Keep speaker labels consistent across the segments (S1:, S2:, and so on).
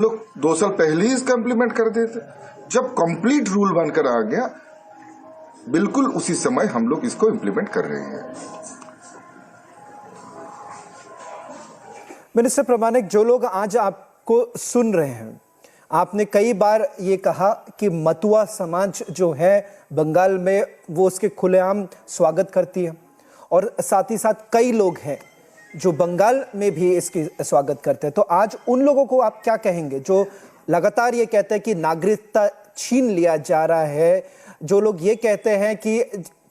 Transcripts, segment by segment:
S1: लोग 2 साल पहले ही इसका इम्प्लीमेंट कर देते। जब कंप्लीट रूल बनकर आ गया, बिल्कुल उसी समय हम लोग इसको इम्प्लीमेंट कर रहे हैं।
S2: मिनिस्टर प्रमाणिक, जो लोग आज आपको सुन रहे हैं, आपने कई बार ये कहा कि मतुआ समाज जो है बंगाल में वो उसके खुलेआम स्वागत करती है, और साथ ही साथ कई लोग हैं जो बंगाल में भी इसकी स्वागत करते हैं। तो आज उन लोगों को आप क्या कहेंगे जो लगातार ये कहते हैं कि नागरिकता छीन लिया जा रहा है, जो लोग ये कहते हैं कि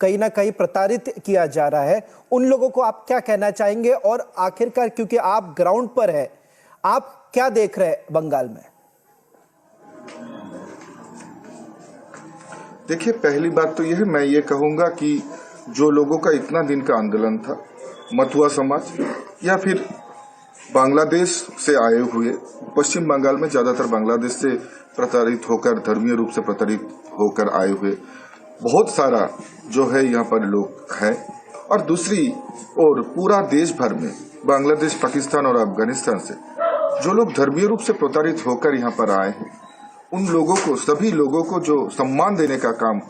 S2: कहीं ना कहीं प्रताड़ित किया जा रहा है, उन लोगों को आप क्या कहना चाहेंगे? और आखिरकार क्योंकि आप ग्राउंड पर है, आप क्या देख रहे हैं बंगाल में?
S1: देखिए, पहली बात तो यह है, मैं ये कहूंगा कि जो लोगों का इतना दिन का आंदोलन था, मतुआ समाज या फिर बांग्लादेश से आए हुए, पश्चिम बंगाल में ज्यादातर बांग्लादेश से प्रताड़ित होकर, धर्मीय रूप से प्रताड़ित होकर आए हुए बहुत सारा जो है यहाँ पर लोग हैं, और दूसरी ओर पूरा देश भर में बांग्लादेश, पाकिस्तान और अफगानिस्तान से जो लोग धर्मीय रूप से प्रताड़ित होकर यहाँ पर आए हैं, उन लोगों को, सभी लोगों को जो सम्मान देने का काम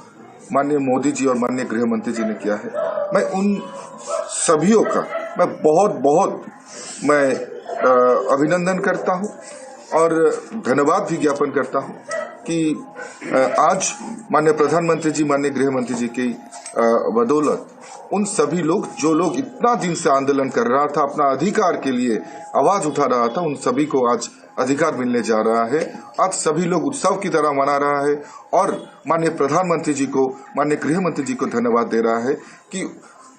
S1: माननीय मोदी जी और माननीय गृह मंत्री जी ने किया है, मैं उन सभीयों का मैं बहुत अभिनंदन करता हूं और धन्यवाद भी ज्ञापन करता हूं कि आज माननीय प्रधानमंत्री जी, माननीय गृह मंत्री जी की बदौलत उन सभी लोग, जो लोग इतना दिन से आंदोलन कर रहा था, अपना अधिकार के लिए आवाज उठा रहा था, उन सभी को आज अधिकार मिलने जा रहा है। आज सभी लोग उत्सव की तरह मना रहा है और माननीय प्रधानमंत्री जी को, माननीय गृह मंत्री जी को धन्यवाद दे रहा है कि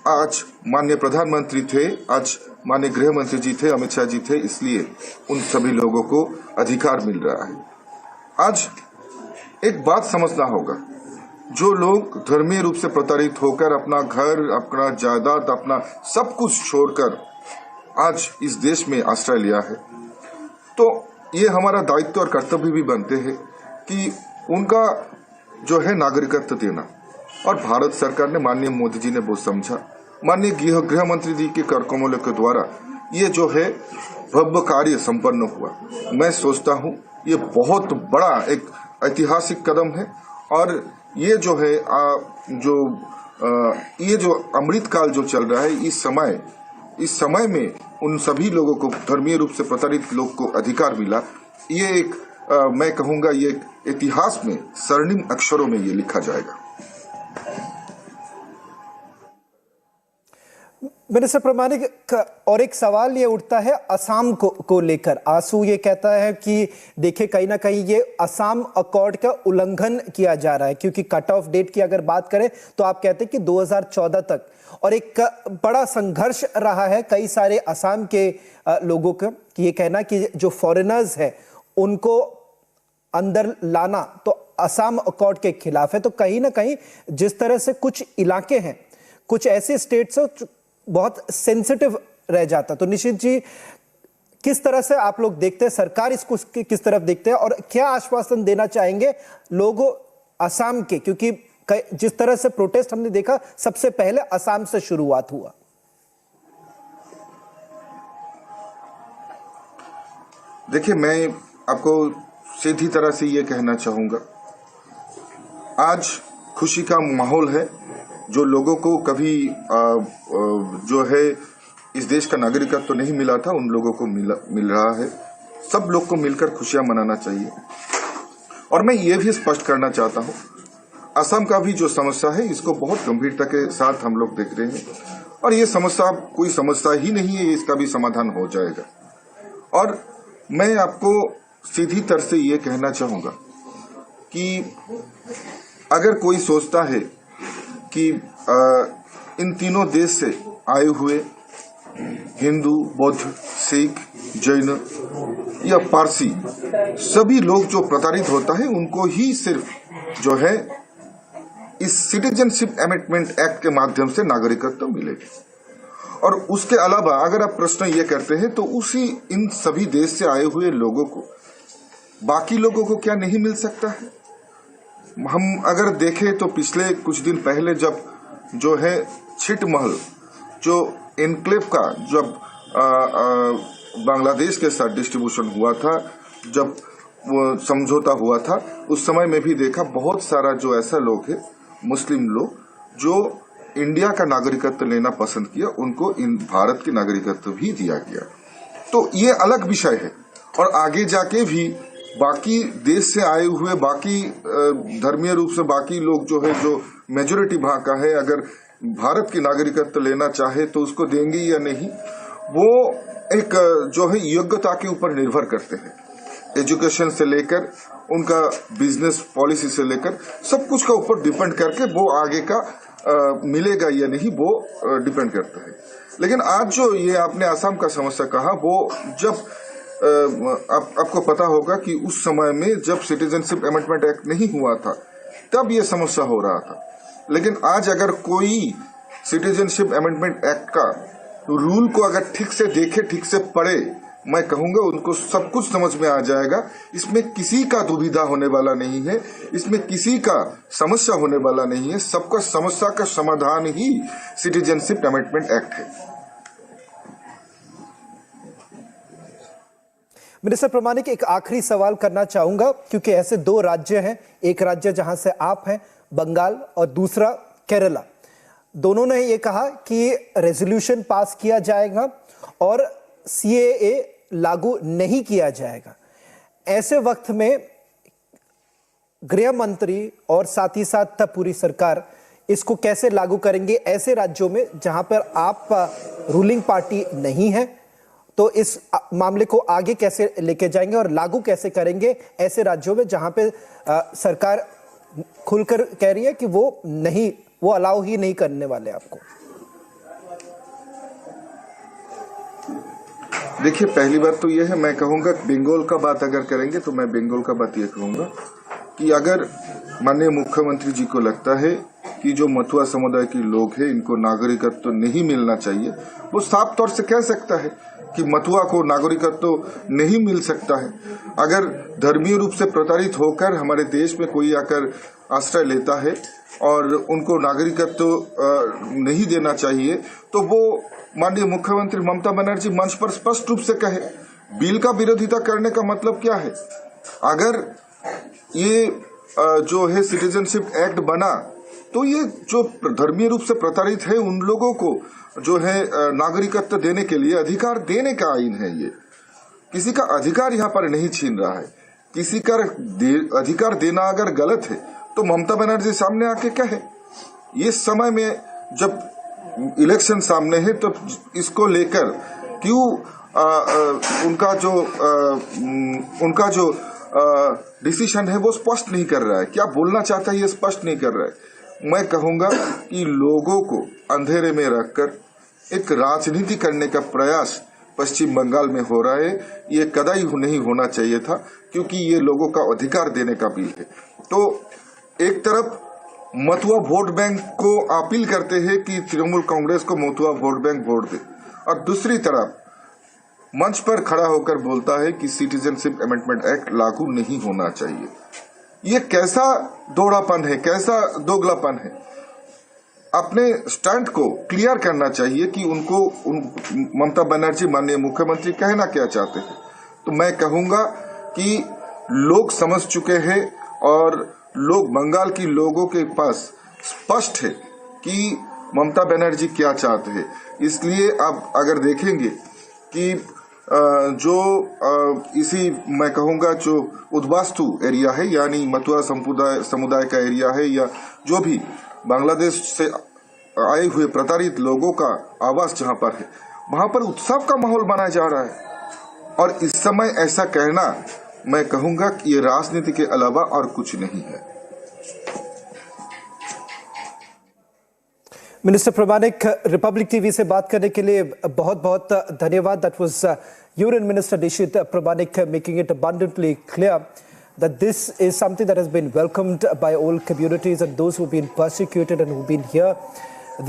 S1: आज माननीय प्रधानमंत्री थे, आज माननीय गृह मंत्री जी थे, अमित शाह जी थे, इसलिए उन सभी लोगों को अधिकार मिल रहा है। आज एक बात समझना होगा, जो लोग धर्मीय रूप से प्रताड़ित होकर अपना घर, अपना जायदाद, अपना सब कुछ छोड़कर आज इस देश में आश्रय लिया है, तो ये हमारा दायित्व और कर्तव्य भी बनते हैं कि उनका जो है नागरिकत्व देना। और भारत सरकार ने, माननीय मोदी जी ने वो समझा, माननीय गृह मंत्री जी के कर कमलों के द्वारा ये जो है भव्य कार्य संपन्न हुआ। मैं सोचता हूँ ये बहुत बड़ा एक ऐतिहासिक कदम है, और ये जो है ये जो अमृत काल जो चल रहा है, इस समय में उन सभी लोगों को, धर्मीय रूप से प्रताड़ित लोग को अधिकार मिला। ये एक मैं कहूंगा ये इतिहास में स्वर्णिम अक्षरों में ये लिखा जाएगा।
S2: मिनिस्टर प्रमाणिक, और एक सवाल ये उठता है असम को लेकर। आंसू ये कहता है कि देखिए, कहीं ना कहीं ये असम अकॉर्ड का उल्लंघन किया जा रहा है, क्योंकि कट ऑफ डेट की अगर बात करें तो आप कहते हैं कि 2014 तक, और एक बड़ा संघर्ष रहा है कई सारे असम के लोगों का, कि ये कहना कि जो फॉरेनर्स है उनको अंदर लाना तो असम अकॉर्ड के खिलाफ है। तो कहीं ना कहीं जिस तरह से कुछ इलाके हैं, कुछ ऐसे स्टेट्स हैं बहुत सेंसिटिव रह जाता, तो निशित जी किस तरह से आप लोग देखते हैं, सरकार इसको किस तरफ देखते हैं, और क्या आश्वासन देना चाहेंगे लोगों असम के, क्योंकि जिस तरह से प्रोटेस्ट हमने देखा सबसे पहले असम से शुरुआत हुआ।
S1: देखिए, मैं आपको सीधी तरह से ये कहना चाहूंगा, आज खुशी का माहौल है। जो लोगों को कभी जो है इस देश का नागरिकत्व तो नहीं मिला था, उन लोगों को मिल रहा है। सब लोग को मिलकर खुशियां मनाना चाहिए। और मैं ये भी स्पष्ट करना चाहता हूं, असम का भी जो समस्या है, इसको बहुत गंभीरता के साथ हम लोग देख रहे हैं, और ये समस्या कोई समस्या ही नहीं है, इसका भी समाधान हो जाएगा। और मैं आपको सीधी तरह से ये कहना चाहूंगा कि अगर कोई सोचता है कि इन तीनों देश से आए हुए हिंदू, बौद्ध, सिख, जैन या पारसी सभी लोग जो प्रताड़ित होता है, उनको ही सिर्फ जो है इस सिटीजनशिप अमेंडमेंट एक्ट के माध्यम से नागरिकत्व मिलेगी। और उसके अलावा अगर आप प्रश्न ये करते हैं, तो उसी इन सभी देश से आए हुए लोगों को, बाकी लोगों को क्या नहीं मिल सकता है? हम अगर देखें तो पिछले कुछ दिन पहले जब जो है छिटमहल जो एनक्लेव का जब बांग्लादेश के साथ डिस्ट्रीब्यूशन हुआ था, जब वो समझौता हुआ था, उस समय में भी देखा बहुत सारा जो ऐसा लोग है, मुस्लिम लोग, जो इंडिया का नागरिकत्व लेना पसंद किया, उनको इन भारत की नागरिकत्व भी दिया गया। तो ये अलग विषय है। और आगे जाके भी बाकी देश से आए हुए बाकी धर्मीय रूप से बाकी लोग जो है, जो मेजोरिटी वहां का है, अगर भारत की नागरिकत्व लेना चाहे तो उसको देंगे या नहीं, वो एक जो है योग्यता के ऊपर निर्भर करते हैं। एजुकेशन से लेकर उनका बिजनेस पॉलिसी से लेकर सब कुछ का ऊपर डिपेंड करके वो आगे का मिलेगा या नहीं, वो डिपेंड करता है। लेकिन आज जो ये आपने आसाम का समस्या कहा, वो जब आपको पता होगा कि उस समय में जब सिटीजनशिप अमेंडमेंट एक्ट नहीं हुआ था, तब ये समस्या हो रहा था। लेकिन आज अगर कोई सिटीजनशिप अमेंडमेंट एक्ट का रूल को अगर ठीक से देखे, ठीक से पढ़े, मैं कहूंगा उनको सब कुछ समझ में आ जाएगा। इसमें किसी का दुविधा होने वाला नहीं है, इसमें किसी का समस्या होने वाला नहीं है। सबका समस्या का समाधान ही सिटीजनशिप अमेंडमेंट एक्ट है।
S2: मिनिस्टर प्रमाणिक, एक आखिरी सवाल करना चाहूंगा, क्योंकि ऐसे दो राज्य हैं, एक राज्य जहां से आप हैं बंगाल और दूसरा केरला। दोनों ने ये कहा कि रेजोल्यूशन पास किया जाएगा और CAA लागू नहीं किया जाएगा। ऐसे वक्त में गृह मंत्री और साथ ही साथ पूरी सरकार इसको कैसे लागू करेंगे ऐसे राज्यों में जहां पर आप रूलिंग पार्टी नहीं है? तो इस मामले को आगे कैसे लेके जाएंगे और लागू कैसे करेंगे ऐसे राज्यों में जहां पे सरकार खुलकर कह रही है कि वो अलाउ ही नहीं करने वाले आपको?
S1: देखिए, पहली बात तो यह है, मैं कहूंगा बंगाल का बात अगर करेंगे तो मैं बंगाल का बात यह कहूंगा कि अगर माननीय मुख्यमंत्री जी को लगता है कि जो मथुआ समुदाय के लोग हैं इनको नागरिकत्व तो नहीं मिलना चाहिए, वो साफ तौर से कह सकता है कि मथुआ को नागरिकत्व तो नहीं मिल सकता है। अगर धर्मीय रूप से प्रताड़ित होकर हमारे देश में कोई आकर आश्रय लेता है और उनको नागरिकत्व तो नहीं देना चाहिए, तो वो माननीय मुख्यमंत्री ममता बनर्जी मंच पर स्पष्ट रूप से कहे। बिल का विरोधिता करने का मतलब क्या है? अगर ये जो है सिटीजनशिप एक्ट बना, तो ये जो धर्मीय रूप से प्रताड़ित है उन लोगों को जो है नागरिकत्व देने के लिए अधिकार देने का आइन है। ये किसी का अधिकार यहाँ पर नहीं छीन रहा है। किसी का अधिकार देना अगर गलत है तो ममता बनर्जी सामने आके कहे। ये समय में जब इलेक्शन सामने है तो इसको लेकर क्यों उनका जो डिसीजन है वो स्पष्ट नहीं कर रहा है? क्या बोलना चाहता है ये स्पष्ट नहीं कर रहा है। मैं कहूंगा कि लोगों को अंधेरे में रखकर एक राजनीति करने का प्रयास पश्चिम बंगाल में हो रहा है। ये कदाई नहीं होना चाहिए था, क्योंकि ये लोगों का अधिकार देने का बिल है। तो एक तरफ मथुआ वोट बैंक को अपील करते हैं कि तृणमूल कांग्रेस को मथुआ वोट बैंक वोट दे, और दूसरी तरफ मंच पर खड़ा होकर बोलता है कि सिटीजनशिप अमेंडमेंट एक्ट लागू नहीं होना चाहिए। ये कैसा दोहरापन है, कैसा दोगलापन है? अपने स्टैंड को क्लियर करना चाहिए कि उनको ममता बनर्जी माननीय मुख्यमंत्री कहना क्या चाहते हैं। तो मैं कहूंगा कि लोग समझ चुके हैं और लोग बंगाल की लोगों के पास स्पष्ट है कि ममता बनर्जी क्या चाहते हैं। इसलिए आप अगर देखेंगे कि इसी मैं कहूंगा जो उद्वास्तु एरिया है, यानी मथुआ समुदाय का एरिया है, या जो भी बांग्लादेश से आए हुए प्रताड़ित लोगों का आवास जहां पर है, वहां पर उत्सव का माहौल बनाया जा रहा है। और इस समय ऐसा कहना, मैं कहूंगा कि ये राजनीति के अलावा और कुछ नहीं है।
S2: मिनिस्टर प्रमाणिक, रिपब्लिक टीवी से बात करने के लिए बहुत बहुत धन्यवाद। That was union minister Nisith Pramanik making it abundantly clear that this is something that has been welcomed by all communities, and those who've been persecuted and who've been here,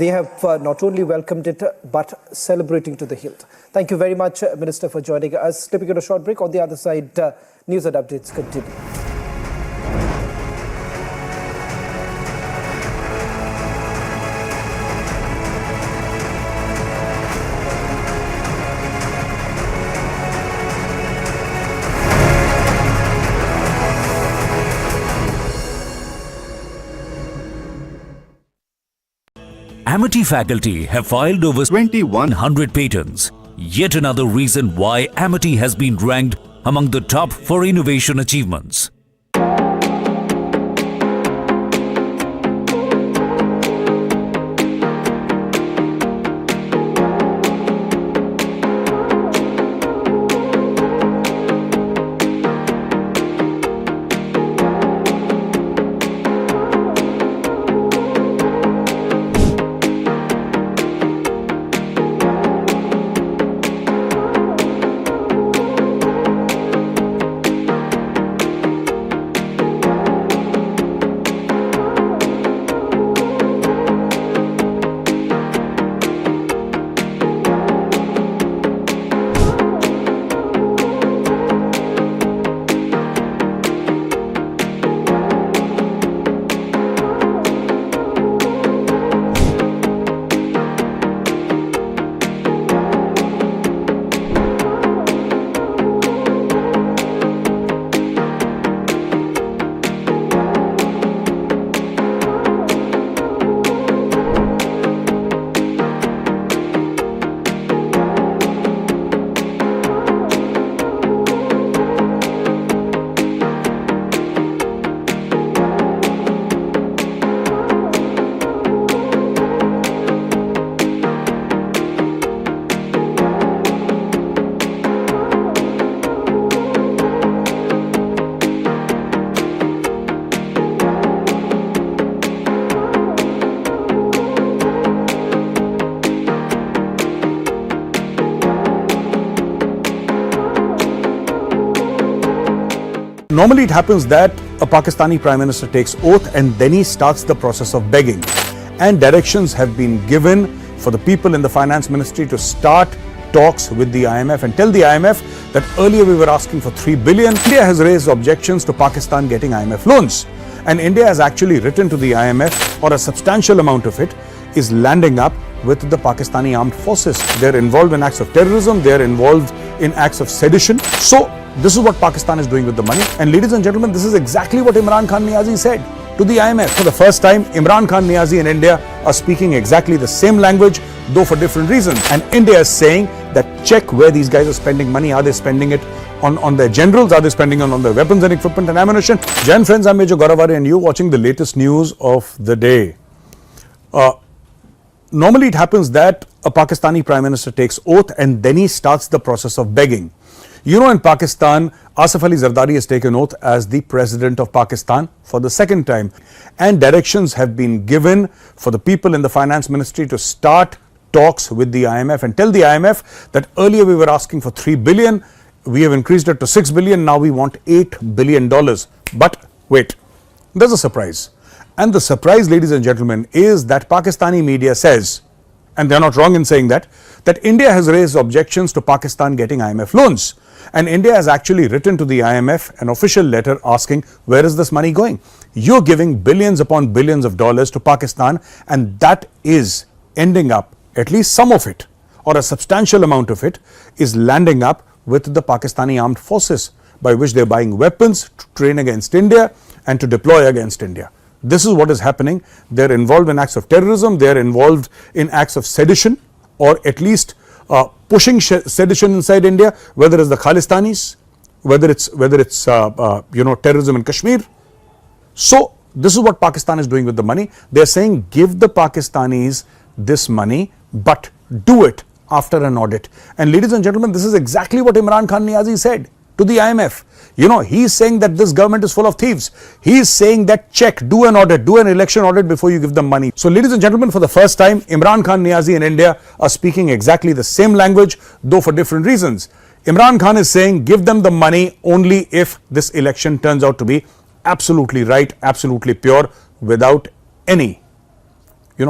S2: they have not only welcomed it but celebrating to the hilt. Thank you very much, Minister, for joining us. Let me get a short break. On the other side, news and updates continue.
S3: Amity faculty have filed over 2,100 patents. Yet another reason why Amity has been ranked among the top for innovation achievements.
S4: Normally it happens that a Pakistani Prime Minister takes oath and then he starts the process of begging. And directions have been given for the people in the Finance Ministry to start talks with the IMF and tell the IMF that earlier we were asking for 3 billion. India has raised objections to Pakistan getting IMF loans. And India has actually written to the IMF, or a substantial amount of it is landing up with the Pakistani armed forces. They're involved in acts of terrorism, they're involved in acts of sedition. So this is what Pakistan is doing with the money. And ladies and gentlemen, this is exactly what Imran Khan Niazi said to the IMF. For the first time, Imran Khan Niazi and India are speaking exactly the same language, though for different reasons. And India is saying that check where these guys are spending money. Are they spending it on their generals? Are they spending it on their weapons and equipment and ammunition? Jan friends, I'm Major Goravare and you're watching the latest news of the day. Normally it happens that a Pakistani Prime Minister takes oath and then he starts the process of begging. You know, in Pakistan, Asif Ali Zardari has taken oath as the President of Pakistan for the second time. And directions have been given for the people in the Finance Ministry to start talks with the IMF and tell the IMF that earlier we were asking for 3 billion, we have increased it to 6 billion, now we want $8 billion. But wait, there's a surprise. And the surprise, ladies and gentlemen, is that Pakistani media says, and they're not wrong in saying that India has raised objections to Pakistan getting IMF loans. And India has actually written to the IMF an official letter asking, where is this money going? You're giving billions upon billions of dollars to Pakistan, and that is ending up, at least some of it, or a substantial amount of it, is landing up with the Pakistani armed forces, by which they're buying weapons to train against India and to deploy against India. This is what is happening. They're involved in acts of terrorism, they're involved in acts of sedition, or at least pushing sedition inside India, whether it's the Khalistanis, whether it's terrorism in Kashmir. So this is what Pakistan is doing with the money. They're saying give the Pakistanis this money, but do it after an audit. And ladies and gentlemen, this is exactly what Imran Khan Niazi said to the IMF. You know, he's saying that this government is full of thieves. He's saying that check, do an audit, do an election audit before you give them money. So ladies and gentlemen, for the first time, Imran Khan Niazi and India are speaking exactly the same language, though for different reasons. Imran Khan is saying give them the money only if this election turns out to be absolutely right, absolutely pure, without any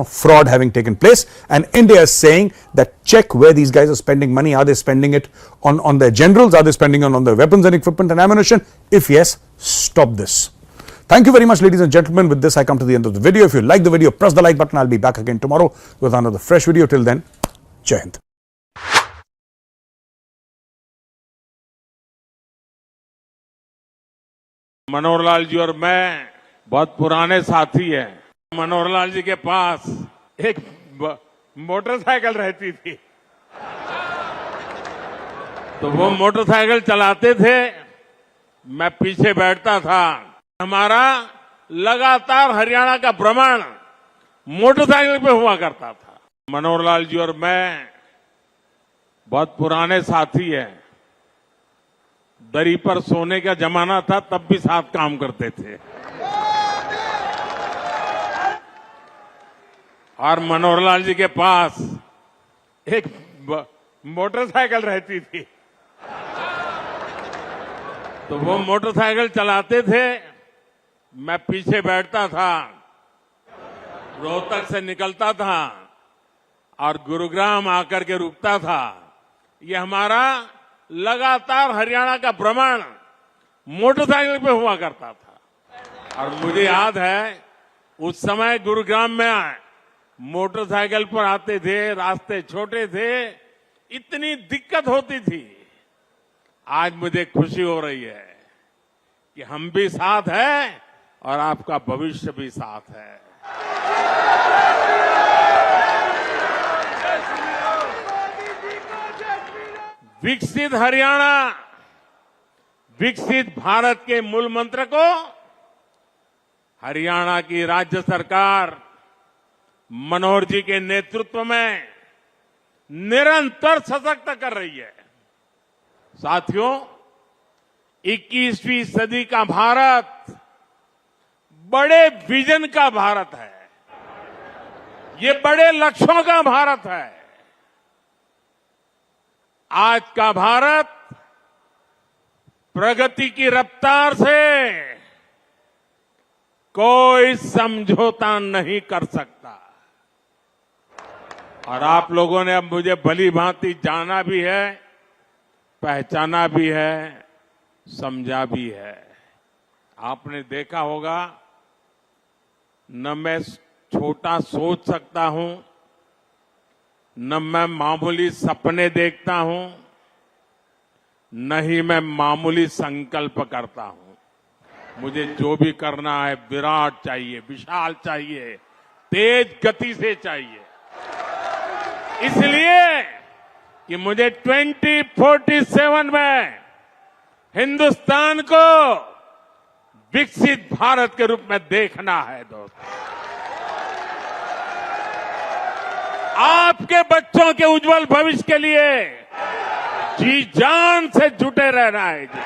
S4: fraud having taken place. And India is saying that check where these guys are spending money. Are they spending it on their generals? Are they spending it on their weapons and equipment and ammunition? If yes, stop this. Thank you very much, ladies and gentlemen. With this, I come to the end of the video. If you like the video, press the like button. I'll be back again tomorrow with another fresh video. Till then, Jai Hind.
S5: Manohar Lal ji और मैं बहुत पुराने साथी हैं। मनोहर लाल जी के पास एक motorcycle रहती थी, तो वो मोटरसाइकिल चलाते थे, मैं पीछे बैठता था। हमारा लगातार हरियाणा का भ्रमण मोटरसाइकिल पे हुआ करता था। मनोहर लाल जी और मैं बहुत पुराने साथी हैं। दरी पर सोने का जमाना था, तब भी साथ काम करते थे। और मनोहर लाल जी के पास एक मोटरसाइकिल रहती थी, तो वो मोटरसाइकिल चलाते थे, मैं पीछे बैठता था। रोहतक से निकलता था और गुरुग्राम आकर के रुकता था। ये हमारा लगातार हरियाणा का भ्रमण मोटरसाइकिल पे हुआ करता था। और मुझे याद है उस समय गुरुग्राम में मोटरसाइकिल पर आते थे, रास्ते छोटे थे, इतनी दिक्कत होती थी। आज मुझे खुशी हो रही है कि हम भी साथ हैं और आपका भविष्य भी साथ है। विकसित हरियाणा, विकसित भारत के मूल मंत्र को हरियाणा की राज्य सरकार मनोहर जी के नेतृत्व में निरंतर सशक्त कर रही है। साथियों, 21वीं सदी का भारत बड़े विजन का भारत है। ये बड़े लक्ष्यों का भारत है। आज का भारत प्रगति की रफ्तार से कोई समझौता नहीं कर सकता। और आप लोगों ने अब मुझे भली भांति जाना भी है, पहचाना भी है, समझा भी है। आपने देखा होगा, न मैं छोटा सोच सकता हूं, न मैं मामूली सपने देखता हूं, न ही मैं मामूली संकल्प करता हूं। मुझे जो भी करना है विराट चाहिए, विशाल चाहिए, तेज गति से चाहिए। इसलिए कि मुझे 2047 में हिंदुस्तान को विकसित भारत के रूप में देखना है। दोस्तों, आपके बच्चों के उज्जवल भविष्य के लिए जी जान से जुटे रहना है। जी,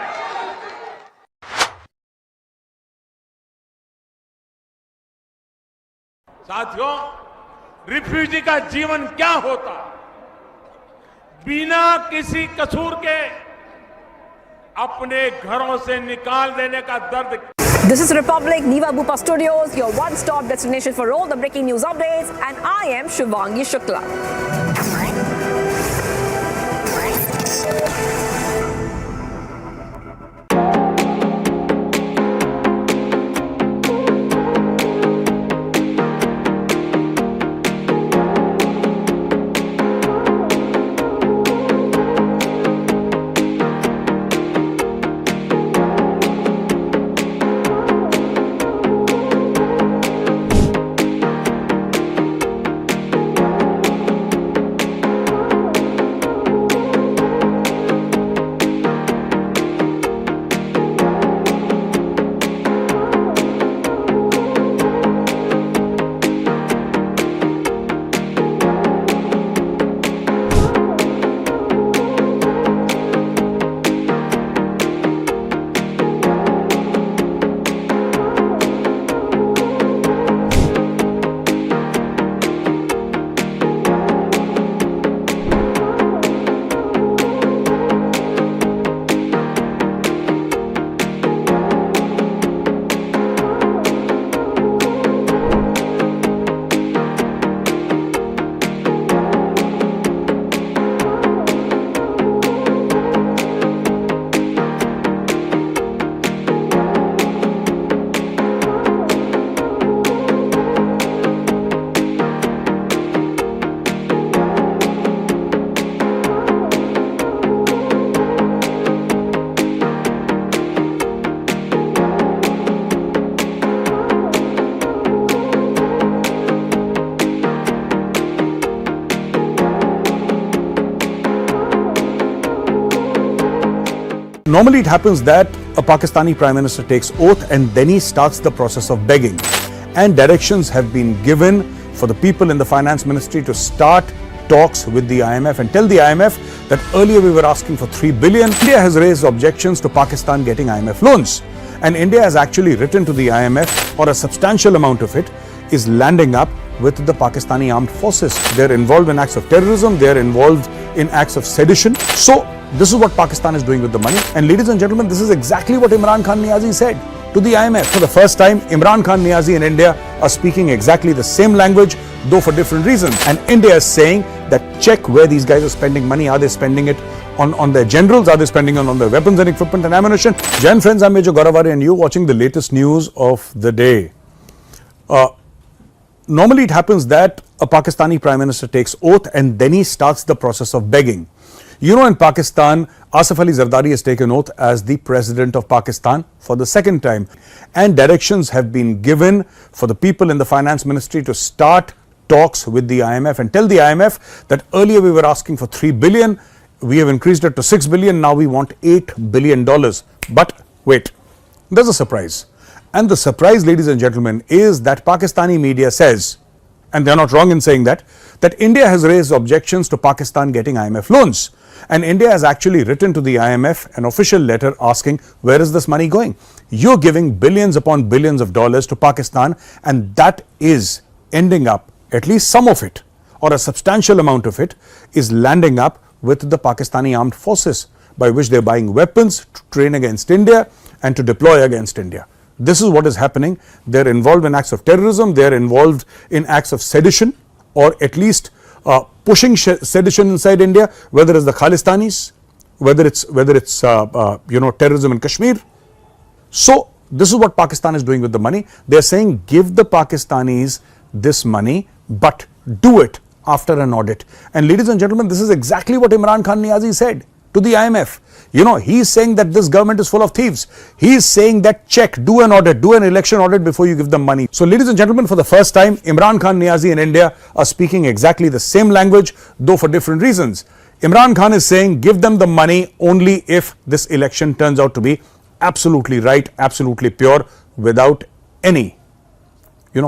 S5: साथियों, रिफ्यूजी का जीवन क्या होता, बिना किसी कसूर के अपने घरों से निकाल देने का दर्द।
S6: This is Republic, Niva Bupa Studios, your one-stop destination for all the breaking news updates, and I am Shivangi Shukla.
S4: Normally it happens that a Pakistani Prime Minister takes oath and then he starts the process of begging. And directions have been given for the people in the Finance Ministry to start talks with the IMF and tell the IMF that earlier we were asking for 3 billion. India has raised objections to Pakistan getting IMF loans. And India has actually written to the IMF, or a substantial amount of it is landing up with the Pakistani armed forces. They're involved in acts of terrorism, they're involved in acts of sedition. So this is what Pakistan is doing with the money. And ladies and gentlemen, this is exactly what Imran Khan Niazi said to the IMF. For the first time, Imran Khan Niazi and India are speaking exactly the same language, though for different reasons. And India is saying that check where these guys are spending money. Are they spending it on their generals? Are they spending it on their weapons and equipment and ammunition? Jan friends, I'm Major Goravari and you're watching the latest news of the day. Normally it happens that a Pakistani Prime Minister takes oath and then he starts the process of begging. You know, in Pakistan, Asif Ali Zardari has taken oath as the President of Pakistan for the second time. And directions have been given for the people in the Finance Ministry to start talks with the IMF and tell the IMF that earlier we were asking for 3 billion. We have increased it to 6 billion. Now we want $8 billion. But wait, there's a surprise. And the surprise, ladies and gentlemen, is that Pakistani media says, and they're not wrong in saying that India has raised objections to Pakistan getting IMF loans. And India has actually written to the IMF an official letter asking, where is this money going? You're giving billions upon billions of dollars to Pakistan, and that is ending up, at least some of it, or a substantial amount of it, is landing up with the Pakistani armed forces, by which they're buying weapons to train against India and to deploy against India. This is what is happening. They're involved in acts of terrorism, they're involved in acts of sedition, or at least pushing sedition inside India, whether it's the Khalistanis, whether it's terrorism in Kashmir. So this is what Pakistan is doing with the money. They're saying give the Pakistanis this money, but do it after an audit. And ladies and gentlemen, this is exactly what Imran Khan Niazi said to the IMF. You know, he's saying that this government is full of thieves. He's saying that check, do an audit, do an election audit before you give them money. So ladies and gentlemen, for the first time, Imran Khan Niazi and India are speaking exactly the same language, though for different reasons. Imran Khan is saying give them the money only if this election turns out to be absolutely right, absolutely pure, without any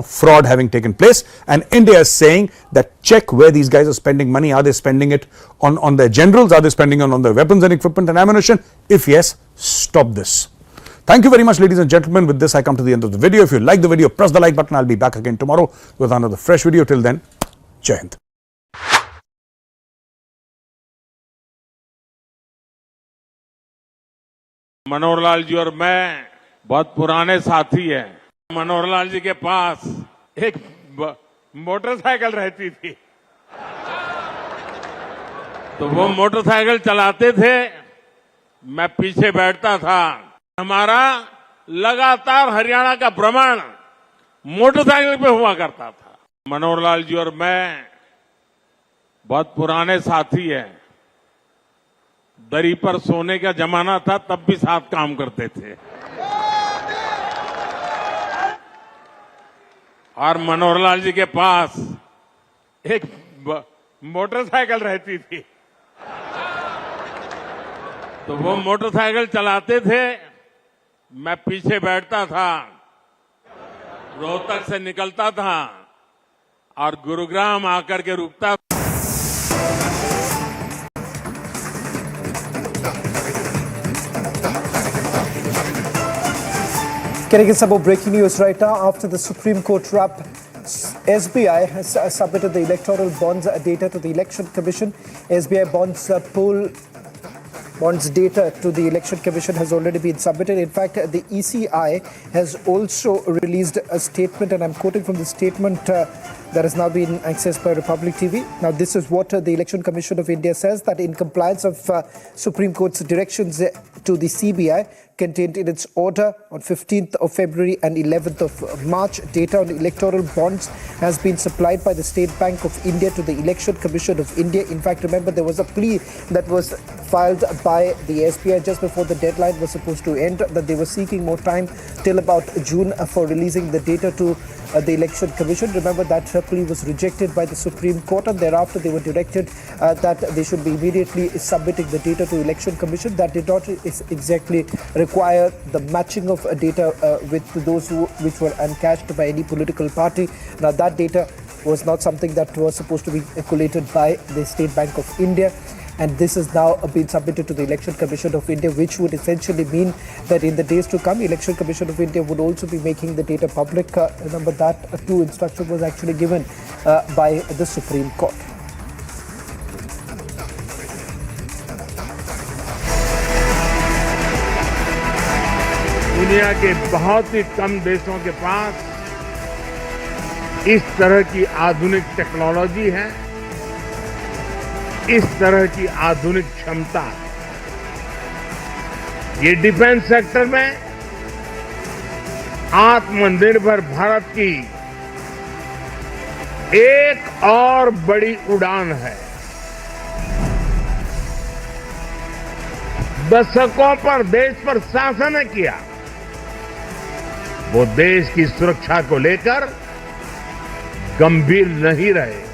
S4: fraud having taken place. And India is saying that check where these guys are spending money. Are they spending it on their generals? Are they spending it on their weapons and equipment and ammunition? If yes, stop this. Thank you very much, ladies and gentlemen. With this, I come to the end of the video. If you like the video, press the like button. I'll be back again tomorrow with another fresh video. Till then, Jai Hind.
S5: Manohar Lal ji और मैं बहुत पुराने साथी हैं। मनोहर लाल जी के पास एक motorcycle रहती थी, तो वो मोटरसाइकिल चलाते थे, मैं पीछे बैठता था। हमारा लगातार हरियाणा का भ्रमण मोटरसाइकिल पे हुआ करता था। मनोहर लाल जी और मैं बहुत पुराने साथी हैं। दरी पर सोने का जमाना था, तब भी साथ काम करते थे। और मनोहर लाल जी के पास एक मोटरसाइकिल रहती थी, तो वो मोटरसाइकिल चलाते थे, मैं पीछे बैठता था, रोहतक से निकलता था और गुरुग्राम आकर के रुकता।
S2: Getting some more breaking news right now. After the Supreme Court wrap, SBI has submitted the electoral bonds data to the Election Commission. SBI bonds data to the Election Commission has already been submitted. In fact, the ECI has also released a statement, and I'm quoting from the statement that has now been accessed by Republic TV. Now, this is what the Election Commission of India says, that in compliance of Supreme Court's directions to the CBI contained in its order on 15th of February and 11th of March, data on electoral bonds has been supplied by the State Bank of India to the Election Commission of India. In fact, remember, there was a plea that was filed by the SBI just before the deadline was supposed to end, that they were seeking more time till about June for releasing the data to the Election Commission. Remember that plea was rejected by the Supreme Court, and thereafter they were directed that they should be immediately submitting the data to Election Commission. That did not exactly require the matching of data with those which were uncashed by any political party. Now that data was not something that was supposed to be collated by the State Bank of India, and this has now been submitted to the Election Commission of India, which would essentially mean that in the days to come, Election Commission of India would also be making the data public. Remember that too instruction was actually given by the Supreme Court.
S5: दुनिया के बहुत ही कम देशों के पास इस तरह की आधुनिक technology है, इस तरह की आधुनिक क्षमता है। ये डिफेंस सेक्टर में आत्मनिर्भर भारत की एक और बड़ी उड़ान है। दशकों पर देश पर शासन किया, वो देश की सुरक्षा को लेकर गंभीर नहीं रहे।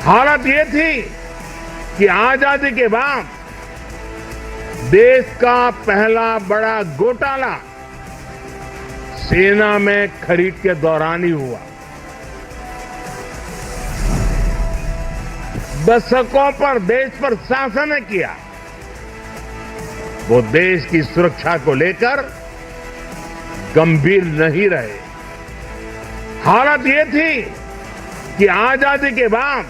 S5: हालत ये थी कि आजादी के बाद देश का पहला बड़ा घोटाला सेना में खरीद के दौरान ही हुआ। दशकों पर देश पर शासन किया, वो देश की सुरक्षा को लेकर गंभीर नहीं रहे। हालत ये थी कि आजादी के बाद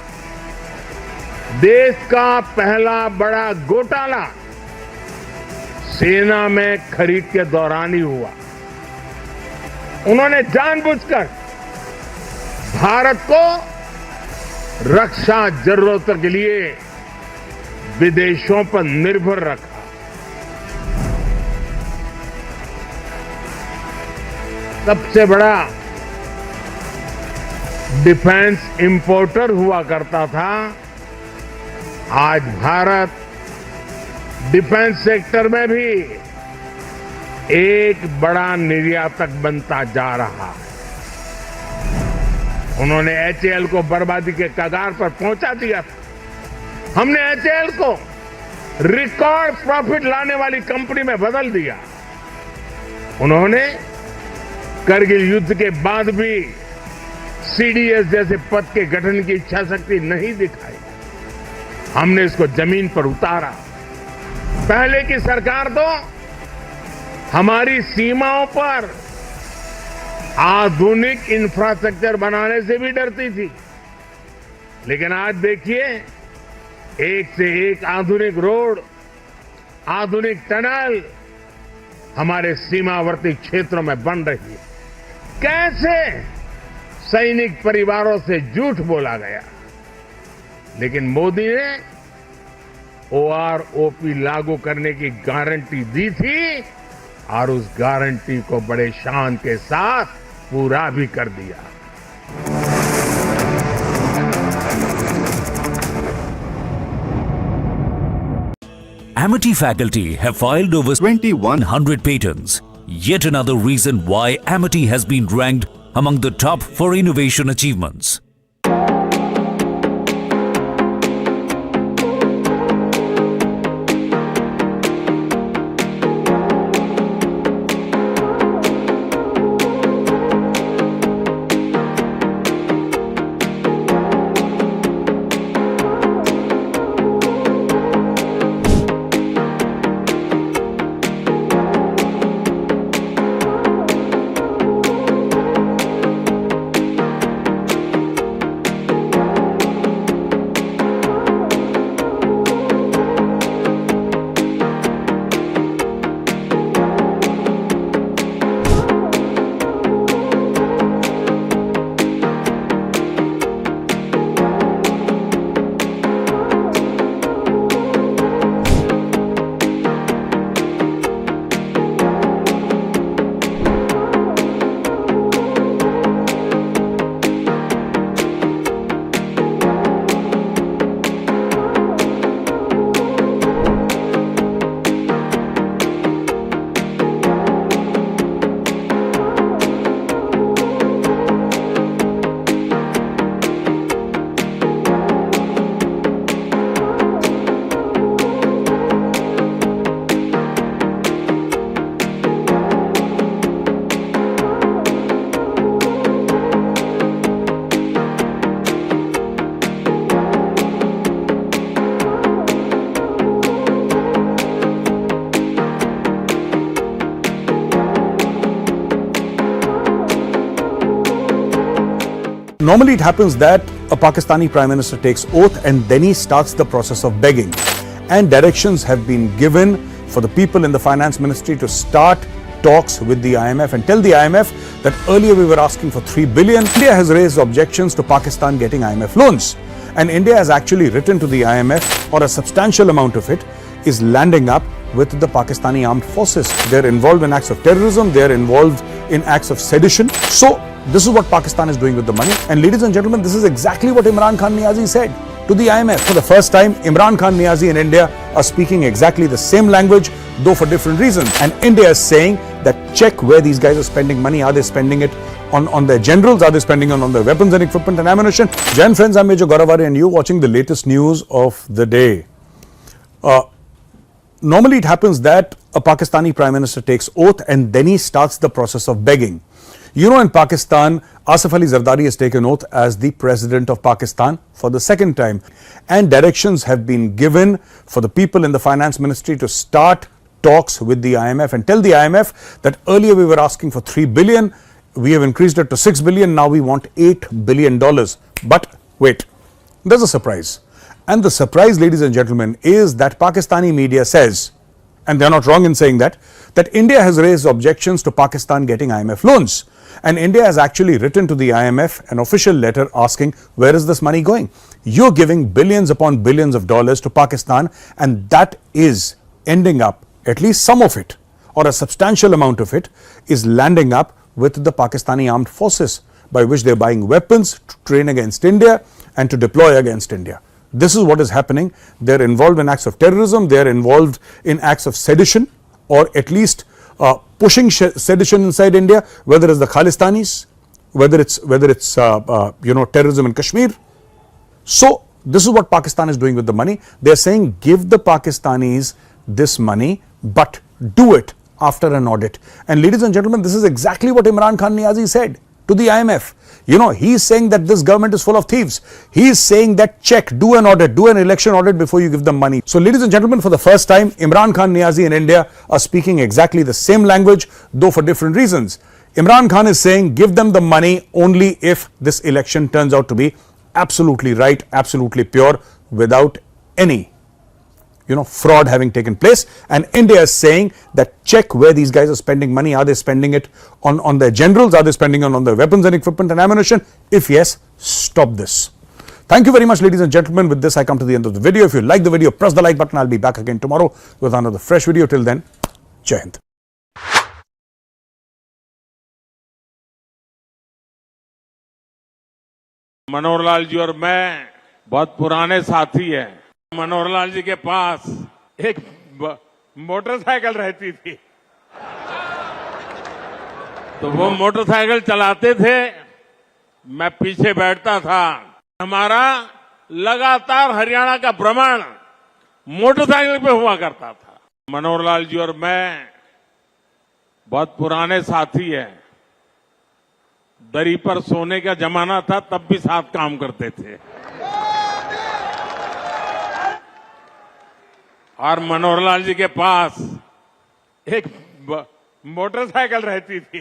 S5: देश का पहला बड़ा घोटाला सेना में खरीद के दौरान ही हुआ। उन्होंने जानबूझकर भारत को रक्षा जरूरतों के लिए विदेशों पर निर्भर रखा। सबसे बड़ा डिफेंस इंपोर्टर हुआ करता था, आज भारत डिफेंस सेक्टर में भी एक बड़ा निर्यातक बनता जा रहा है। उन्होंने एचएएल को बर्बादी के कगार पर पहुंचा दिया था। हमने एचएएल को रिकॉर्ड प्रॉफिट लाने वाली कंपनी में बदल दिया। उन्होंने करगिल युद्ध के बाद भी सीडीएस जैसे पद के गठन की इच्छा शक्ति नहीं दिखाई। हमने इसको जमीन पर उतारा। पहले की सरकार तो हमारी सीमाओं पर आधुनिक इंफ्रास्ट्रक्चर बनाने से भी डरती थी, लेकिन आज देखिए एक से एक आधुनिक रोड, आधुनिक टनल हमारे सीमावर्ती क्षेत्रों में बन रही है। कैसे सैनिक परिवारों से झूठ बोला गया, लेकिन मोदी ने ओआरओपी लागू करने की गारंटी दी थी और उस गारंटी को बड़े शान के साथ पूरा भी कर दिया।
S3: Amity faculty have filed over 2100 patents. Yet another reason why Amity has been ranked among the top for innovation achievements.
S4: Normally it happens that a Pakistani Prime Minister takes oath and then he starts the process of begging. And directions have been given for the people in the Finance Ministry to start talks with the IMF and tell the IMF that earlier we were asking for 3 billion. India has raised objections to Pakistan getting IMF loans. And India has actually written to the IMF, or a substantial amount of it is landing up with the Pakistani armed forces. They're involved in acts of terrorism, they're involved in acts of sedition. So this is what Pakistan is doing with the money. And ladies and gentlemen, this is exactly what Imran Khan Niazi said to the IMF. For the first time, Imran Khan Niazi and India are speaking exactly the same language, though for different reasons. And India is saying that check where these guys are spending money. Are they spending it on their generals? Are they spending it on their weapons and equipment and ammunition? Jan friends, I'm Major Goravare and you're watching the latest news of the day. Normally it happens that a Pakistani Prime Minister takes oath and then he starts the process of begging. You know, in Pakistan, Asif Ali Zardari has taken oath as the President of Pakistan for the second time. And directions have been given for the people in the Finance Ministry to start talks with the IMF and tell the IMF that earlier we were asking for 3 billion. We have increased it to 6 billion. Now we want $8 billion. But wait, there's a surprise. And the surprise, ladies and gentlemen, is that Pakistani media says, and they're not wrong in saying that India has raised objections to Pakistan getting IMF loans. And India has actually written to the IMF an official letter asking, where is this money going? You're giving billions upon billions of dollars to Pakistan, and that is ending up, at least some of it, or a substantial amount of it, is landing up with the Pakistani armed forces, by which they're buying weapons to train against India and to deploy against India. This is what is happening. They're involved in acts of terrorism, they're involved in acts of sedition, or at least pushing sedition inside India, whether it's the Khalistanis, whether it's terrorism in Kashmir. So this is what Pakistan is doing with the money. They're saying give the Pakistanis this money, but do it after an audit. And ladies and gentlemen, this is exactly what Imran Khan Niazi said to the IMF. You know, he's saying that this government is full of thieves. He's saying that check, do an audit, do an election audit before you give them money. So ladies and gentlemen, for the first time, Imran Khan Niazi and India are speaking exactly the same language, though for different reasons. Imran Khan is saying give them the money only if this election turns out to be absolutely right, absolutely pure, without any fraud having taken place. And India is saying that check where these guys are spending money. Are they spending it on their generals? Are they spending it on their weapons and equipment and ammunition? If yes, stop this. Thank you very much, ladies and gentlemen. With this, I come to the end of the video. If you like the video, press the like button. I'll be back again tomorrow with another fresh video. Till then, Jai Hind.
S5: Manohar Lal ji और मैं बहुत पुराने साथी हैं। मनोहर लाल जी के पास एक motorcycle रहती थी, तो वो मोटरसाइकिल चलाते थे, मैं पीछे बैठता था। हमारा लगातार हरियाणा का भ्रमण मोटरसाइकिल पे हुआ करता था। मनोहर लाल जी और मैं बहुत पुराने साथी हैं। दरी पर सोने का जमाना था, तब भी साथ काम करते थे। और मनोहर लाल जी के पास एक मोटरसाइकिल रहती थी,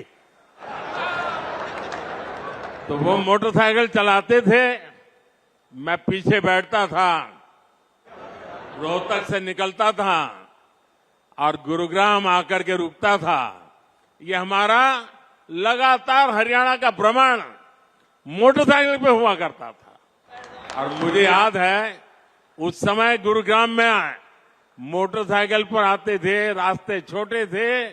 S5: तो वो मोटरसाइकिल चलाते थे, मैं पीछे बैठता था। रोहतक से निकलता था और गुरुग्राम आकर के रुकता था। ये हमारा लगातार हरियाणा का भ्रमण मोटरसाइकिल पे हुआ करता था। और मुझे याद है उस समय गुरुग्राम में मोटरसाइकिल पर आते थे, रास्ते छोटे थे,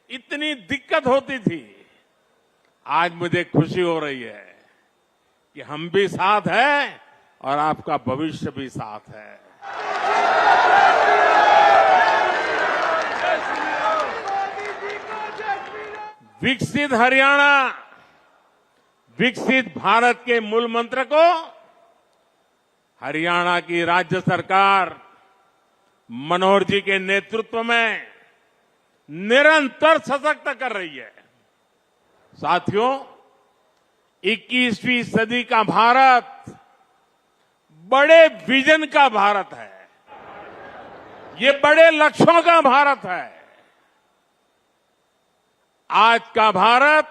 S5: इतनी दिक्कत होती थी। आज मुझे खुशी हो रही है कि हम भी साथ हैं और आपका भविष्य भी साथ है। विकसित हरियाणा, विकसित भारत के मूल मंत्र को हरियाणा की राज्य सरकार मनोहर जी के नेतृत्व में निरंतर सशक्त कर रही है। साथियों, 21वीं सदी का भारत बड़े विजन का भारत है। ये बड़े लक्ष्यों का भारत है। आज का भारत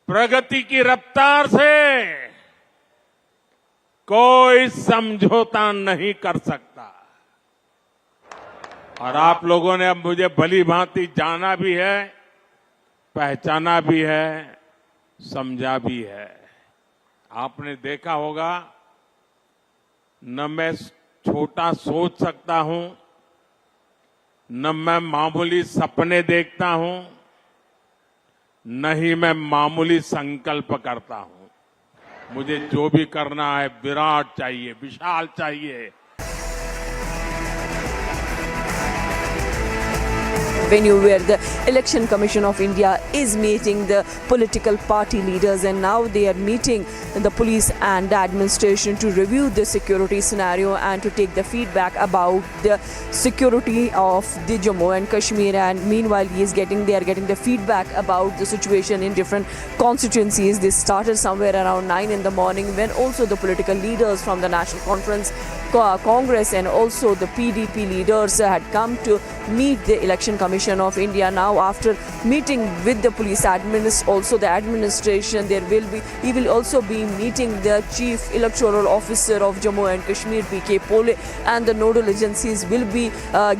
S5: प्रगति की रफ्तार से कोई समझौता नहीं कर सकता। और आप लोगों ने अब मुझे भली भांति जाना भी है, पहचाना भी है, समझा भी है। आपने देखा होगा, न मैं छोटा सोच सकता हूं, न मैं मामूली सपने देखता हूं, न ही मैं मामूली संकल्प करता हूं। मुझे जो भी करना है विराट चाहिए, विशाल चाहिए।
S6: venue where the Election Commission of India is meeting the political party leaders, and now they are meeting the police and the administration to review the security scenario and to take the feedback about the security of the Jammu and Kashmir. And meanwhile they are getting the feedback about the situation in different constituencies. This started somewhere around 9 in the morning, when also the political leaders from the National Conference, Congress, and also the PDP leaders had come to meet the Election Commission of India. Now, after meeting with the police also the administration, he will also be meeting the Chief Electoral Officer of Jammu and Kashmir, PK Pole, and the nodal agencies will be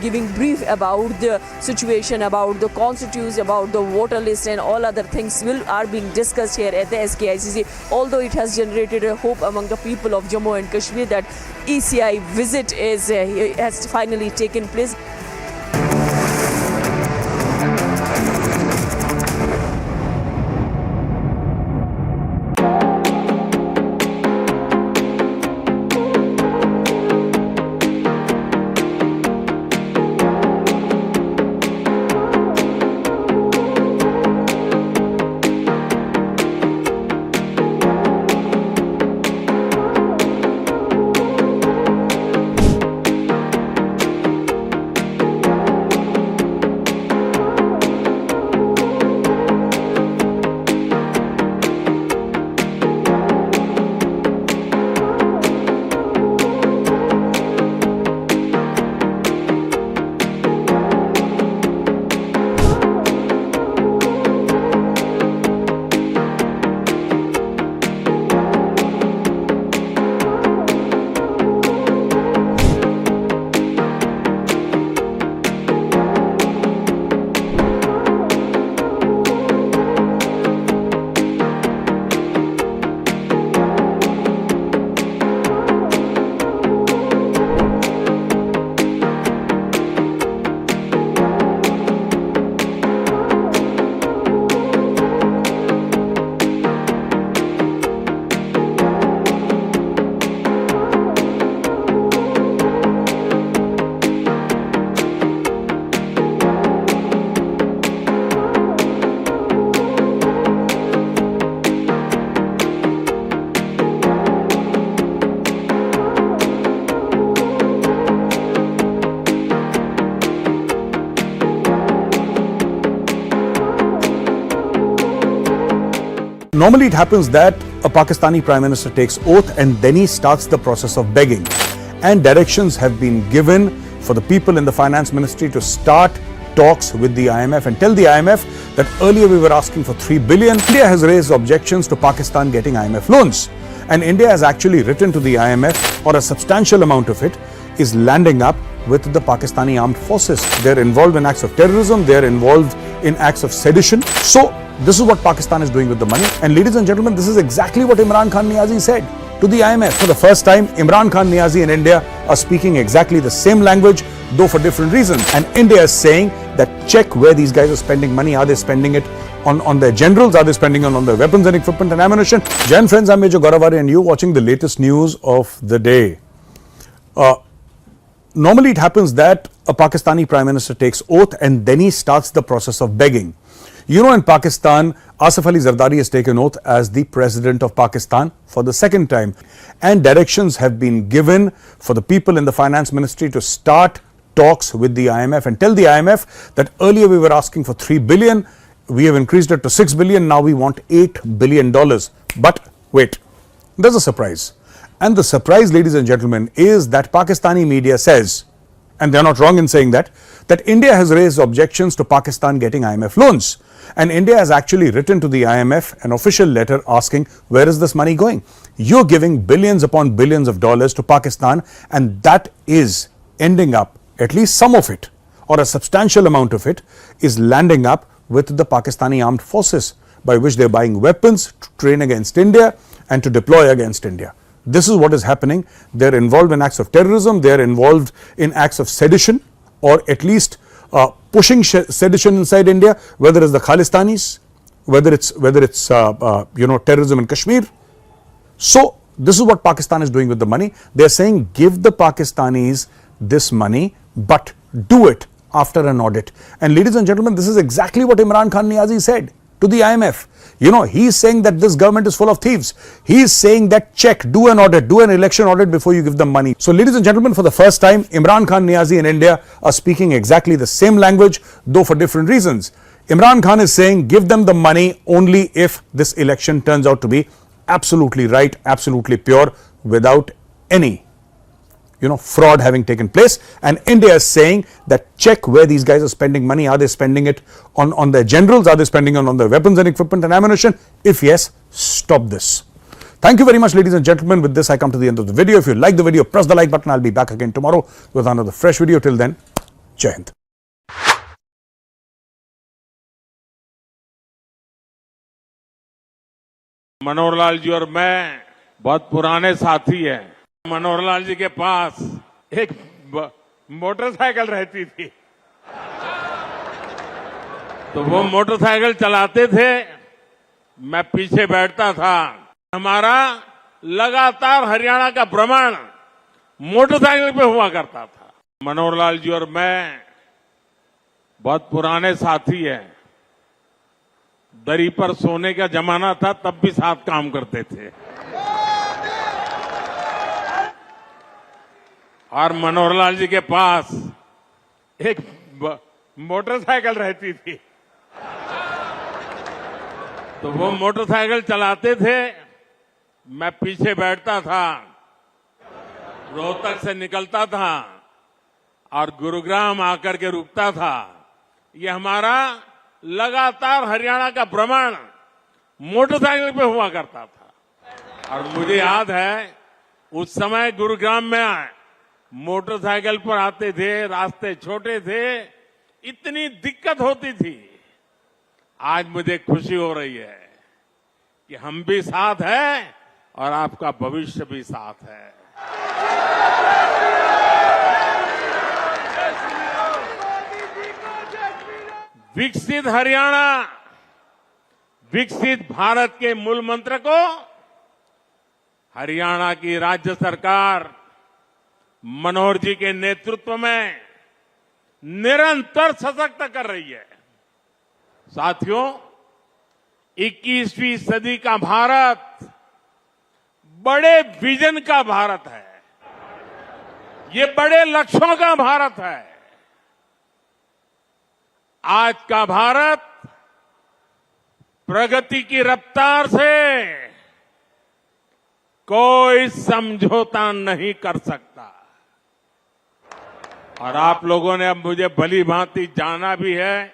S6: giving brief about the situation, about the constitutes, about the voter list, and all other things are being discussed here at the SKICC. Although it has generated a hope among the people of Jammu and Kashmir that ECI visit has finally taken place.
S4: Normally it happens that a Pakistani Prime Minister takes oath and then he starts the process of begging. And directions have been given for the people in the Finance Ministry to start talks with the IMF and tell the IMF that earlier we were asking for 3 billion. India has raised objections to Pakistan getting IMF loans. And India has actually written to the IMF, or a substantial amount of it is landing up with the Pakistani armed forces. They're involved in acts of terrorism, they're involved in acts of sedition. So this is what Pakistan is doing with the money. And ladies and gentlemen, this is exactly what Imran Khan Niazi said to the IMF. For the first time, Imran Khan Niazi and India are speaking exactly the same language, though for different reasons. And India is saying that check where these guys are spending money. Are they spending it on their generals? Are they spending it on their weapons and equipment and ammunition? Jan friends, I'm Major Goravari and you watching the latest news of the day. Normally it happens that a Pakistani Prime Minister takes oath and then he starts the process of begging. You know, in Pakistan, Asif Ali Zardari has taken oath as the President of Pakistan for the second time. And directions have been given for the people in the Finance Ministry to start talks with the IMF and tell the IMF that earlier we were asking for 3 billion, we have increased it to 6 billion, now we want $8 billion. But wait, there's a surprise. And the surprise, ladies and gentlemen, is that Pakistani media says and they're not wrong in saying that India has raised objections to Pakistan getting IMF loans. And India has actually written to the IMF an official letter asking, where is this money going? You're giving billions upon billions of dollars to Pakistan, and that is ending up, at least some of it, or a substantial amount of it, is landing up with the Pakistani armed forces, by which they're buying weapons to train against India and to deploy against India. This is what is happening. They're involved in acts of terrorism, they're involved in acts of sedition, or at least pushing sedition inside India, whether it's the Khalistanis, whether it's terrorism in Kashmir. So this is what Pakistan is doing with the money. They're saying, give the Pakistanis this money, but do it after an audit. And ladies and gentlemen, this is exactly what Imran Khan Niazi said to the IMF. He's saying that this government is full of thieves. He's saying that do an audit, do an election audit before you give them money. So ladies and gentlemen, for the first time, Imran Khan Niazi and India are speaking exactly the same language, though for different reasons. Imran Khan is saying, give them the money only if this election turns out to be absolutely right, absolutely pure, without any fraud having taken place. And India is saying that check where these guys are spending money. Are they spending it on their generals? Are they spending it on their weapons and equipment and ammunition? If yes, stop this. Thank you very much, ladies and gentlemen. With this, I come to the end of the video. If you like the video, press the like button. I'll be back again tomorrow with another fresh video. Till then, Jai Hind.
S5: Manohar Lal ji और मैं बहुत पुराने साथी हैं। मनोहर लाल जी के पास एक motorcycle रहती थी, तो वो मोटरसाइकिल चलाते थे, मैं पीछे बैठता था। हमारा लगातार हरियाणा का भ्रमण मोटरसाइकिल पे हुआ करता था। मनोहर लाल जी और मैं बहुत पुराने साथी हैं। दरी पर सोने का जमाना था, तब भी साथ काम करते थे। और मनोहर लाल जी के पास एक मोटरसाइकिल रहती थी, तो वो मोटरसाइकिल चलाते थे, मैं पीछे बैठता था। रोहतक से निकलता था और गुरुग्राम आकर के रुकता था। ये हमारा लगातार हरियाणा का भ्रमण मोटरसाइकिल पे हुआ करता था। और मुझे याद है, उस समय गुरुग्राम में मोटरसाइकिल पर आते थे, रास्ते छोटे थे, इतनी दिक्कत होती थी। आज मुझे खुशी हो रही है कि हम भी साथ हैं और आपका भविष्य भी साथ है। विकसित हरियाणा, विकसित भारत के मूल मंत्र को हरियाणा की राज्य सरकार मनोहर जी के नेतृत्व में निरंतर सशक्त कर रही है। साथियों, 21वीं सदी का भारत बड़े विजन का भारत है। ये बड़े लक्ष्यों का भारत है। आज का भारत प्रगति की रफ्तार से कोई समझौता नहीं कर सकता। और आप लोगों ने अब मुझे भली भांति जाना भी है,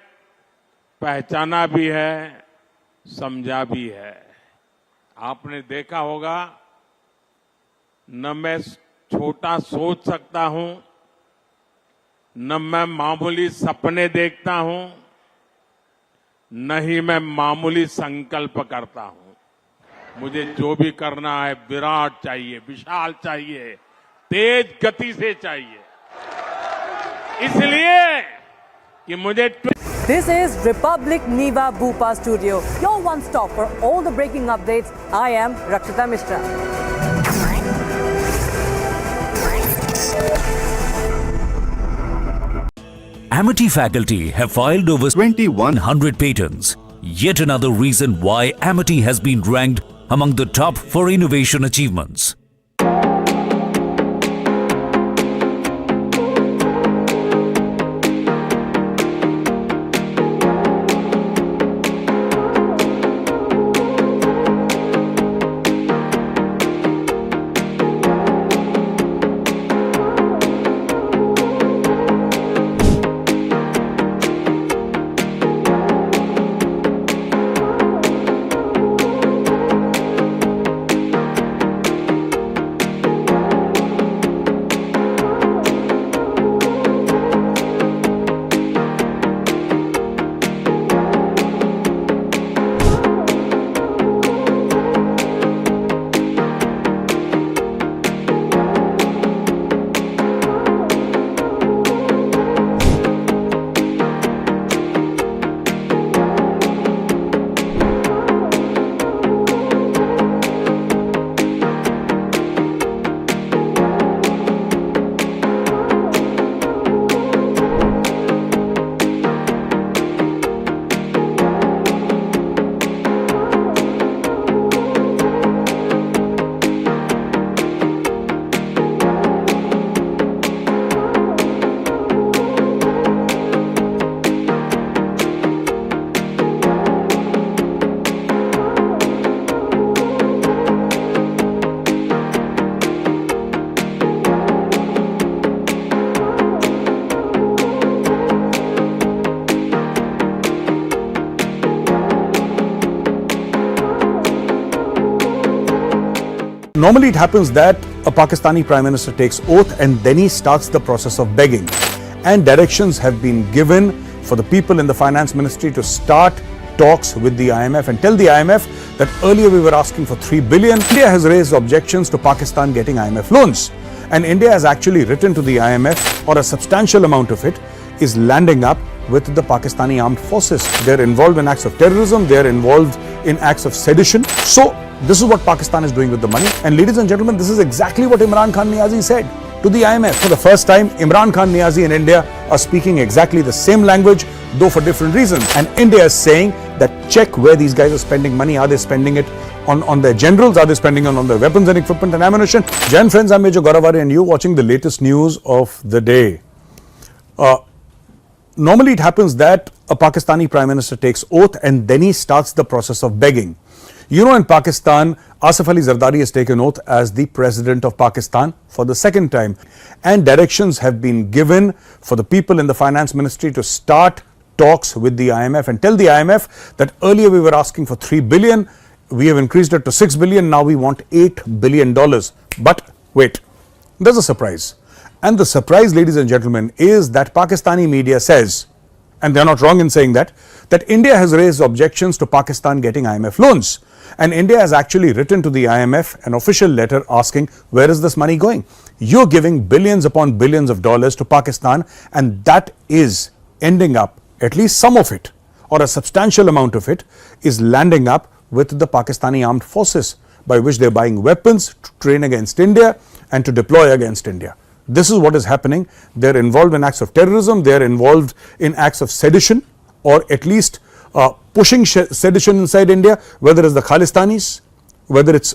S5: पहचाना भी है, समझा भी है। आपने देखा होगा, न मैं छोटा सोच सकता हूं, न मैं मामूली सपने देखता हूं, न ही मैं मामूली संकल्प करता हूं। मुझे जो भी करना है विराट चाहिए, विशाल चाहिए, तेज गति से चाहिए। इसलिए कि मुझे
S7: This is Republic Niva Bhupa Studio, your one stop for all the breaking updates. I am Rakshita Mishra.
S3: Amity faculty have filed over 2,100 patents. Yet another reason why Amity has been ranked among the top for innovation achievements.
S4: Normally it happens that a Pakistani Prime Minister takes oath and then he starts the process of begging. And directions have been given for the people in the Finance Ministry to start talks with the IMF and tell the IMF that earlier we were asking for 3 billion. India has raised objections to Pakistan getting IMF loans. And India has actually written to the IMF, or a substantial amount of it is landing up with the Pakistani armed forces. They're involved in acts of terrorism, they're involved in acts of sedition. So this is what Pakistan is doing with the money. And ladies and gentlemen, this is exactly what Imran Khan Niazi said to the IMF. For the first time, Imran Khan Niazi and India are speaking exactly the same language, though for different reasons. And India is saying that check where these guys are spending money. Are they spending it on their generals? Are they spending it on their weapons and equipment and ammunition? Jan friends, I'm Major Goravari and you're watching the latest news of the day. Normally it happens that a Pakistani Prime Minister takes oath and then he starts the process of begging. You know, in Pakistan, Asif Ali Zardari has taken oath as the President of Pakistan for the second time. And directions have been given for the people in the Finance Ministry to start talks with the IMF and tell the IMF that earlier we were asking for 3 billion, we have increased it to 6 billion, now we want $8 billion. But wait, there's a surprise. And the surprise, ladies and gentlemen, is that Pakistani media says, and they're not wrong in saying that India has raised objections to Pakistan getting IMF loans. And India has actually written to the IMF an official letter asking, where is this money going? You're giving billions upon billions of dollars to Pakistan, and that is ending up, at least some of it, or a substantial amount of it, is landing up with the Pakistani armed forces, by which they're buying weapons to train against India and to deploy against India. This is what is happening. They're involved in acts of terrorism, they're involved in acts of sedition, or at least pushing sedition inside India, whether it's the Khalistanis, whether it's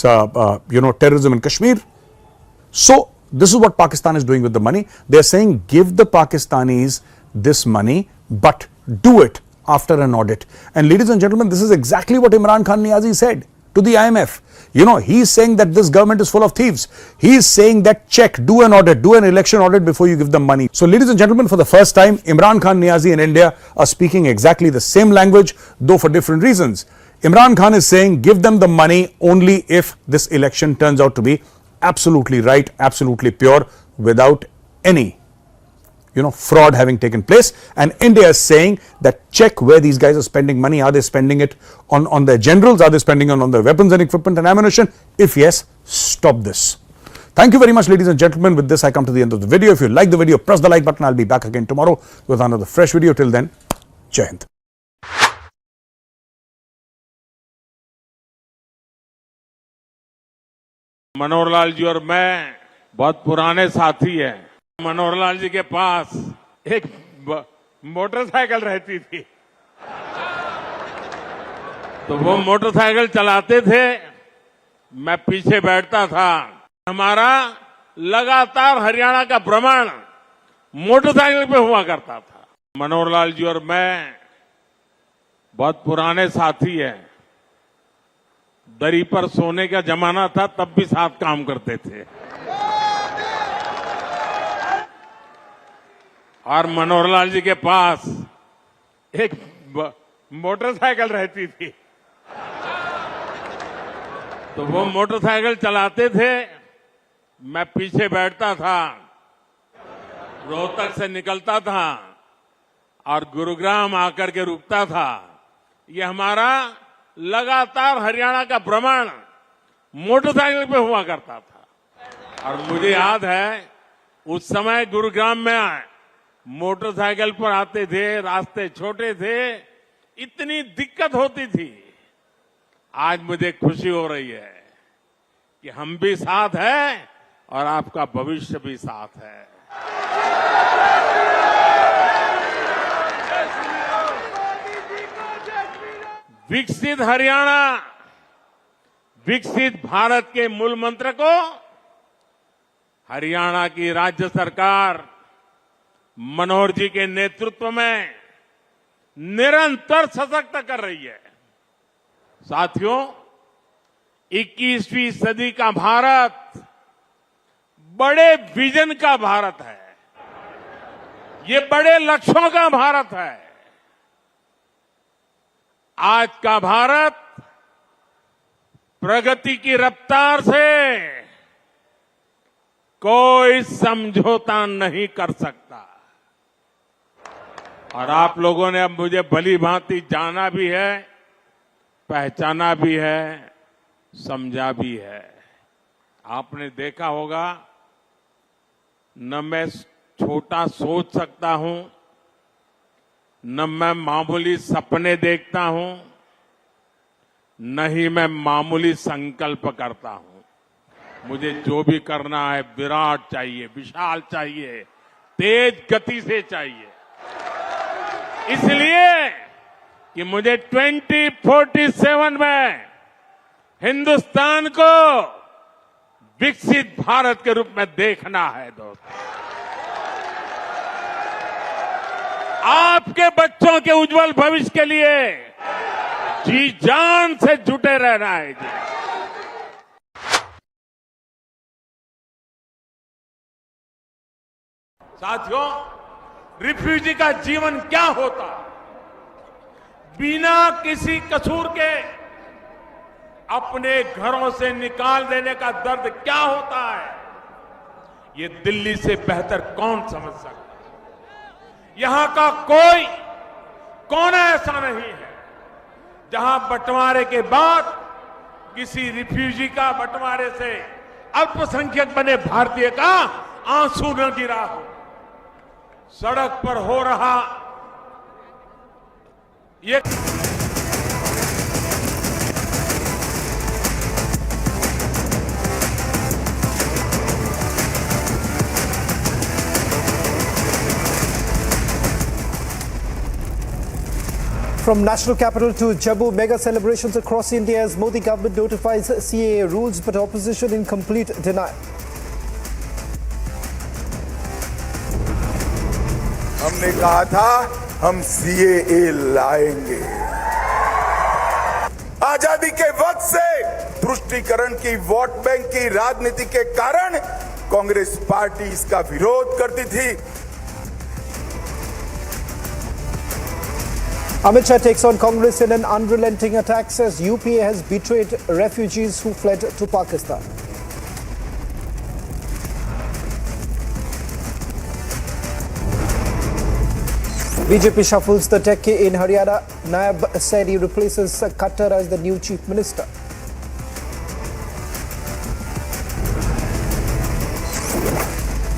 S4: terrorism in Kashmir. So this is what Pakistan is doing with the money. They're saying give the Pakistanis this money, but do it after an audit. And ladies and gentlemen, this is exactly what Imran Khan Niazi said to the IMF. You know, he's saying that this government is full of thieves. He's saying that check, do an audit, do an election audit before you give them money. So ladies and gentlemen, for the first time, Imran Khan Niazi and India are speaking exactly the same language, though for different reasons. Imran Khan is saying give them the money only if this election turns out to be absolutely right, absolutely pure, without any fraud having taken place. And India is saying that check where these guys are spending money. Are they spending it on their generals? Are they spending it on their weapons and equipment and ammunition? If yes, stop this. Thank you very much, ladies and gentlemen. With this, I come to the end of the video. If you like the video, press the like button. I'll be back again tomorrow with another fresh video. Till then, Jai Hind.
S5: Manohar Lal ji और मैं बहुत पुराने साथी हैं। मनोहर लाल जी के पास एक motorcycle रहती थी, तो वो मोटरसाइकिल चलाते थे, मैं पीछे बैठता था। हमारा लगातार हरियाणा का भ्रमण मोटरसाइकिल पे हुआ करता था। मनोहर लाल जी और मैं बहुत पुराने साथी हैं। दरी पर सोने का जमाना था, तब भी साथ काम करते थे। और मनोहर लाल जी के पास एक मोटरसाइकिल रहती थी, तो वो मोटरसाइकिल चलाते थे, मैं पीछे बैठता था। रोहतक से निकलता था और गुरुग्राम आकर के रुकता था। ये हमारा लगातार हरियाणा का भ्रमण मोटरसाइकिल पे हुआ करता था। और मुझे याद है उस समय गुरुग्राम में मोटरसाइकिल पर आते थे, रास्ते छोटे थे, इतनी दिक्कत होती थी। आज मुझे खुशी हो रही है कि हम भी साथ हैं और आपका भविष्य भी साथ है। विकसित हरियाणा, विकसित भारत के मूल मंत्र को हरियाणा की राज्य सरकार मनोहर जी के नेतृत्व में निरंतर सशक्त कर रही है। साथियों, 21वीं सदी का भारत बड़े विजन का भारत है, ये बड़े लक्ष्यों का भारत है। आज का भारत प्रगति की रफ्तार से कोई समझौता नहीं कर सकता। और आप लोगों ने अब मुझे भली भांति जाना भी है, पहचाना भी है, समझा भी है। आपने देखा होगा, न मैं छोटा सोच सकता हूं, न मैं मामूली सपने देखता हूं, न ही मैं मामूली संकल्प करता हूं। मुझे जो भी करना है विराट चाहिए, विशाल चाहिए, तेज गति से चाहिए। इसलिए कि मुझे 2047 में हिंदुस्तान को विकसित भारत के रूप में देखना है। दोस्तों, आपके बच्चों के उज्जवल भविष्य के लिए जी जान से जुटे रहना है। जी, साथियों, रिफ्यूजी का जीवन क्या होता, बिना किसी कसूर के अपने घरों से निकाल देने का दर्द क्या होता है, ये दिल्ली से बेहतर कौन समझ सकता है। यहां का कोई कोना ऐसा नहीं है जहां बंटवारे के बाद किसी रिफ्यूजी का बंटवारे से अल्पसंख्यक बने भारतीय का आंसू न गिरा हो। सड़क पर हो रहा ये
S2: From national capital to Jammu, mega celebrations across India as Modi government notifies CAA rules, but opposition in complete denial.
S8: हमने कहा था हम CAA लाएंगे। आजादी के वक्त से तुष्टीकरण की, वोट बैंक की राजनीति के कारण कांग्रेस पार्टी इसका विरोध करती थी।
S2: Amit Shah takes on Congress in an unrelenting attack, says UPA has betrayed refugees who fled to Pakistan. BJP shuffles the deck in Haryana. Naib Saini replaces Khattar as the new chief minister.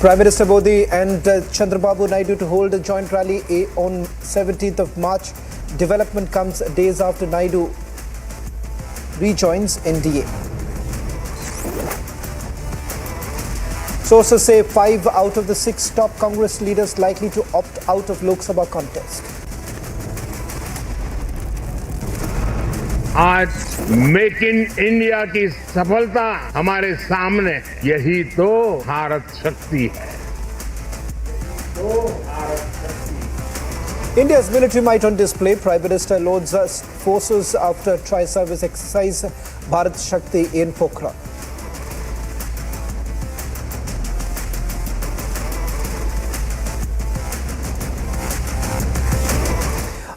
S2: Prime Minister Modi and Chandrababu Naidu to hold a joint rally on 17th of March. Development comes days after Naidu rejoins NDA. Sources say 5 out of the 6 top Congress leaders likely to opt out of Lok Sabha contest.
S5: आज make in India की सफलता हमारे सामने, यही तो भारत शक्ति है।
S2: India's military might on display. Prime Minister loads forces after tri-service exercise Bharat Shakti in Pokhran.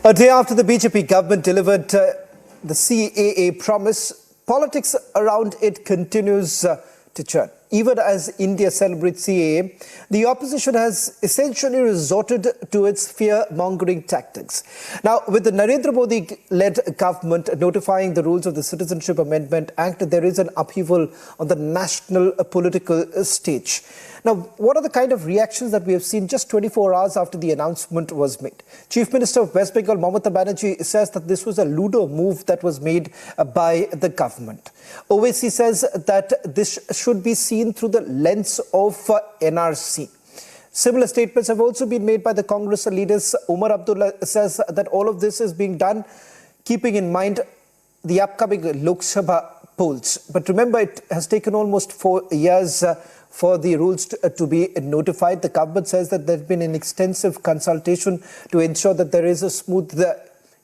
S2: A day after the BJP government delivered the CAA promise, politics around it continues to churn. Even as India celebrates CAA, the opposition has essentially resorted to its fear-mongering tactics. Now, with the Narendra Modi-led government notifying the rules of the Citizenship Amendment Act, there is an upheaval on the national political stage. Now, what are the kind of reactions that we have seen just 24 hours after the announcement was made? Chief Minister of West Bengal, Mamata banerjee, says that this was a ludo move that was made by the government. Owaisi says that this should be seen through the lens of NRC. Similar statements have also been made by the Congress leaders. Umar Abdullah says that all of this is being done keeping in mind the upcoming Lok Sabha polls. But remember, it has taken almost 4 years for the rules to be notified. The government says that there has been an extensive consultation to ensure that there is a smooth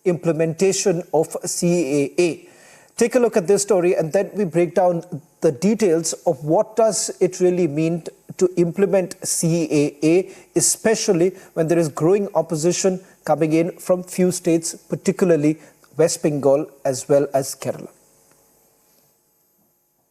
S2: implementation of CAA. Take a look at this story and then we break down the details of what does it really mean to implement CAA, especially when there is growing opposition coming in from few states, particularly West Bengal as well as Kerala.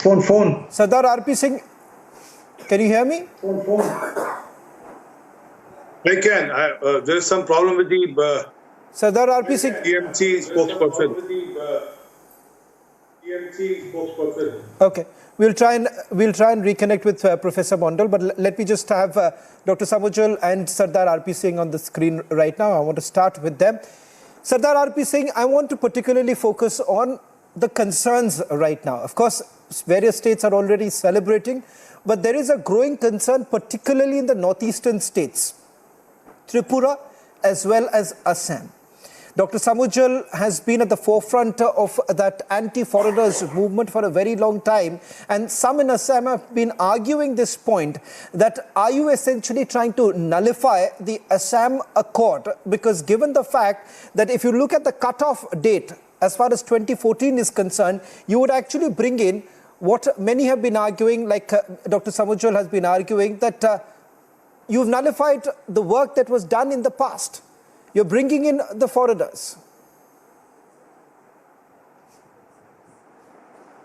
S9: Phone.
S2: Sardar RP Singh, can you hear me?
S9: Phone. I can. There is some problem with the
S2: Sardar RP Singh.
S9: TMC spokesperson.
S2: Okay, we'll try and reconnect with Professor Mondal, but let me just have Dr. Samujal and Sardar RP Singh on the screen right now. I want to start with them. Sardar RP Singh, I want to particularly focus on the concerns right now. Of course, various states are already celebrating, but there is a growing concern, particularly in the northeastern states, Tripura as well as Assam. Dr. Samujal has been at the forefront of that anti-foreigners movement for a very long time, and some in Assam have been arguing this point, that are you essentially trying to nullify the Assam Accord? Because given the fact that if you look at the cutoff date as far as 2014 is concerned, you would actually bring in what many have been arguing, like Dr. Samujal has been arguing, that you've nullified the work that was done in the past. You're bringing in the foreigners.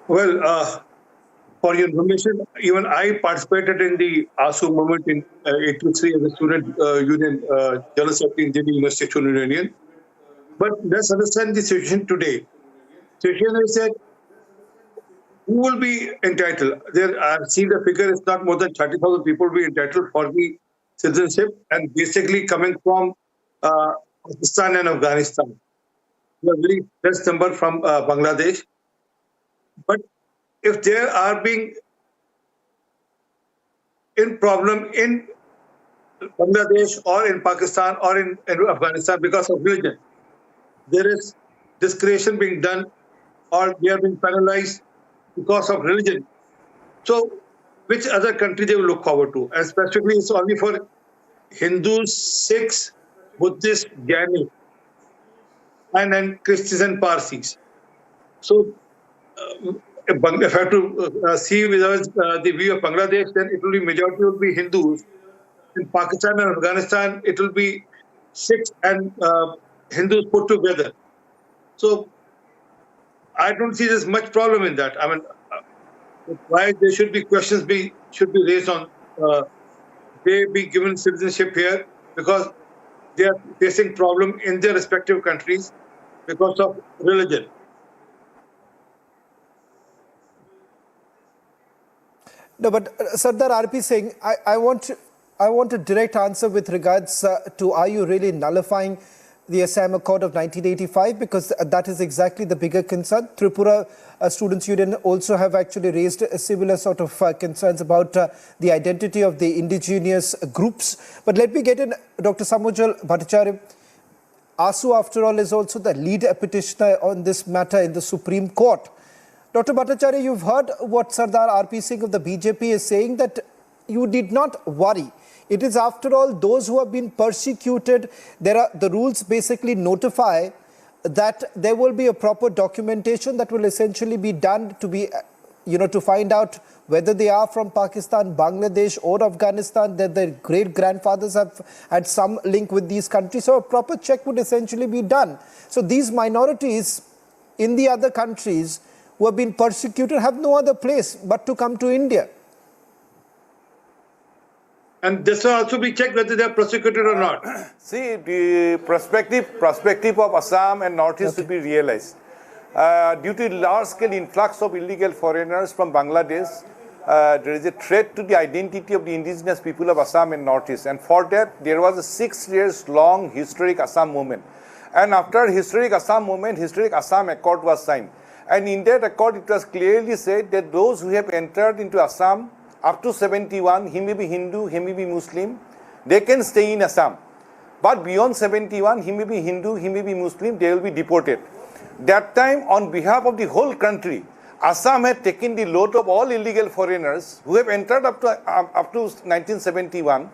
S9: Well, for your information, even I participated in the ASU movement in 83 as a student union general secretary in Jammu University Student Union. But let's understand the situation today. The situation is that who will be entitled? I've seen the figure is not more than 30,000 people will be entitled for the citizenship, and basically coming from Pakistan and Afghanistan. A very less number from Bangladesh. But if there are being in problem in Bangladesh or in Pakistan or in Afghanistan because of religion, there is discrimination being done or they are being penalized because of religion. So which other country they will look forward to? And specifically it's only for Hindus, Sikhs, Buddhists, Jain, and then Christians and Parsis. So if I have to see with the view of Bangladesh, then it will be majority will be Hindus. In Pakistan and Afghanistan, it will be Sikhs and Hindus put together. So I don't see there's much problem in that. I mean, why there should be questions should be raised on they be given citizenship here, because they are facing problem in their respective countries because of religion.
S2: No, but Sardar RP Singh, I want a direct answer with regards to are you really nullifying the Assam Accord of 1985, because that is exactly the bigger concern. Tripura Students' Union also have actually raised a similar sort of concerns about the identity of the indigenous groups. But let me get in Dr. Samujal Bhattacharya. ASU, after all, is also the lead petitioner on this matter in the Supreme Court. Dr. Bhattacharya, you've heard what Sardar RP Singh of the BJP is saying, that you did not worry. It is, after all, those who have been persecuted. The rules basically notify that there will be a proper documentation that will essentially be done to be, to find out whether they are from Pakistan, Bangladesh or Afghanistan, that their great-grandfathers have had some link with these countries. So a proper check would essentially be done. So these minorities in the other countries who have been persecuted have no other place but to come to India.
S9: And this will also be checked whether they are persecuted or not.
S10: See, the perspective of Assam and Northeast should be realized. Due to large-scale influx of illegal foreigners from Bangladesh, there is a threat to the identity of the indigenous people of Assam and Northeast. And for that, there was a 6 years long historic Assam movement. And after historic Assam movement, historic Assam Accord was signed. And in that accord, it was clearly said that those who have entered into Assam up to 71, he may be Hindu, he may be Muslim, they can stay in Assam. But beyond 71, he may be Hindu, he may be Muslim, they will be deported. That time, on behalf of the whole country, Assam had taken the load of all illegal foreigners who have entered up to 1971,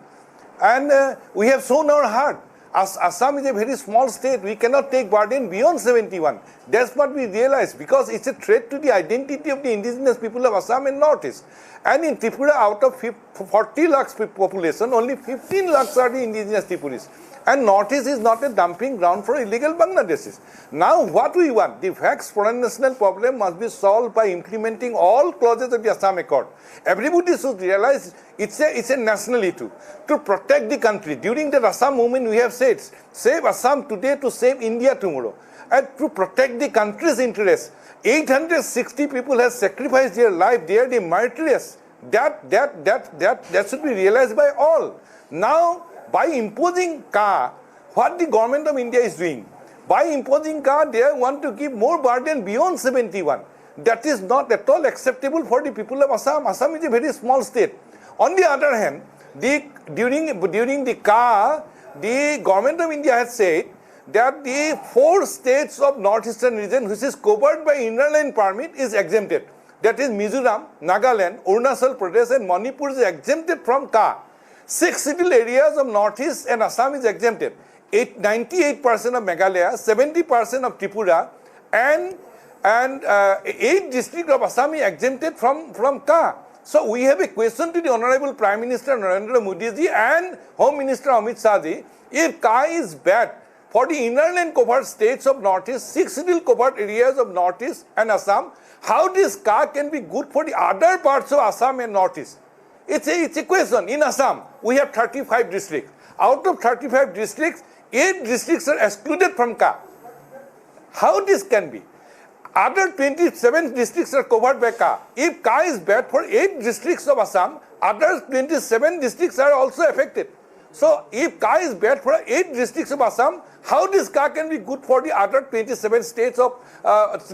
S10: and we have shown our heart. As Assam is a very small state, we cannot take burden beyond 71. That's what we realize, because it's a threat to the identity of the indigenous people of Assam and Northeast. And in Tripura, out of 40 lakhs population, only 15 lakhs are the indigenous Tripuris. And Northeast is not a dumping ground for illegal Bangladeshis. Now what we want, the vexed foreign national problem must be solved by implementing all clauses of the Assam Accord. Everybody should realize it's a national issue. To protect the country, during the Assam movement we have said, save Assam today to save India tomorrow. And to protect the country's interests, 860 people have sacrificed their life. They are the martyrs. That should be realized by all. Now, by imposing CAA, what the government of India is doing, by imposing CAA, they want to give more burden beyond 71. That is not at all acceptable for the people of Assam. Assam is a very small state. On the other hand, during the CAA, the government of India has said that the 4 states of northeastern region which is covered by inner line permit is exempted. That is Mizoram, Nagaland, Arunachal Pradesh and Manipur is exempted from CAA. 6 civil areas of Northeast and Assam is exempted. 98% of Meghalaya, 70% of Tripura, and 8 districts of Assam is exempted from CAA. So we have a question to the Honorable Prime Minister Narendra Modi ji and Home Minister Amit Shah ji. If CAA is bad for the inner land covered states of Northeast, 6 civil covered areas of Northeast and Assam, how this CAA can be good for the other parts of Assam and Northeast? It's a question. In Assam, we have 35 districts. Out of 35 districts, 8 districts are excluded from CAA. How this can be? Other 27 districts are covered by CAA. If CAA is bad for 8 districts of Assam, other 27 districts are also affected. So, if CAA is bad for 8 districts of Assam, how this CAA can be good for the other 27 states of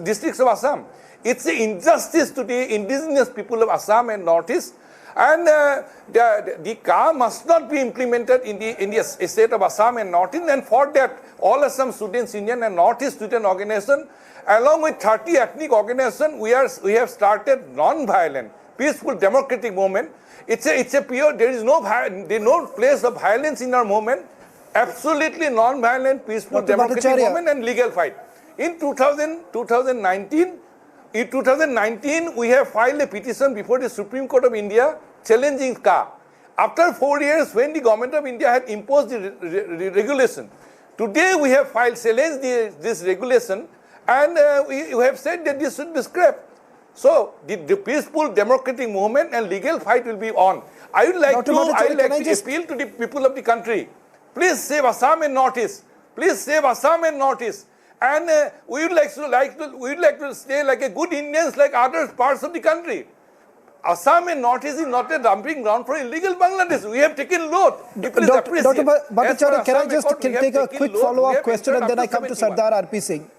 S10: districts of Assam? It's an injustice to the indigenous people of Assam and Northeast. And the CAA must not be implemented in the state of Assam and Northeast. And for that, all Assam Students Union and Northeast Student Organization, along with 30 ethnic organizations, we have started non-violent, peaceful democratic movement. It's a pure, there is no place of violence in our movement. Absolutely non-violent, peaceful democratic movement and legal fight. In 2019, we have filed a petition before the Supreme Court of India challenging CAA. After 4 years, when the government of India had imposed the regulation, today we have filed challenge this regulation, and we have said that this should be scrapped. So the peaceful democratic movement and legal fight will be on. I would like to appeal to the people of the country. Please save Assam and Northeast. Please save Assam and Northeast. And we would like to stay like a good Indians like other parts of the country. Assam and Northeast is not a dumping ground for illegal Bangladesh. We have taken load.
S2: Dr. Bhattacharya, can I just take a quick follow-up question and then I come to Sardar R.P. Singh?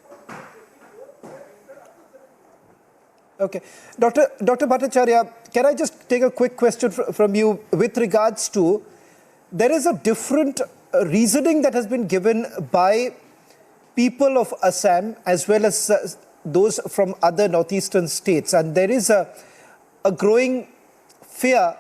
S2: Okay. Dr. Bhattacharya, can I just take a quick question from you with regards to, there is a different reasoning that has been given by people of Assam as well as those from other northeastern states, and there is a growing fear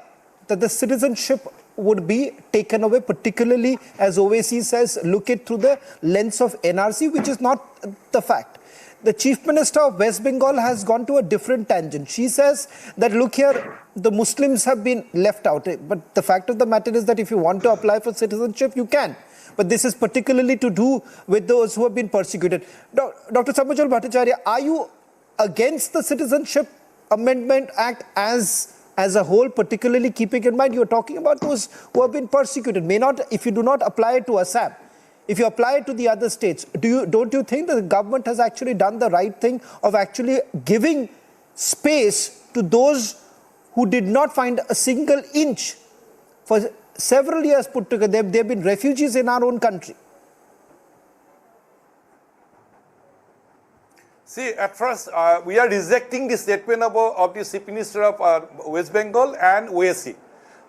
S2: that the citizenship would be taken away, particularly as OAC says, look it through the lens of NRC, which is not the fact. The Chief Minister of West Bengal has gone to a different tangent. She says that, look here, the Muslims have been left out. But the fact of the matter is that if you want to apply for citizenship, you can. But this is particularly to do with those who have been persecuted. Dr. Sambhajul Bhattacharya, are you against the Citizenship Amendment Act as a whole, particularly keeping in mind you're talking about those who have been persecuted? May not, if you do not apply it to Assam, if you apply it to the other states, don't you think that the government has actually done the right thing of actually giving space to those who did not find a single inch for several years put together? They've been refugees in our own country.
S10: See, at first, we are rejecting the statement of the Chief Minister of West Bengal and OAC,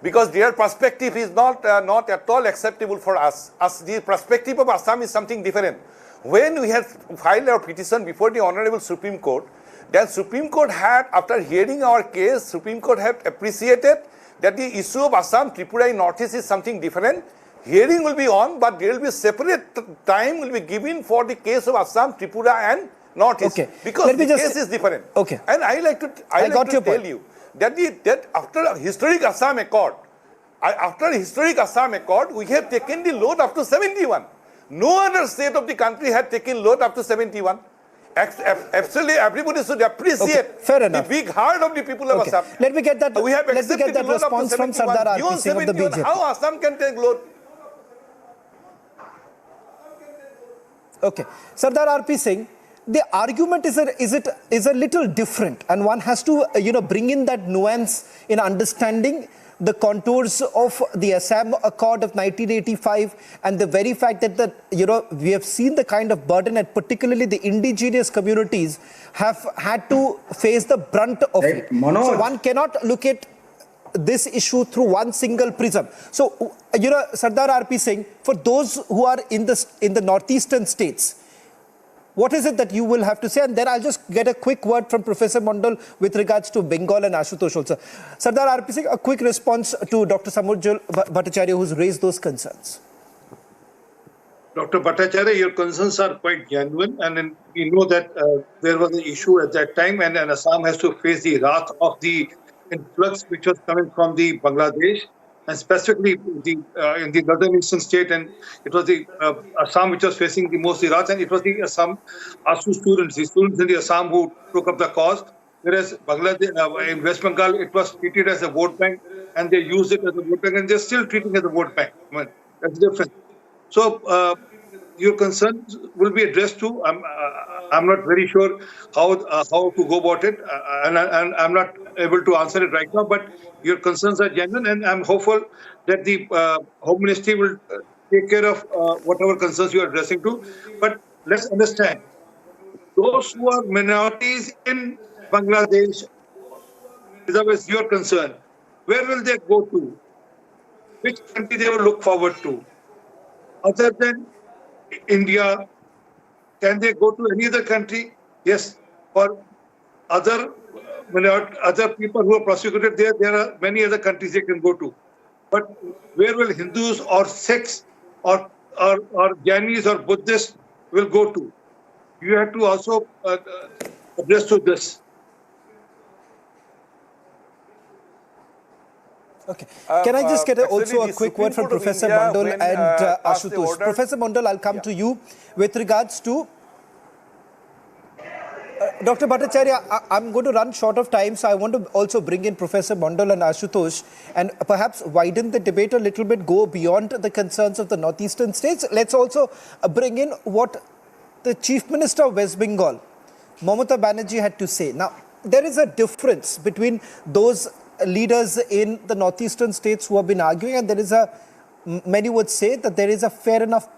S10: because their perspective is not at all acceptable for us. The perspective of Assam is something different. When we had filed our petition before the Honorable Supreme Court, then Supreme Court had, after hearing our case, Supreme Court had appreciated that the issue of Assam, Tripura in Northeast is something different. Hearing will be on, but there will be separate time will be given for the case of Assam, Tripura and Northeast.
S2: Okay.
S10: Because
S2: Let me
S10: the
S2: just
S10: case is different.
S2: Okay.
S10: And I like to tell you that after a historic Assam Accord, we have taken the load up to 71. No other state of the country had taken load up to 71. Absolutely, everybody should appreciate the big heart of the people of Assam.
S2: Let me get that.
S10: We have accepted the load
S2: response from Sardar RP Singh of the BJP.
S10: How Assam can take load?
S2: Okay, Sardar RP Singh, the argument is a little different, and one has to bring in that nuance in understanding the contours of the Assam Accord of 1985 and the very fact that we have seen the kind of burden that particularly the indigenous communities have had to face the brunt of it. So one cannot look at this issue through one single prism. So, Sardar RP Singh, for those who are in the northeastern states, what is it that you will have to say? And then I'll just get a quick word from Professor Mondal with regards to Bengal and Ashutosh also. Sardar RP Singh, a quick response to Dr. Samujjal Bhattacharya, who's raised those concerns.
S11: Dr. Bhattacharya, your concerns are quite genuine, and we know that there was an issue at that time, and Assam has to face the wrath of the influx which was coming from the Bangladesh, and specifically in the northern eastern state, and it was the Assam which was facing the most wrath, and it was the Assam ASU students, the students in the Assam who took up the cause, whereas Bangladesh, in West Bengal, it was treated as a vote bank, and they used it as a vote bank, and they're still treating it as a vote bank. I mean, that's different. So your concerns will be addressed to. I'm not very sure how to go about it, and I'm not able to answer it right now. But your concerns are genuine, and I'm hopeful that the Home Ministry will take care of whatever concerns you are addressing to. But let's understand, those who are minorities in Bangladesh, is your concern. Where will they go to? Which country they will look forward to? Other than India, can they go to any other country? Yes. For other people who are prosecuted there are many other countries they can go to. But where will Hindus or Sikhs or Jainis or Buddhists will go to? You have to also address to this.
S2: Okay. Can I just get also a quick word from Professor Mondal and Ashutosh? Professor Mondal, I'll come to you with regards to Dr. Bhattacharya. I'm going to run short of time, so I want to also bring in Professor Mondal and Ashutosh and perhaps widen the debate a little bit, go beyond the concerns of the northeastern states. Let's also bring in what the Chief Minister of West Bengal, Mamata Banerjee, had to say. Now, there is a difference between those leaders in the northeastern states who have been arguing, and there is many would say that there is a fair enough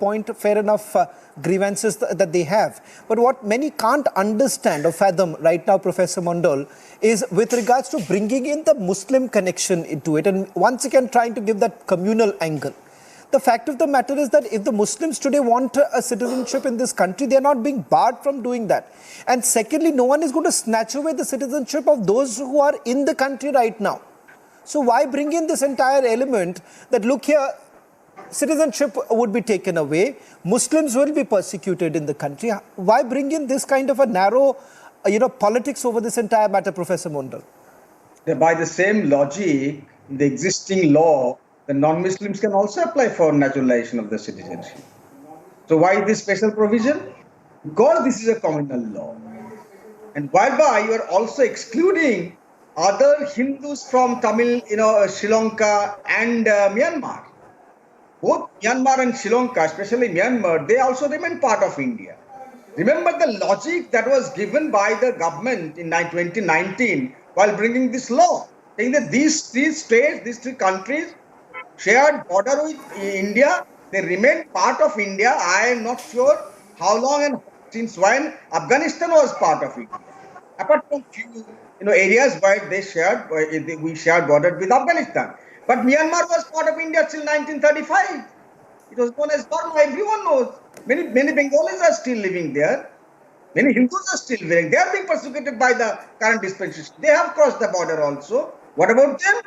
S2: grievances that they have. But what many can't understand or fathom right now, Professor Mondal, is with regards to bringing in the Muslim connection into it, and once again trying to give that communal angle. The fact of the matter is that if the Muslims today want a citizenship in this country, they are not being barred from doing that. And secondly, no one is going to snatch away the citizenship of those who are in the country right now. So why bring in this entire element that, look here, citizenship would be taken away, Muslims will be persecuted in the country? Why bring in this kind of a narrow, politics over this entire matter, Professor Mondal?
S12: By the same logic, the existing law, the non-Muslims can also apply for naturalization of the citizenship. So why this special provision? Because this is a communal law. And whereby you are also excluding other Hindus from Tamil, Sri Lanka and Myanmar. Both Myanmar and Sri Lanka, especially Myanmar, they also remain part of India. Remember the logic that was given by the government in 2019 while bringing this law, saying that these three states, these three countries, shared border with India, they remain part of India. I am not sure how long and since when Afghanistan was part of India. Apart from few areas where we shared border with Afghanistan. But Myanmar was part of India till 1935. It was known as Burma. Everyone knows. Many Bengalis are still living there. Many Hindus are still living. They are being persecuted by the current dispensation. They have crossed the border also. What about them?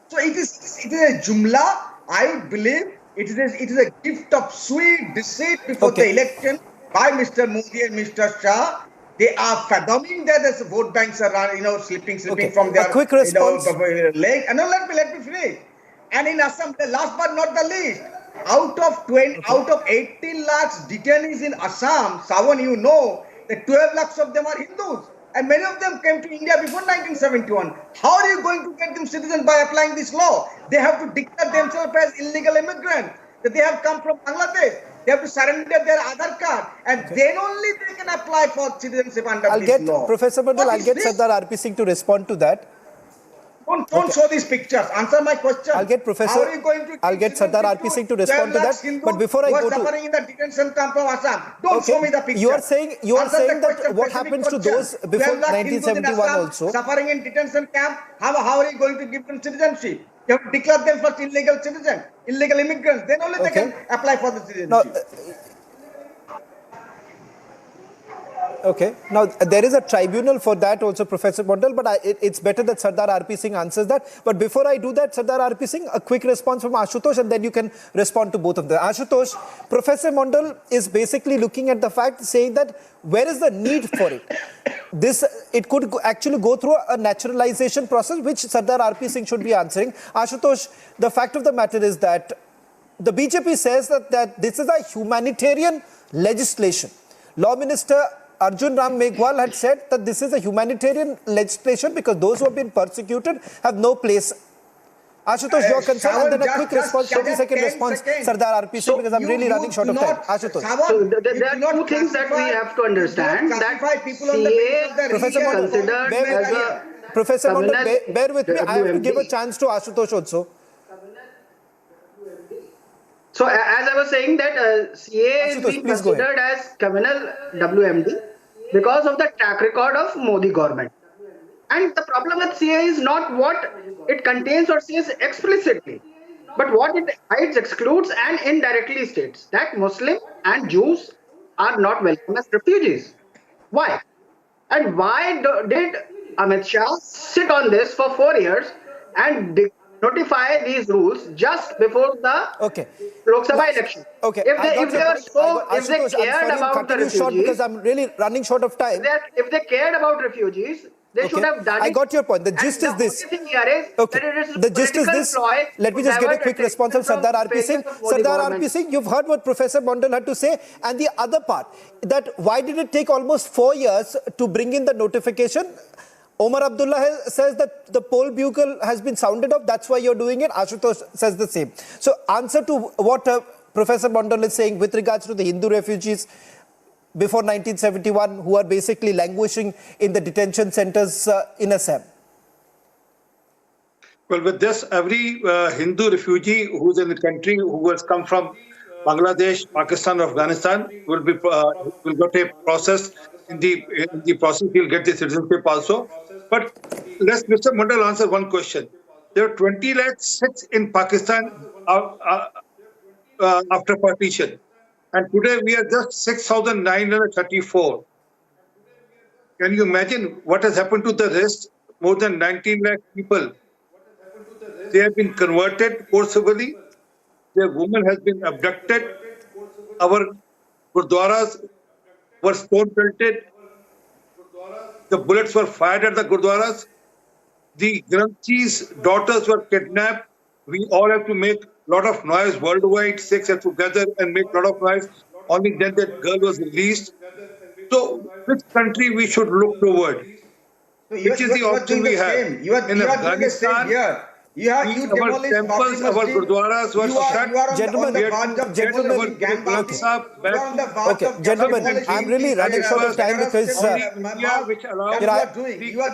S12: So it is a jumla. I believe it is a gift of sweet deceit before the election by Mr. Modi and Mr. Shah, They are fathoming that the vote banks are, slipping from their,
S2: quick response.
S12: leg. And let me finish. And in Assam, the last but not the least, out of 18 lakhs detainees in Assam, Sawan, that 12 lakhs of them are Hindus. And many of them came to India before 1971. How are you going to get them citizens by applying this law? They have to declare themselves as illegal immigrants, that they have come from Bangladesh. They have to surrender their Aadhaar card, and then only they can apply for citizenship under this law.
S2: Professor Mandal, I'll get Sardar RP Singh to respond to that.
S12: Don't show these pictures. Answer my question.
S2: I'll get
S12: How are you going to
S2: I'll get Sardar RP Singh to respond to that. But before I go to
S12: suffering in the detention camp of Assam, don't show me the picture.
S2: You are saying that what happens to those before 1971 also?
S12: Suffering in detention camp. How are you going to give them citizenship? You have to declare them first illegal citizens, illegal immigrants. Then only they can apply for the citizenship.
S2: Now, there is a tribunal for that also, Professor Mondal, but it's better that Sardar RP Singh answers that. But before I do that, Sardar RP Singh, a quick response from Ashutosh, and then you can respond to both of them. Ashutosh, Professor Mondal is basically looking at the fact, saying that where is the need for it? It could actually go through a naturalization process, which Sardar RP Singh should be answering. Ashutosh, the fact of the matter is that the BJP says that this is a humanitarian legislation. Law Minister Arjun Ram Meghwal had said that this is a humanitarian legislation because those who have been persecuted have no place. Ashutosh, your concern, and then a quick response, 20-second response, Sardar RP Singh, because I'm really running short of time. Ashutosh.
S13: So there are two things that we have to understand, that CAA is considered as a
S2: Professor Mondal, bear with me. I have to give a chance to Ashutosh also.
S13: So as I was saying that CAA is being considered as communal WMD because of the track record of Modi government. And the problem with CAA is not what it contains or says explicitly, but what it hides, excludes and indirectly states, that Muslims and Jews are not welcome as refugees. Why? And why did Amit Shah sit on this for 4 years and notify these rules just before the Lok Sabha election? If they cared about the refugees,
S2: because I'm really running short of time.
S13: If they cared about refugees, they should have done it.
S2: I got your point. The gist is this.
S13: The
S2: gist is this. Let me just get a quick response from Sardar RP Singh. Sardar RP Singh, you've heard what Professor Mondal had to say. And the other part, that why did it take almost 4 years to bring in the notification? Omar Abdullah says that the poll bugle has been sounded off. That's why you're doing it. Ashutosh says the same. So answer to what Professor Mondal is saying with regards to the Hindu refugees before 1971 who are basically languishing in the detention centers in Assam.
S11: Well, with this, every Hindu refugee who's in the country, who has come from Bangladesh, Pakistan, or Afghanistan, will get a process. In the process, he'll get the citizenship also. But let's Mr. Mondal answer one question. There are 20 lakh Sikhs in Pakistan after partition. And today we are just 6,934. Can you imagine what has happened to the rest? More than 19 lakh people. They have been converted forcibly. Their woman has been abducted. Our gurdwaras were stone-pelted. The bullets were fired at the gurdwaras. The Granthis' daughters were kidnapped. We all have to make a lot of noise worldwide. Sikhs have to gather and make a lot of noise. Only then that girl was released. So, which country we should look toward? Which is the option we have? In Afghanistan, our temples, our gurdwaras were shut.
S2: Gentlemen, I'm really running short of time because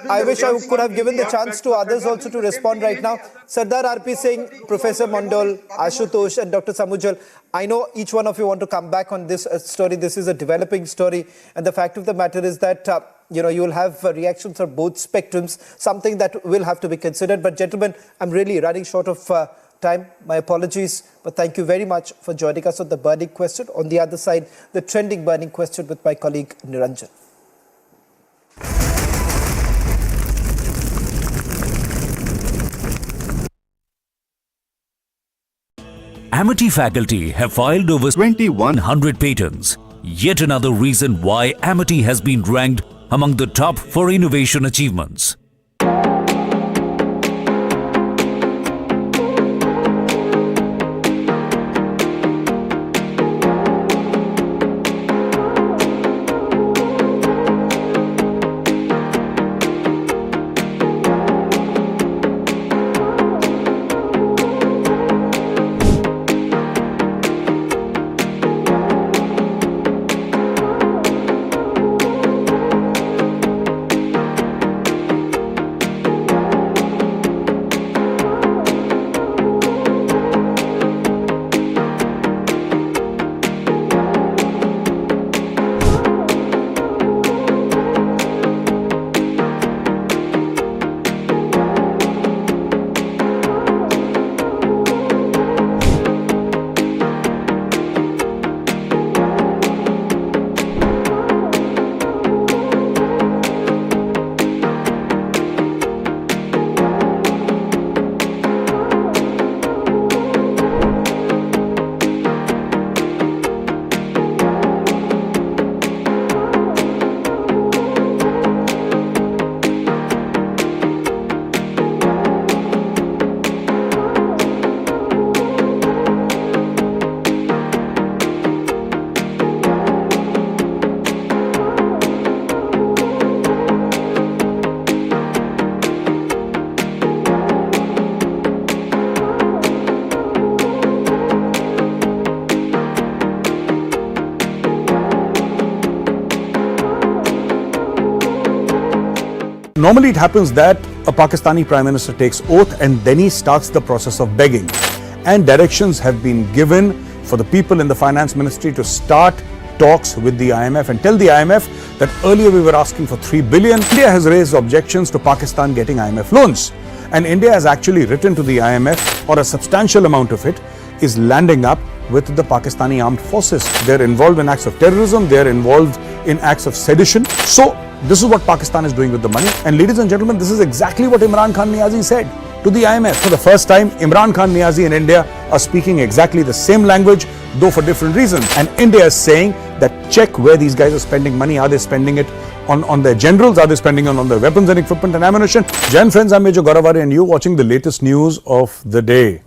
S2: I wish I could have given the chance to others also to respond right now. Sardar RP Singh, Professor Mondal, Ashutosh and Dr. Samujal, I know each one of you want to come back on this story. This is a developing story, and the fact of the matter is that you will have reactions from both spectrums, something that will have to be considered. But gentlemen, I'm really running short of time. My apologies, but thank you very much for joining us on the burning question. On the other side, the trending burning question with my colleague Niranjan.
S3: Amity faculty have filed over 2,100 patents. Yet another reason why Amity has been ranked among the top for innovation achievements.
S4: Normally it happens that a Pakistani Prime Minister takes oath and then he starts the process of begging. And directions have been given for the people in the Finance Ministry to start talks with the IMF and tell the IMF that earlier we were asking for 3 billion. India has raised objections to Pakistan getting IMF loans. And India has actually written to the IMF, or a substantial amount of it is landing up with the Pakistani armed forces. They're involved in acts of terrorism, they're involved in acts of sedition. So this is what Pakistan is doing with the money. And ladies and gentlemen, this is exactly what Imran Khan Niazi said to the IMF. For the first time, Imran Khan Niazi and India are speaking exactly the same language, though for different reasons. And India is saying that check where these guys are spending money. Are they spending it on their generals? Are they spending it on their weapons and equipment and ammunition? Jan friends, I'm Major Goravari and you watching the latest news of the day.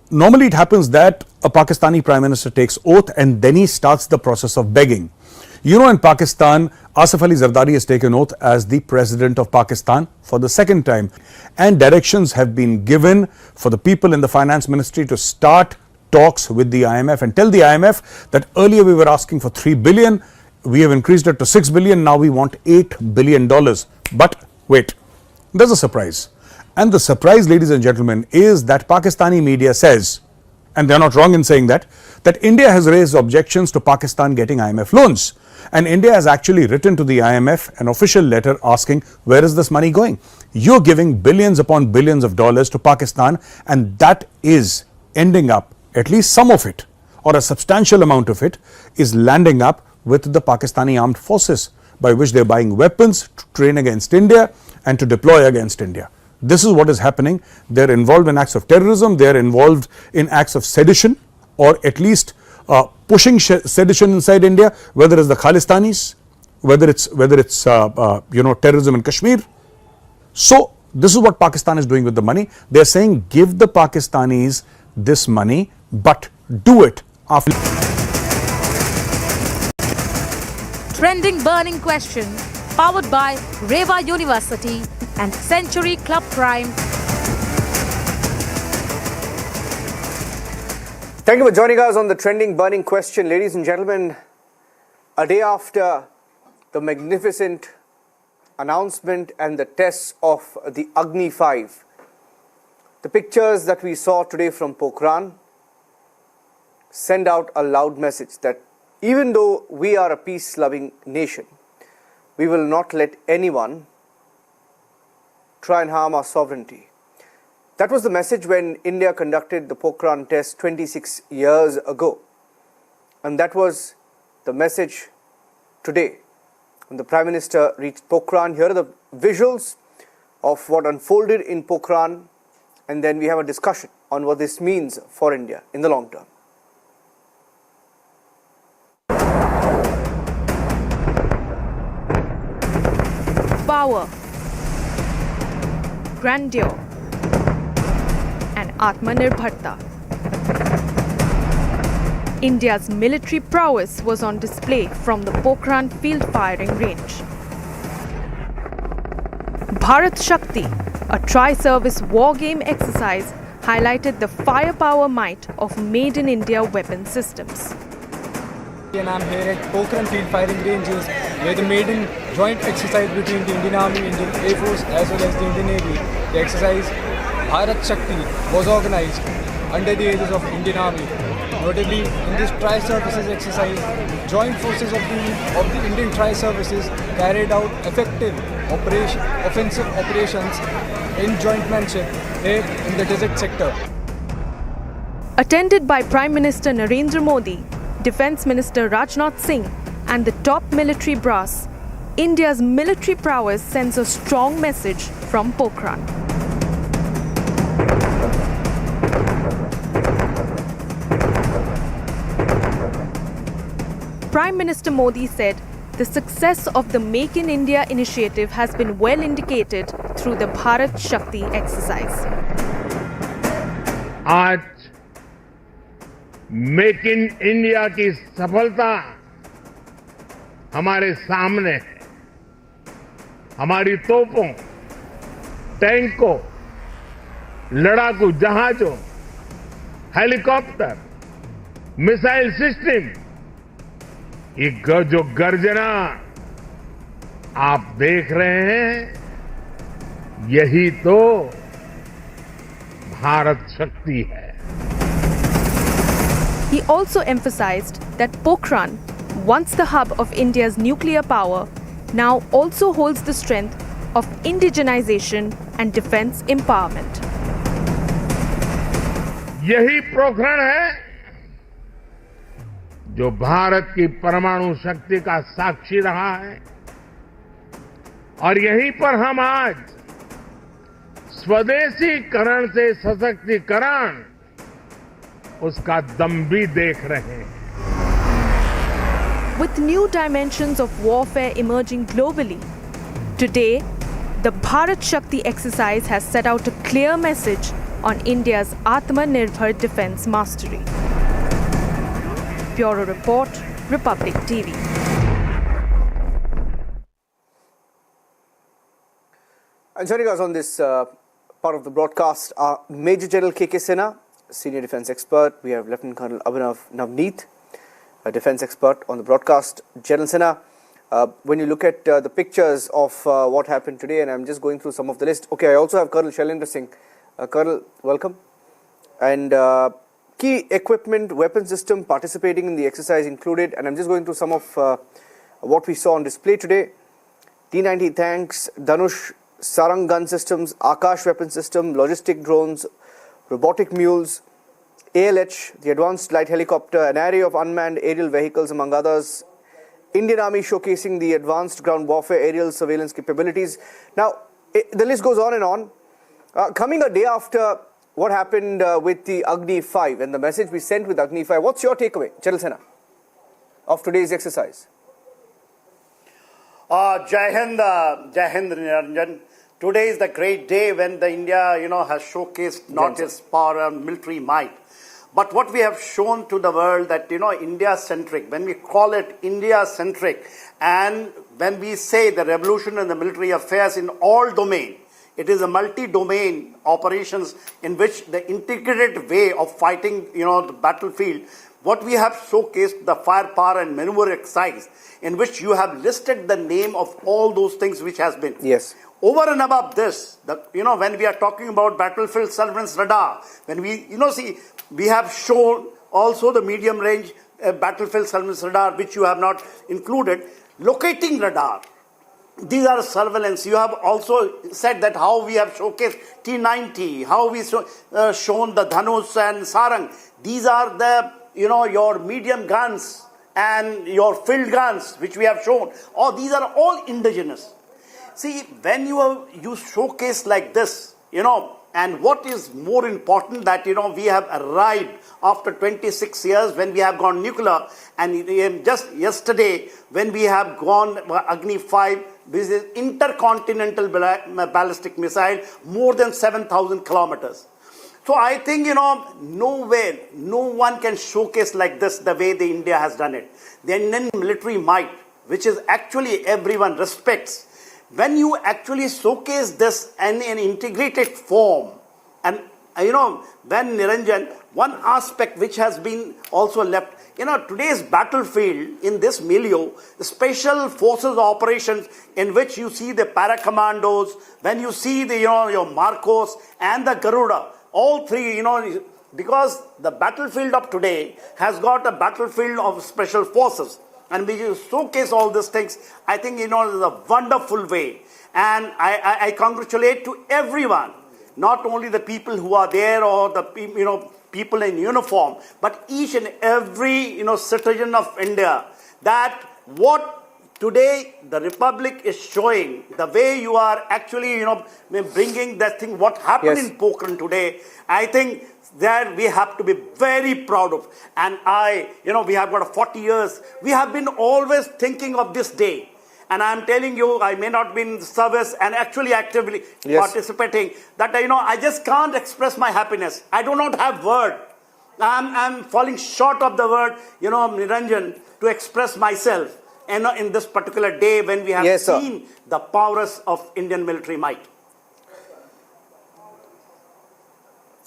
S4: Normally it happens that a Pakistani Prime Minister takes oath and then he starts the process of begging. You know, in Pakistan, Asif Ali Zardari has taken oath as the President of Pakistan for the second time. And directions have been given for the people in the Finance Ministry to start talks with the IMF and tell the IMF that earlier we were asking for 3 billion, we have increased it to 6 billion, now we want $8 billion. But wait, there's a surprise. And the surprise, ladies and gentlemen, is that Pakistani media says, and they're not wrong in saying that India has raised objections to Pakistan getting IMF loans. And India has actually written to the IMF an official letter asking, where is this money going? You're giving billions upon billions of dollars to Pakistan, and that is ending up, at least some of it, or a substantial amount of it, is landing up with the Pakistani armed forces, by which they're buying weapons to train against India and to deploy against India. This is what is happening. They're involved in acts of terrorism, they're involved in acts of sedition, or at least pushing sedition inside India, whether it's the Khalistanis, whether it's terrorism in Kashmir. So this is what Pakistan is doing with the money. They're saying give the Pakistanis this money, but do it after.
S14: Trending burning question, powered by Amity University and Century Club Prime.
S15: Thank you for joining us on the trending burning question. Ladies and gentlemen, a day after the magnificent announcement and the tests of the Agni 5, the pictures that we saw today from Pokhran send out a loud message that even though we are a peace-loving nation, we will not let anyone try and harm our sovereignty. That was the message when India conducted the Pokhran test 26 years ago. And that was the message today when the Prime Minister reached Pokhran. Here are the visuals of what unfolded in Pokhran, and then we have a discussion on what this means for India in the long term.
S16: power, grandeur, and Atmanirbharta. India's military prowess was on display from the Pokhran field firing range. Bharat Shakti, a tri-service war game exercise, highlighted the firepower might of Made in India weapon systems.
S17: And I'm here at Pokhran field firing ranges, where the maiden joint exercise between the Indian Army, Indian Air Force as well as the Indian Navy. The exercise Bharat Shakti was organized under the aegis of Indian Army. Notably, in this tri-services exercise, joint forces of the Indian tri-services carried out effective offensive operations in jointmanship here in the desert sector.
S16: Attended by Prime Minister Narendra Modi, Defence Minister Rajnath Singh and the top military brass, India's military prowess sends a strong message from Pokhran. Prime Minister Modi said the success of the Make in India initiative has been well indicated through the Bharat Shakti exercise.
S5: आज make in India की सफलता हमारे सामने है। हमारी तोपों, टैंकों, लड़ाकू जहाजों, हेलीकॉप्टर, मिसाइल सिस्टम, ये जो गर्जना आप देख रहे हैं, यही तो भारत शक्ति है।
S16: He also emphasized that Pokhran, once the hub of India's nuclear power, now also holds the strength of indigenization and defense empowerment.
S5: यही पोखरण है जो भारत की परमाणु शक्ति का साक्षी रहा है और यहीं पर हम आज स्वदेशीकरण से सशक्तिकरण उसका दम भी देख रहे हैं।
S16: With new dimensions of warfare emerging globally, today the Bharat Shakti exercise has set out a clear message on India's Atmanirbhar defense mastery. Bureau Report, Republic TV.
S15: And joining us on this part of the broadcast are Major General K.K. Sinha, Senior Defence Expert. We have Lieutenant Colonel Abhinav Navneet, a Defence Expert on the broadcast. General Sinha, when you look at the pictures of what happened today, and I'm just going through some of the list. Okay, I also have Colonel Shailendra Singh. Colonel, welcome. And key equipment, weapon system participating in the exercise included, and I'm just going through some of what we saw on display today. T-90 tanks, Dhanush Sarang gun systems, Akash weapon system, logistic drones, robotic mules, ALH, the advanced light helicopter, an array of unmanned aerial vehicles among others. Indian Army showcasing the advanced ground warfare aerial surveillance capabilities. Now, the list goes on and on. Coming a day after what happened with the Agni 5 and the message we sent with Agni 5, what's your takeaway, General Sinha, of today's exercise?
S18: Jai Hind Niranjan. Today is the great day when the India, has showcased not its power and military might, but what we have shown to the world that, India-centric, when we call it India-centric, and when we say the revolution in the military affairs in all domain, it is a multi-domain operations in which the integrated way of fighting, the battlefield. What we have showcased, the firepower and maneuver exercise, in which you have listed the name of all those things which has been.
S15: Yes.
S18: Over and above this, when we are talking about battlefield surveillance radar, when we, we have shown also the medium range battlefield surveillance radar, which you have not included, locating radar. These are surveillance. You have also said that how we have showcased T-90, how we shown the Dhanush and Sarang. These are the, your medium guns and your field guns, which we have shown. These are all indigenous. See, when you showcase like this, and what is more important that, we have arrived after 26 years when we have gone nuclear, and just yesterday when we have gone Agni 5, this is intercontinental ballistic missile, more than 7,000 kilometers. So I think, nowhere, no one can showcase like this the way the India has done it. The Indian military might, which is actually everyone respects, when you actually showcase this in an integrated form, and when Niranjan, one aspect which has been also left, today's battlefield in this milieu, the special forces operations in which you see the para-commandos, when you see the, your Marcos and the Garuda, all three, because the battlefield of today has got a battlefield of special forces. And we showcase all these things, I think, is a wonderful way. And I congratulate to everyone, not only the people who are there or the, people in uniform, but each and every, citizen of India, that what today the Republic is showing, the way you are actually, bringing that thing, what happened in Pokhran today, I think that we have to be very proud of. And we have got 40 years. We have been always thinking of this day. And I'm telling you, I may not be in service and actually actively participating, that, I just can't express my happiness. I do not have word. I'm falling short of the word, Niranjan, to express myself. In this particular day when we have seen the prowess of Indian military might.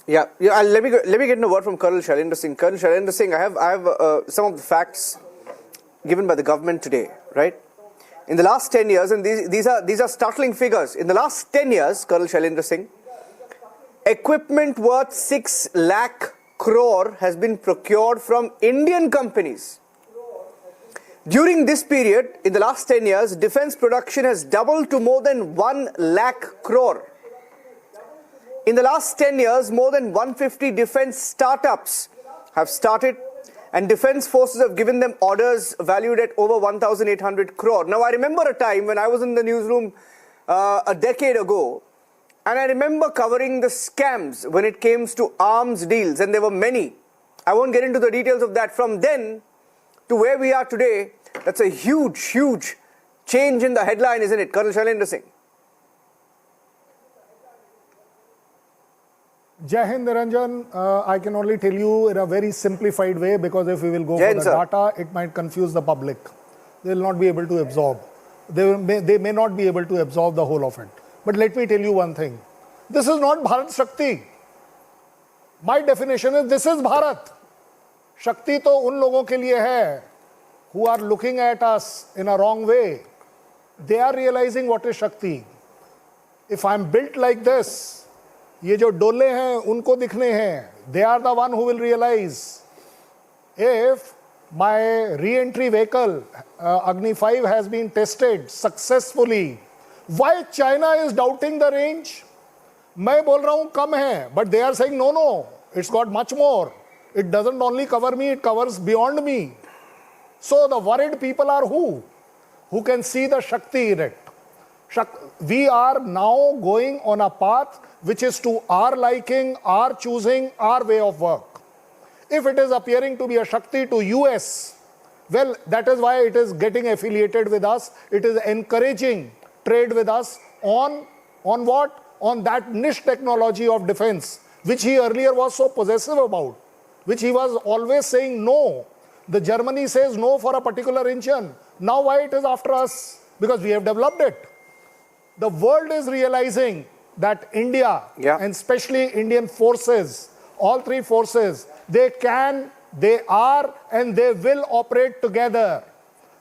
S15: Let me get in a word from Colonel Shailendra Singh. Colonel Shailendra Singh, I have some of the facts given by the government today, right? In the last 10 years, and these are startling figures. In the last 10 years, Colonel Shailendra Singh, equipment worth 6 lakh crore has been procured from Indian companies. During this period, in the last 10 years, defense production has doubled to more than 1 lakh crore. In the last 10 years, more than 150 defense startups have started, and defense forces have given them orders valued at over 1,800 crore. Now, I remember a time when I was in the newsroom a decade ago, and I remember covering the scams when it came to arms deals, and there were many. I won't get into the details of that. From then to where we are today, that's a huge, huge change in the headline, isn't it, Colonel Shailendra Singh?
S1: Jai Hind, Niranjan, I can only tell you in a very simplified way, because if we will go for the data, it might confuse the public. They will not be able to absorb. They may not be able to absorb the whole of it. But let me tell you one thing. This is not Bharat Shakti. My definition is, this is Bharat. Shakti to un logon ke liye hai who are looking at us in a wrong way. They are realizing what is Shakti. If I'm built like this, ये जो डोले हैं उनको दिखने हैं, they are the one who will realize. If my re-entry vehicle Agni 5 has been tested successfully, why China is doubting the range? मैं बोल रहा हूँ कम है, but they are saying no, it's got much more. It doesn't only cover me, it covers beyond me. So the worried people are who? Who can see the Shakti in it. We are now going on a path which is to our liking, our choosing, our way of work. If it is appearing to be a Shakti to US, well, that is why it is getting affiliated with us. It is encouraging trade with us on what? On that niche technology of defense, which he earlier was so possessive about, which he was always saying no. The Germany says no for a particular engine. Now why it is after us? Because we have developed it. The world is realizing that India, and especially Indian forces, all three forces, they can, they are, and they will operate together.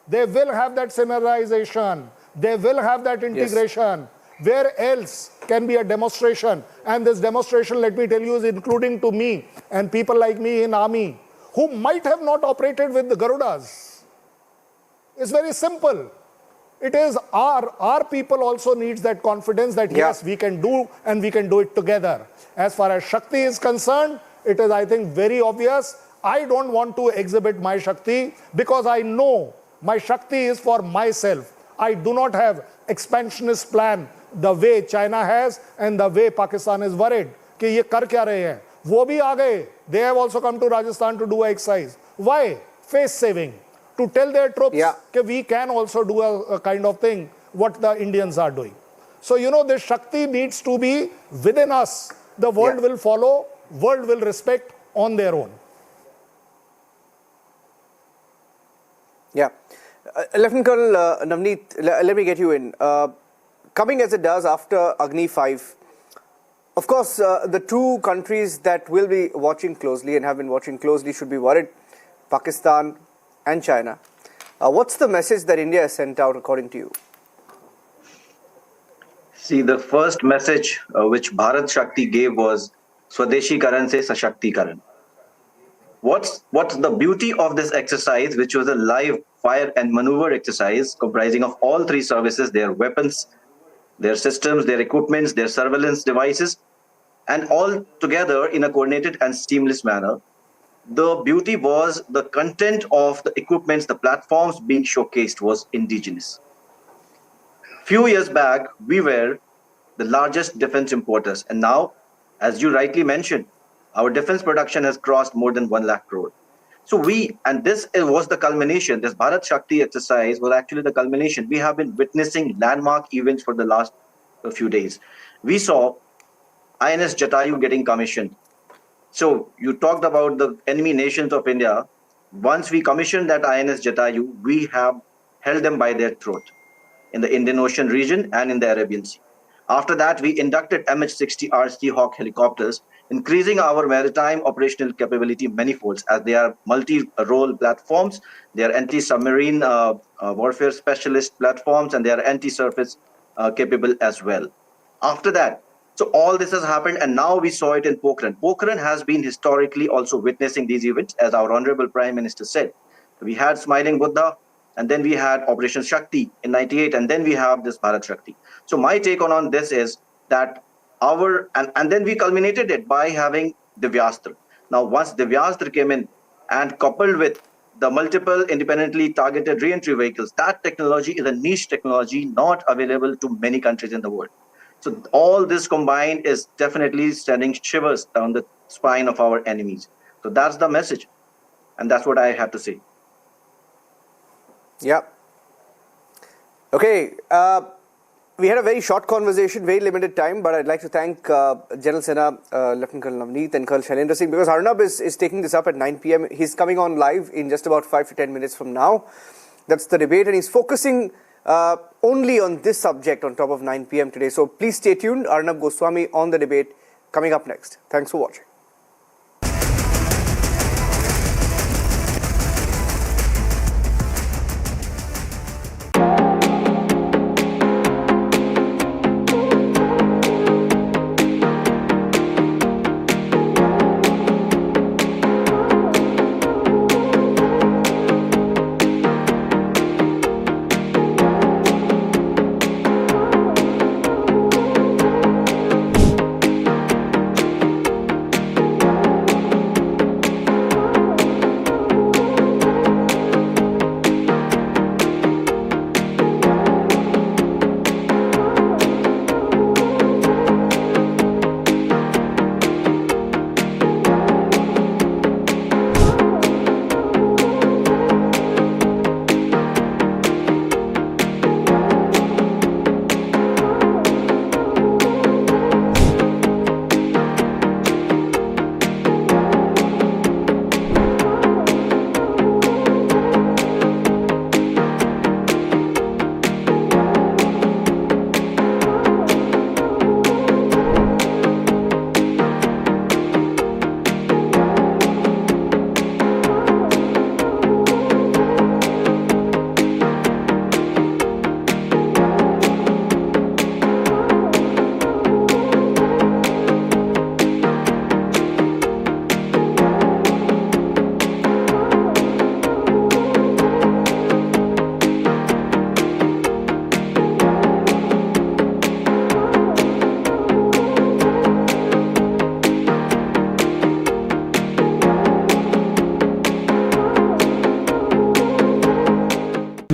S1: They will have that synergization. They will have that integration. Where else can be a demonstration? And this demonstration, let me tell you, is including to me and people like me in army who might have not operated with the Garudas. It's very simple. It is our people also needs that confidence that yes, we can do, and we can do it together. As far as Shakti is concerned, it is, I think, very obvious. I don't want to exhibit my Shakti because I know my Shakti is for myself. I do not have expansionist plan the way China has and the way Pakistan is worried कि ये कर क्या रहे हैं, वो भी आ गए. They have also come to Rajasthan to do an exercise. Why? Face saving. To tell their troops that we can also do a kind of thing what the Indians are doing. So, you know, this Shakti needs to be within us. The world will follow, world will respect on their own.
S15: Yeah. Lieutenant Colonel Navneet, let me get you in. Coming as it does after Agni 5, of course, the two countries that will be watching closely and have been watching closely should be worried, Pakistan and China. What's the message that India has sent out according to you?
S6: See, the first message which Bharat Shakti gave was Swadeshi Karan se Sashakti Karan. What's the beauty of this exercise, which was a live fire and maneuver exercise comprising of all three services, their weapons, their systems, their equipments, their surveillance devices, and all together in a coordinated and seamless manner. The beauty was the content of the equipments, the platforms being showcased was indigenous. Few years back, we were the largest defense importers. And now, as you rightly mentioned, our defense production has crossed more than 1 lakh crore. So and this was the culmination, this Bharat Shakti exercise was actually the culmination. We have been witnessing landmark events for the last few days. We saw INS Jatayu getting commissioned. So you talked about the enemy nations of India. Once we commissioned that INS Jatayu, we have held them by their throat in the Indian Ocean region and in the Arabian Sea. After that, we inducted MH-60R Seahawk helicopters, increasing our maritime operational capability manifolds as they are multi-role platforms. They are anti-submarine warfare specialist platforms, and they are anti-surface capable as well. After that, so all this has happened, and now we saw it in Pokhran. Pokhran has been historically also witnessing these events, as our Honorable Prime Minister said. We had Smiling Buddha, and then we had Operation Shakti in 98, and then we have this Bharat Shakti. So my take on this is that and then we culminated it by having Divyastra. Now, once Divyastra came in and coupled with the multiple independently targeted re-entry vehicles, that technology is a niche technology not available to many countries in the world. So all this combined is definitely sending shivers down the spine of our enemies. So that's the message. And that's what I have to say.
S15: Yeah. Okay. We had a very short conversation, very limited time, but I'd like to thank General Sena, Lieutenant Colonel Navneet and Colonel Shailendra Singh, because Arnab is taking this up at 9 p.m. He's coming on live in just about 5 to 10 minutes from now. That's the debate, and he's focusing only on this subject on top of 9 p.m. today. So please stay tuned. Arnab Goswami on the debate coming up next. Thanks for watching.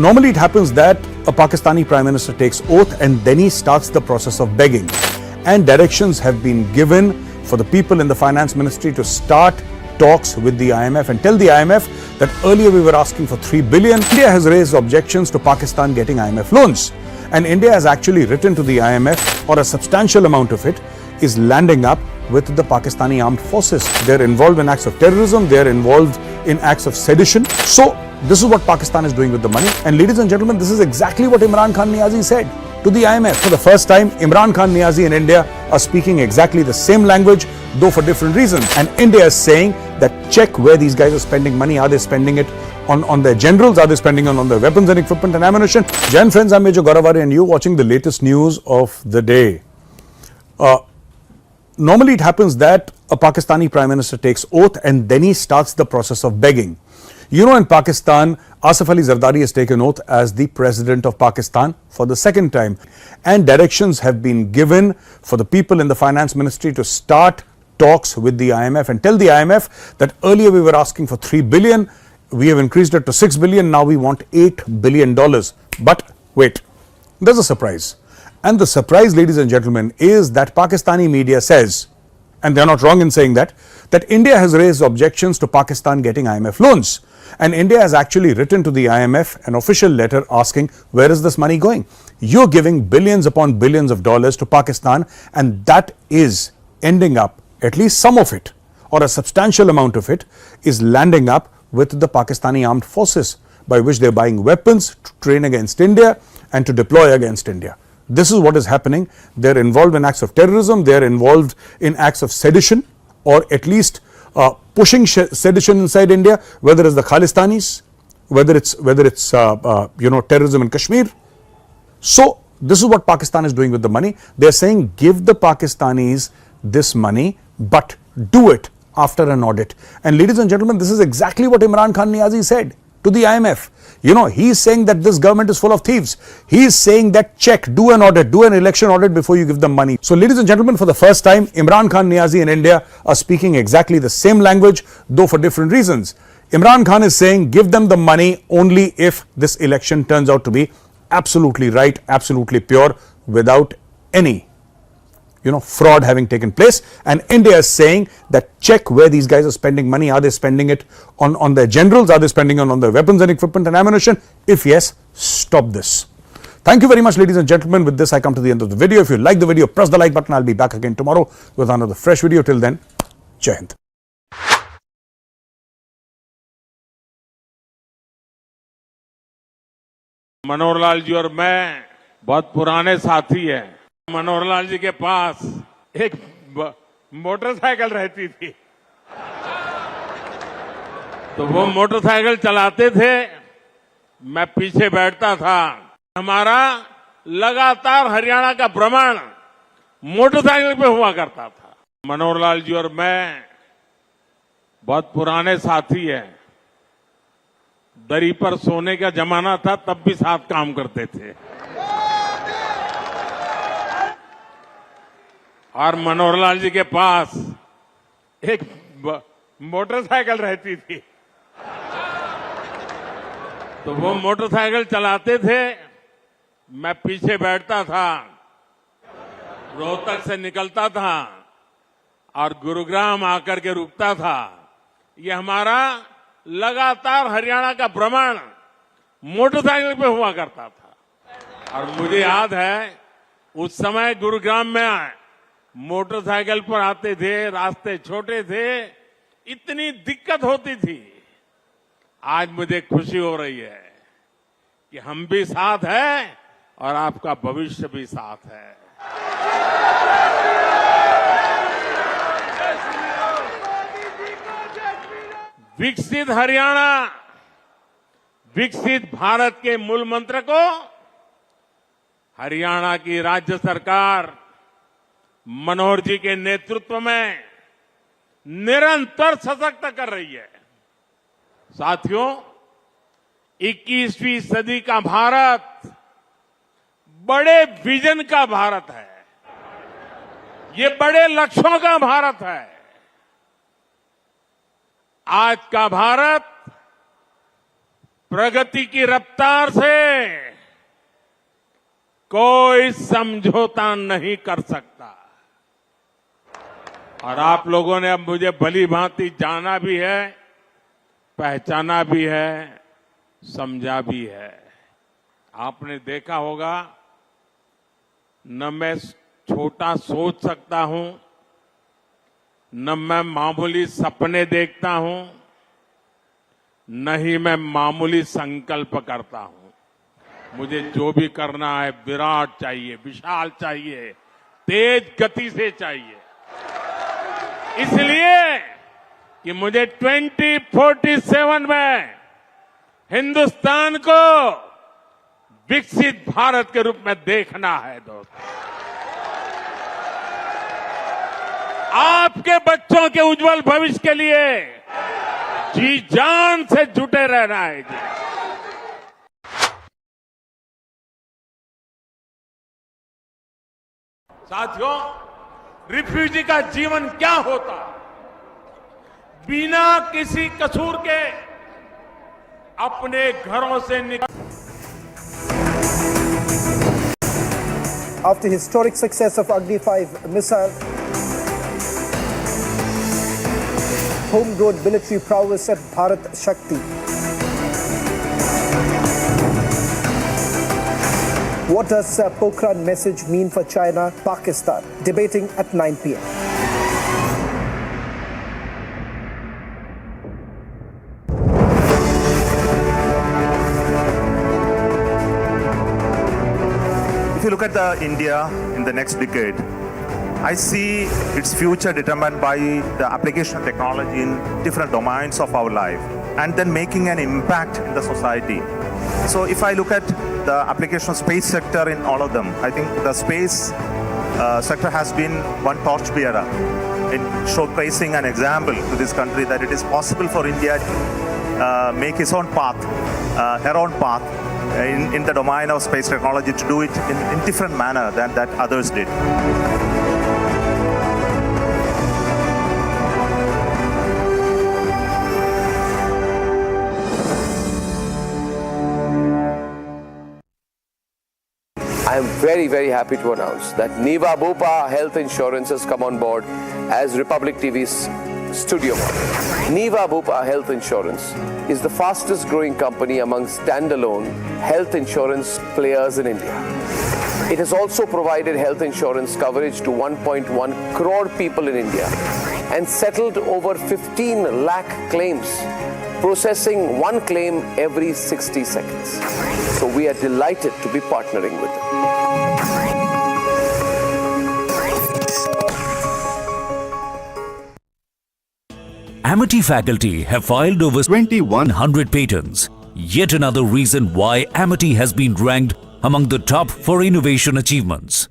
S4: Normally it happens that a Pakistani Prime Minister takes oath and then he starts the process of begging. And directions have been given for the people in the Finance Ministry to start talks with the IMF and tell the IMF that earlier we were asking for 3 billion. India has raised objections to Pakistan getting IMF loans. And India has actually written to the IMF, or a substantial amount of it is landing up with the Pakistani armed forces. They're involved in acts of terrorism, they're involved in acts of sedition. So this is what Pakistan is doing with the money. And ladies and gentlemen, this is exactly what Imran Khan Niazi said to the IMF. For the first time, Imran Khan Niazi and India are speaking exactly the same language, though for different reasons. And India is saying that check where these guys are spending money. Are they spending it on their generals? Are they spending it on their weapons and equipment and ammunition? Jan friends, I'm Major Goravare and you're watching the latest news of the day. Normally it happens that a Pakistani Prime Minister takes oath and then he starts the process of begging. You know, in Pakistan, Asif Ali Zardari has taken oath as the President of Pakistan for the second time. And directions have been given for the people in the Finance Ministry to start talks with the IMF and tell the IMF that earlier we were asking for 3 billion. We have increased it to 6 billion. Now we want $8 billion. But wait, there's a surprise. And the surprise, ladies and gentlemen, is that Pakistani media says, and they're not wrong in saying that India has raised objections to Pakistan getting IMF loans. And India has actually written to the IMF an official letter asking, where is this money going? You're giving billions upon billions of dollars to Pakistan, and that is ending up, at least some of it, or a substantial amount of it, is landing up with the Pakistani armed forces, by which they're buying weapons to train against India and to deploy against India. This is what is happening. They're involved in acts of terrorism, they're involved in acts of sedition, or at least pushing sedition inside India, whether it's the Khalistanis, whether it's terrorism in Kashmir. So this is what Pakistan is doing with the money. They're saying give the Pakistanis this money, but do it after an audit. And ladies and gentlemen, this is exactly what Imran Khan Niazi said to the IMF. You know, he's saying that this government is full of thieves. He's saying that check, do an audit, do an election audit before you give them money. So ladies and gentlemen, for the first time, Imran Khan Niazi and India are speaking exactly the same language, though for different reasons. Imran Khan is saying give them the money only if this election turns out to be absolutely right, absolutely pure, without any fraud having taken place. And India is saying that check where these guys are spending money. Are they spending it on their generals? Are they spending it on their weapons and equipment and ammunition? If yes, stop this. Thank you very much, ladies and gentlemen. With this, I come to the end of the video. If you like the video, press the like button. I'll be back again tomorrow with another fresh video. Till then, Jai Hind.
S5: Manohar Lal ji और मैं बहुत पुराने साथी हैं। मनोहर लाल जी के पास एक motorcycle रहती थी, तो वो मोटरसाइकिल चलाते थे, मैं पीछे बैठता था। हमारा लगातार हरियाणा का भ्रमण मोटरसाइकिल पे हुआ करता था। मनोहर लाल जी और मैं बहुत पुराने साथी हैं। दरी पर सोने का जमाना था, तब भी साथ काम करते थे। और मनोहर लाल जी के पास एक मोटरसाइकिल रहती थी, तो वो मोटरसाइकिल चलाते थे, मैं पीछे बैठता था। रोहतक से निकलता था और गुरुग्राम आकर के रुकता था। ये हमारा लगातार हरियाणा का भ्रमण मोटरसाइकिल पे हुआ करता था। और मुझे याद है उस समय गुरुग्राम में मोटरसाइकिल पर आते थे, रास्ते छोटे थे, इतनी दिक्कत होती थी। आज मुझे खुशी हो रही है कि हम भी साथ हैं और आपका भविष्य भी साथ है। विकसित हरियाणा, विकसित भारत के मूल मंत्र को हरियाणा की राज्य सरकार मनोहर जी के नेतृत्व में निरंतर सशक्त कर रही है। साथियों, 21वीं सदी का भारत बड़े विजन का भारत है, ये बड़े लक्ष्यों का भारत है। आज का भारत प्रगति की रफ्तार से कोई समझौता नहीं कर सकता। और आप लोगों ने अब मुझे भली भांति जाना भी है, पहचाना भी है, समझा भी है। आपने देखा होगा, न मैं छोटा सोच सकता हूं, न मैं मामूली सपने देखता हूं, न ही मैं मामूली संकल्प करता हूं। मुझे जो भी करना है विराट चाहिए, विशाल चाहिए, तेज गति से चाहिए। इसलिए कि मुझे 2047 में हिंदुस्तान को विकसित भारत के रूप में देखना है। दोस्तों, आपके बच्चों के उज्जवल भविष्य के लिए जी जान से जुटे रहना है। जी, साथियों, रिफ्यूजी का जीवन क्या होता? बिना किसी कसूर के अपने घरों से निकल।
S2: After historic success of Agni 5 missile, homegrown military prowess at Bharat Shakti. What does Pokhran message mean for China, Pakistan? Debating at 9 p.m.
S7: If you look at India in the next decade, I see its future determined by the application of technology in different domains of our life and then making an impact in the society. So if I look at the application of space sector in all of them, I think the space sector has been one torchbearer in showcasing an example to this country that it is possible for India to make its own path, her own path in the domain of space technology, to do it in different manner than that others did.
S19: I am very, very happy to announce that Niva Bopa Health Insurance has come on board as Republic TV's studio model. Niva Bopa Health Insurance is the fastest growing company among standalone health insurance players in India. It has also provided health insurance coverage to 1.1 crore people in India and settled over 15 lakh claims, processing one claim every 60 seconds. So we are delighted to be partnering with them.
S3: Amity faculty have filed over 2,100 patents. Yet another reason why Amity has been ranked among the top for innovation achievements.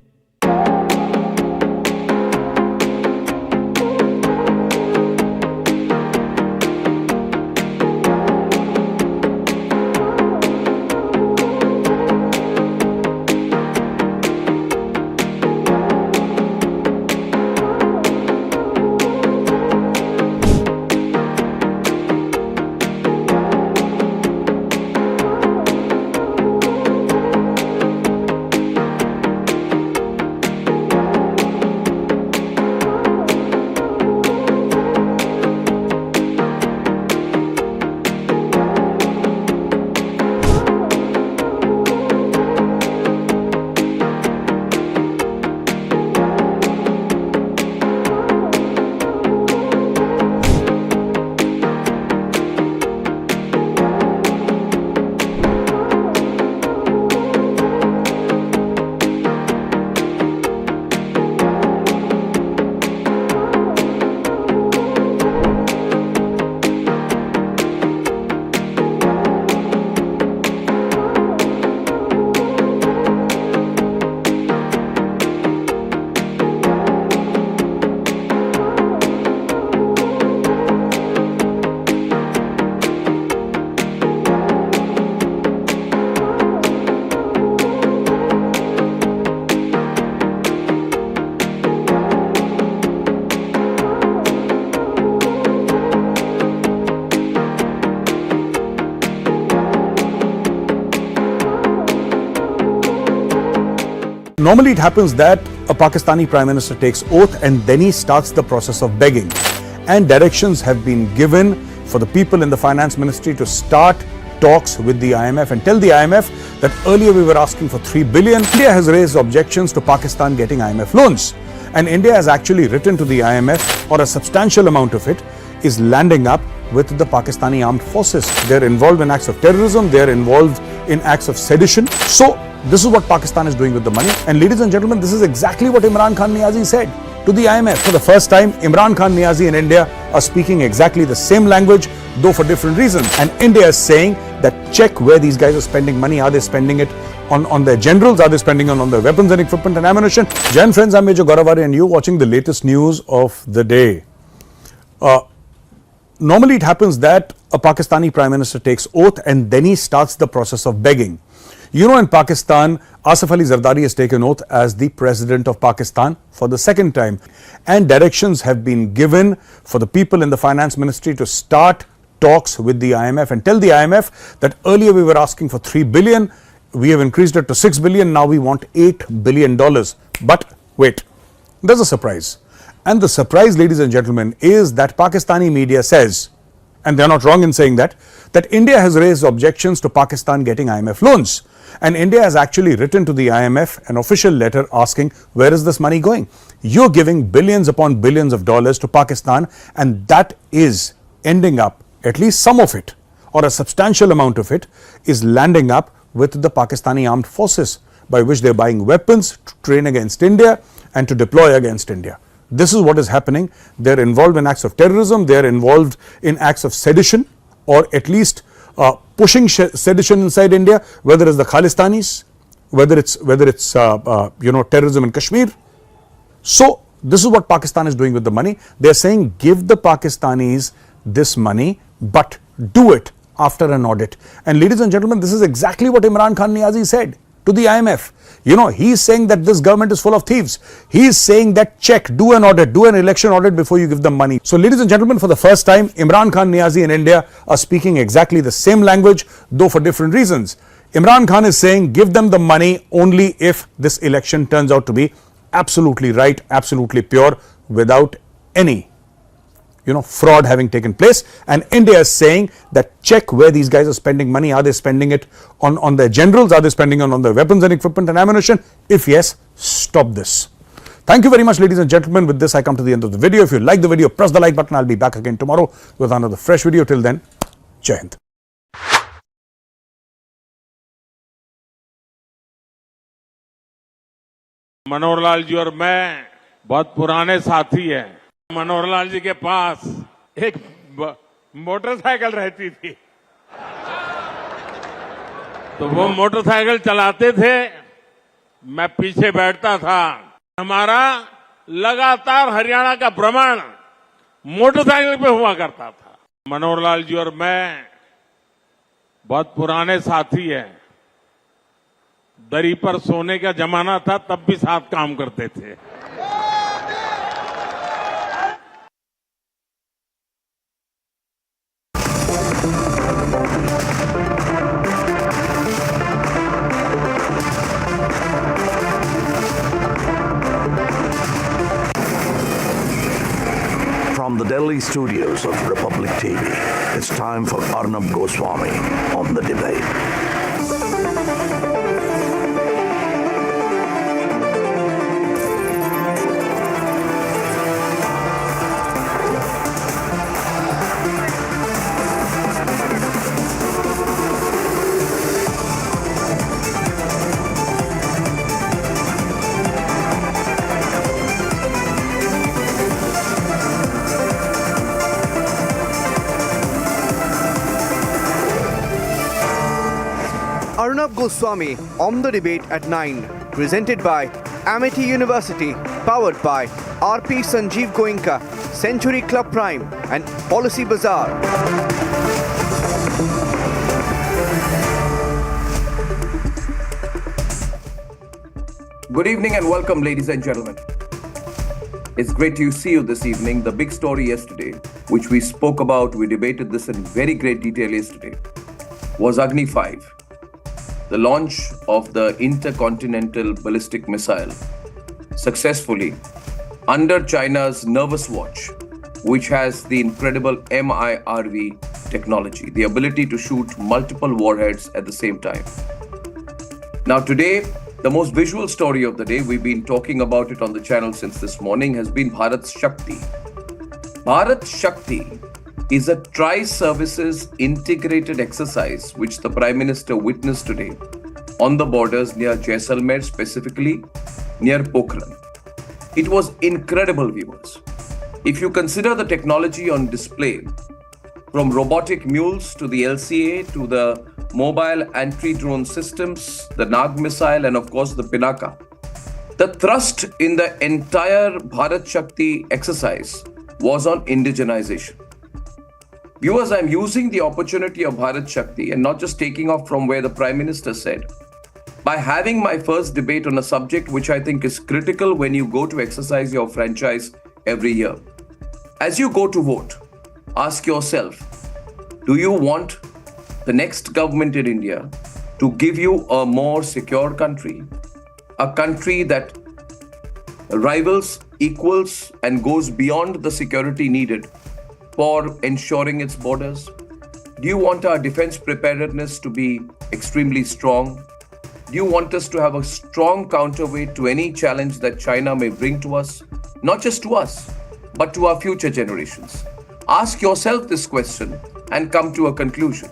S4: Normally it happens that a Pakistani Prime Minister takes oath and then he starts the process of begging. And directions have been given for the people in the Finance Ministry to start talks with the IMF and tell the IMF that earlier we were asking for 3 billion. India has raised objections to Pakistan getting IMF loans. And India has actually written to the IMF, or a substantial amount of it is landing up with the Pakistani armed forces. They're involved in acts of terrorism, they're involved in acts of sedition. So this is what Pakistan is doing with the money. And ladies and gentlemen, this is exactly what Imran Khan Niazi said to the IMF. For the first time, Imran Khan Niazi and India are speaking exactly the same language, though for different reasons. And India is saying that check where these guys are spending money. Are they spending it on their generals? Are they spending it on their weapons and equipment and ammunition? Jan friends, I'm Major Goravari and you're watching the latest news of the day. Normally it happens that a Pakistani Prime Minister takes oath and then he starts the process of begging. You know, in Pakistan, Asif Ali Zardari has taken oath as the President of Pakistan for the second time. And directions have been given for the people in the Finance Ministry to start talks with the IMF and tell the IMF that earlier we were asking for 3 billion, we have increased it to 6 billion, now we want $8 billion. But wait, there's a surprise. And the surprise, ladies and gentlemen, is that Pakistani media says, and they're not wrong in saying that India has raised objections to Pakistan getting IMF loans. And India has actually written to the IMF an official letter asking, where is this money going? You're giving billions upon billions of dollars to Pakistan, and that is ending up, at least some of it, or a substantial amount of it, is landing up with the Pakistani armed forces, by which they're buying weapons to train against India and to deploy against India. This is what is happening. They're involved in acts of terrorism, they're involved in acts of sedition, or at least pushing sedition inside India, whether it's the Khalistanis, whether it's terrorism in Kashmir. So this is what Pakistan is doing with the money. They're saying give the Pakistanis this money, but do it after an audit. And ladies and gentlemen, this is exactly what Imran Khan Niazi said to the IMF. You know, he's saying that this government is full of thieves. He's saying that check, do an audit, do an election audit before you give them money. So ladies and gentlemen, for the first time, Imran Khan Niazi and India are speaking exactly the same language, though for different reasons. Imran Khan is saying give them the money only if this election turns out to be absolutely right, absolutely pure, without any fraud having taken place. And India is saying that check where these guys are spending money. Are they spending it on their generals? Are they spending it on their weapons and equipment and ammunition? If yes, stop this. Thank you very much, ladies and gentlemen. With this, I come to the end of the video. If you like the video, press the like button. I'll be back again tomorrow with another fresh video. Till then, Jai Hind.
S5: Manohar Lal ji और मैं बहुत पुराने साथी हैं। मनोहर लाल जी के पास एक motorcycle रहती थी, तो वो मोटरसाइकिल चलाते थे, मैं पीछे बैठता था। हमारा लगातार हरियाणा का भ्रमण मोटरसाइकिल पे हुआ करता था। मनोहर लाल जी और मैं बहुत पुराने साथी हैं। दरी पर सोने का जमाना था, तब भी साथ काम करते थे।
S20: From the Delhi studios of Republic TV, it's time for Arnab Goswami on the debate.
S15: Arnab Goswami on the debate at 9, presented by Amity University, powered by RP Sanjeev Goenka, Century Club Prime and Policy Bazaar.
S19: Good evening and welcome, ladies and gentlemen. It's great to see you this evening. The big story yesterday, which we spoke about, we debated this in very great detail yesterday, was Agni 5. the launch of the intercontinental ballistic missile successfully under China's nervous watch, which has the incredible MIRV technology, the ability to shoot multiple warheads at the same time. Now today, the most visual story of the day, we've been talking about it on the channel since this morning, has been Bharat Shakti. Bharat Shakti is a tri-services integrated exercise which the Prime Minister witnessed today on the borders near Jaisalmer, specifically near Pokhran. It was incredible, viewers. If you consider the technology on display, from robotic mules to the LCA to the mobile anti-drone systems, the Nag missile, and of course the Pinaka, the thrust in the entire Bharat Shakti exercise was on indigenization. Viewers, I'm using the opportunity of Bharat Shakti and not just taking off from where the Prime Minister said, by having my first debate on a subject which I think is critical when you go to exercise your franchise every year. As you go to vote, ask yourself, do you want the next government in India to give you a more secure country, a country that rivals, equals, and goes beyond the security needed for ensuring its borders? Do you want our defense preparedness to be extremely strong? Do you want us to have a strong counterweight to any challenge that China may bring to us? Not just to us, but to our future generations. Ask yourself this question and come to a conclusion.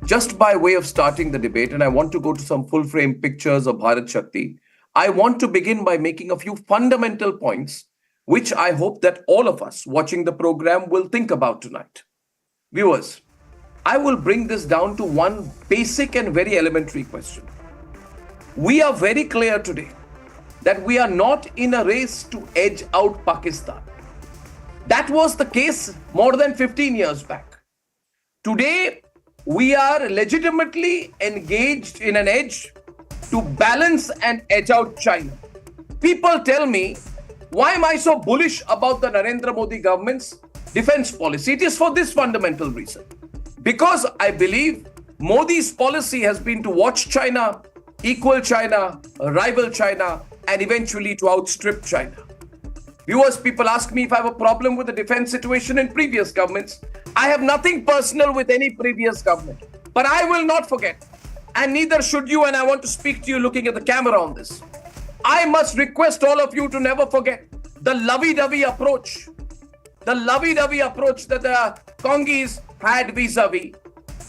S19: Just by way of starting the debate, and I want to go to some full-frame pictures of Bharat Shakti, I want to begin by making a few fundamental points which I hope that all of us watching the program will think about tonight. Viewers, I will bring this down to one basic and very elementary question. We are very clear today that we are not in a race to edge out Pakistan. That was the case more than 15 years back. Today, we are legitimately engaged in an edge to balance and edge out China. People tell me, why am I so bullish about the Narendra Modi government's defense policy? It is for this fundamental reason. Because I believe Modi's policy has been to watch China, equal China, rival China, and eventually to outstrip China. Viewers, people ask me if I have a problem with the defense situation in previous governments. I have nothing personal with any previous government. But I will not forget, and neither should you, and I want to speak to you looking at the camera on this. I must request all of you to never forget the lovey-dovey approach. The lovey-dovey approach that the Congolese had vis-a-vis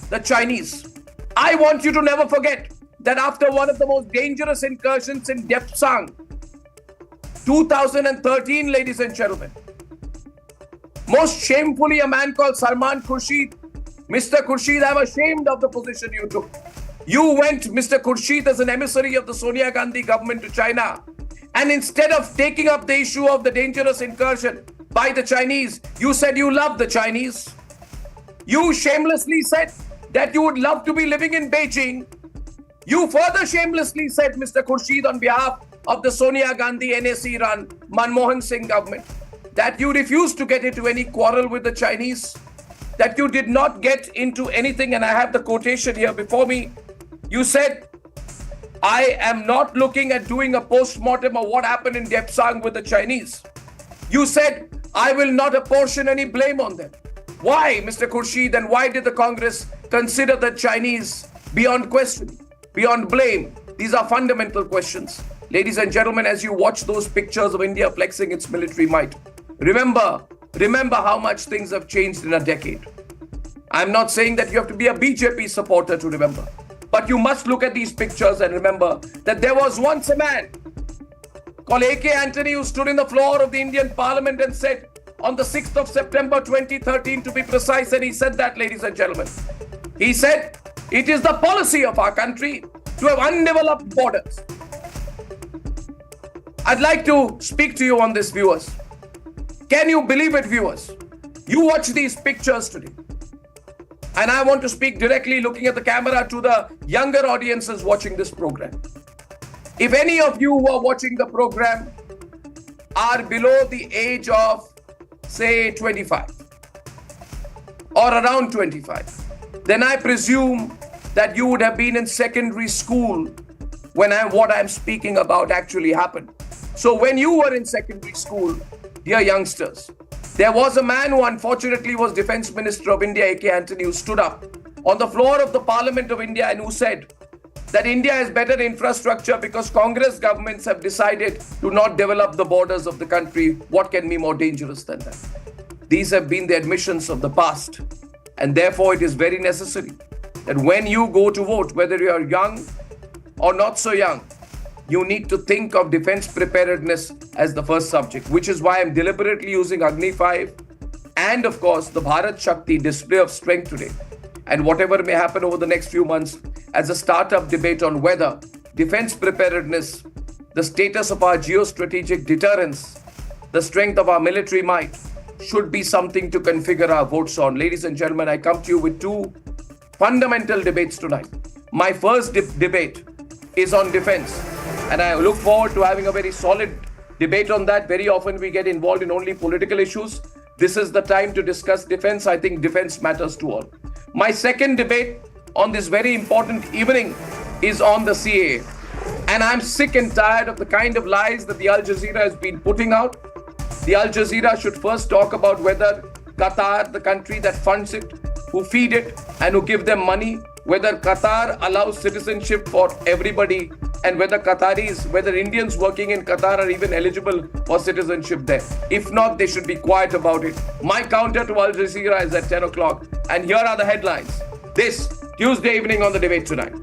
S19: the Chinese. I want you to never forget that after one of the most dangerous incursions in Depsang, 2013, ladies and gentlemen, most shamefully a man called Salman Khurshid, Mr. Khurshid, I'm ashamed of the position you took. You went, Mr. Khurshid, as an emissary of the Sonia Gandhi government to China. And instead of taking up the issue of the dangerous incursion by the Chinese, you said you love the Chinese. You shamelessly said that you would love to be living in Beijing. You further shamelessly said, Mr. Khurshid, on behalf of the Sonia Gandhi NAC-run Manmohan Singh government, that you refused to get into any quarrel with the Chinese, that you did not get into anything, and I have the quotation here before me. You said, I am not looking at doing a post-mortem of what happened in Depsang with the Chinese. You said, I will not apportion any blame on them. Why, Mr. Khurshid, and why did the Congress consider the Chinese beyond question, beyond blame? These are fundamental questions. Ladies and gentlemen, as you watch those pictures of India flexing its military might, remember how much things have changed in a decade. I'm not saying that you have to be a BJP supporter to remember. But you must look at these pictures and remember that there was once a man called A.K. Antony who stood in the floor of the Indian Parliament and said, on the 6th of September 2013 to be precise, and he said that, ladies and gentlemen. He said, it is the policy of our country to have undeveloped borders. I'd like to speak to you on this, viewers. Can you believe it, viewers? You watch these pictures today. And I want to speak directly looking at the camera to the younger audiences watching this program. If any of you who are watching the program are below the age of, say, 25 or around 25, then I presume that you would have been in secondary school when what I'm speaking about actually happened. So when you were in secondary school, dear youngsters, there was a man who unfortunately was Defence Minister of India, A.K. Antony, who stood up on the floor of the Parliament of India and who said that India has better infrastructure because Congress governments have decided to not develop the borders of the country. What can be more dangerous than that? These have been the admissions of the past, and therefore it is very necessary that when you go to vote, whether you are young or not so young, you need to think of defense preparedness as the first subject, which is why I'm deliberately using Agni 5 and, of course, the Bharat Shakti display of strength today, and whatever may happen over the next few months as a startup debate on whether defense preparedness, the status of our geostrategic deterrence, the strength of our military might should be something to configure our votes on. Ladies and gentlemen, I come to you with two fundamental debates tonight. My first debate is on defense, and I look forward to having a very solid debate on that. Very often we get involved in only political issues. This is the time to discuss defense. I think defense matters to all. My second debate on this very important evening is on the CAA. And I'm sick and tired of the kind of lies that the Al Jazeera has been putting out. The Al Jazeera should first talk about whether Qatar, the country that funds it, who feed it and who give them money, whether Qatar allows citizenship for everybody, and whether whether Indians working in Qatar are even eligible for citizenship there. If not, they should be quiet about it. My counter to Al Jazeera is at 10 o'clock. And here are the headlines. This Tuesday evening on the debate tonight.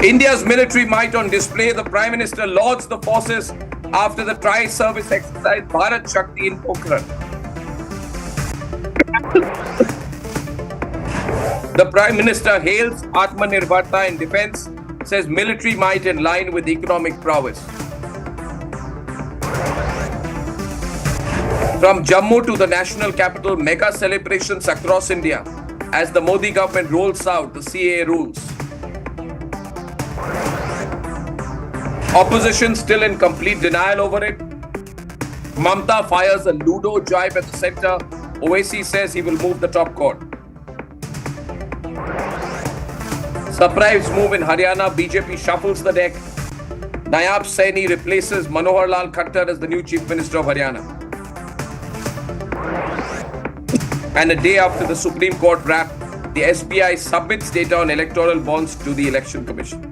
S19: India's military might on display. The Prime Minister lauds the forces after the tri-service exercise Bharat Shakti in Pokhran. The Prime Minister hails Atmanirbharta in defense, says military might in line with economic prowess. From Jammu to the national capital, mega celebrations across India as the Modi government rolls out the CAA rules. Opposition still in complete denial over it. Mamata fires a ludo jibe at the centre. Owaisi says he will move the top court. Surprise move in Haryana. BJP shuffles the deck. Nayab Saini replaces Manohar Lal Khattar as the new Chief Minister of Haryana. And a day after the Supreme Court wrap, the SBI submits data on electoral bonds to the Election Commission.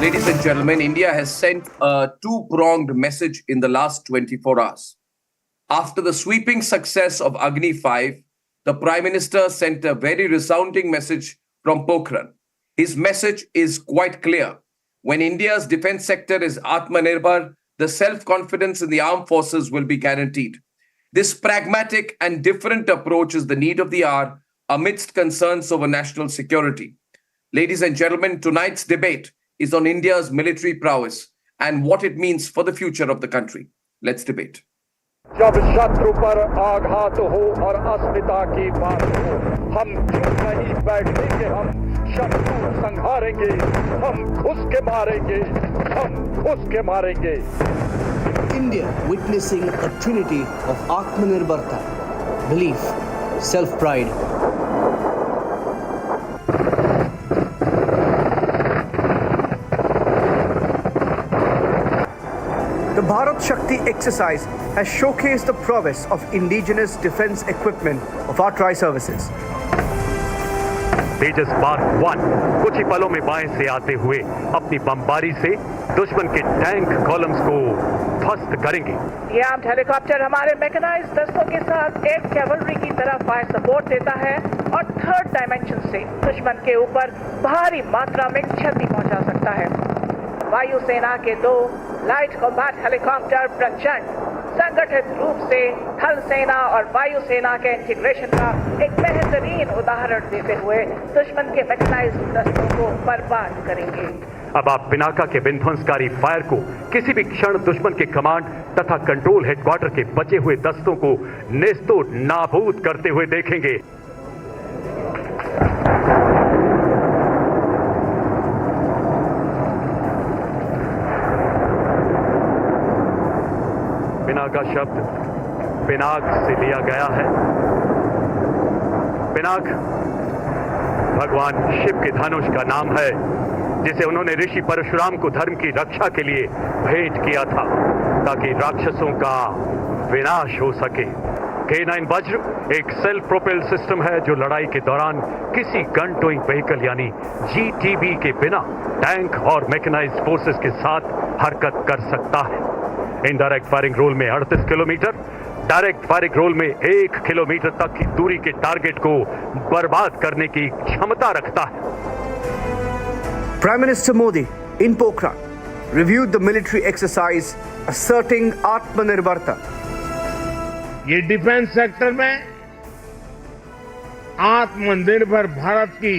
S19: Ladies and gentlemen, India has sent a two-pronged message in the last 24 hours. After the sweeping success of Agni 5, the Prime Minister sent a very resounding message from Pokhran. His message is quite clear. When India's defense sector is Atmanirbhar, the self-confidence in the armed forces will be guaranteed. This pragmatic and different approach is the need of the hour amidst concerns over national security. Ladies and gentlemen, tonight's debate is on India's military prowess and what it means for the future of the country. Let's debate.
S21: जब शत्रु पर आघात हो और अस्मिता की बात हो, हम चुप नहीं बैठेंगे, हम शत्रु संहारेंगे, हम घुस के मारेंगे, हम घुस के मारेंगे.
S22: India witnessing a trinity of Atmanirbharta, belief, self-pride.
S15: The Bharat Shakti exercise has showcased the prowess of indigenous defense equipment of our tri-services.
S21: Tejas mark 1 कुछ ही पलों में बाएं से आते हुए अपनी बमबारी से दुश्मन के टैंक कॉलम्स को ध्वस्त करेंगे.
S23: ये आर्म्ड हेलीकॉप्टर हमारे मैकेनाइज्ड दस्तों के साथ एक कैवलरी की तरह फायर सपोर्ट देता है और थर्ड डायमेंशन से दुश्मन के ऊपर भारी मात्रा में क्षति पहुंचा सकता है. वायुसेना के 2 लाइट कॉम्बैट हेलीकॉप्टर प्रचंड संगठित रूप से थल सेना और वायुसेना के इंटीग्रेशन का एक बेहतरीन उदाहरण देते हुए दुश्मन के मैकेनाइज्ड दस्तों को बर्बाद करेंगे.
S8: अब आप पिनाका के विध्वंसकारी फायर को किसी भी क्षण दुश्मन के कमांड तथा कंट्रोल हेडक्वार्टर के बचे हुए दस्तों को नेस्तो नाबूद करते हुए देखेंगे। पिनाका शब्द पिनाक से लिया गया है। पिनाक भगवान शिव के धनुष का नाम है, जिसे उन्होंने ऋषि परशुराम को धर्म की रक्षा के लिए भेंट किया था, ताकि राक्षसों का विनाश हो सके। K9 वज्र एक सेल्फ प्रोपेल्ड सिस्टम है जो लड़ाई के दौरान किसी गन टोइंग व्हीकल यानी GTB के बिना टैंक और मैकेनाइज्ड फोर्सेस के साथ हरकत कर सकता है। इनडायरेक्ट फायरिंग रोल में 38 किलोमीटर, डायरेक्ट फायरिंग रोल में 1 किलोमीटर तक की दूरी के टारगेट को बर्बाद करने की क्षमता रखता है।
S15: Prime Minister Modi in Pokhran reviewed the military exercise asserting Atmanirbharta.
S5: ये डिफेंस सेक्टर में आत्मनिर्भर भारत की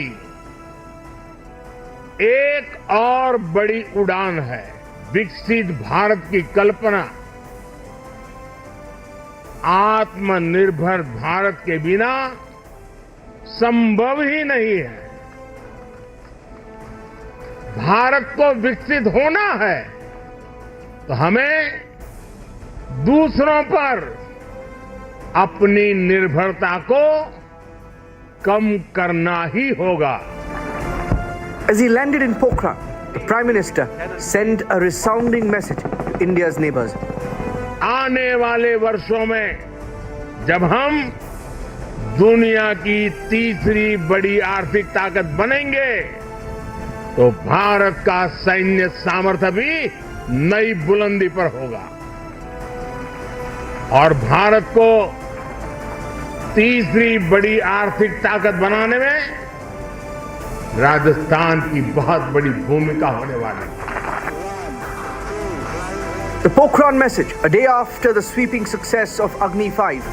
S5: एक और बड़ी उड़ान है। विकसित भारत की कल्पना आत्मनिर्भर भारत के बिना संभव ही नहीं है। भारत को विकसित होना है तो हमें दूसरों पर अपनी निर्भरता को कम करना ही होगा।
S15: As he landed in Pokhran, the Prime Minister sent a resounding message to India's neighbors.
S5: आने वाले वर्षों में जब हम दुनिया की तीसरी बड़ी आर्थिक ताकत बनेंगे तो भारत का सैन्य सामर्थ्य भी नई बुलंदी पर होगा और भारत को तीसरी बड़ी आर्थिक ताकत बनाने में राजस्थान की बहुत बड़ी भूमिका होने वाली है।
S15: The Pokhran message, a day after the sweeping success of Agni 5.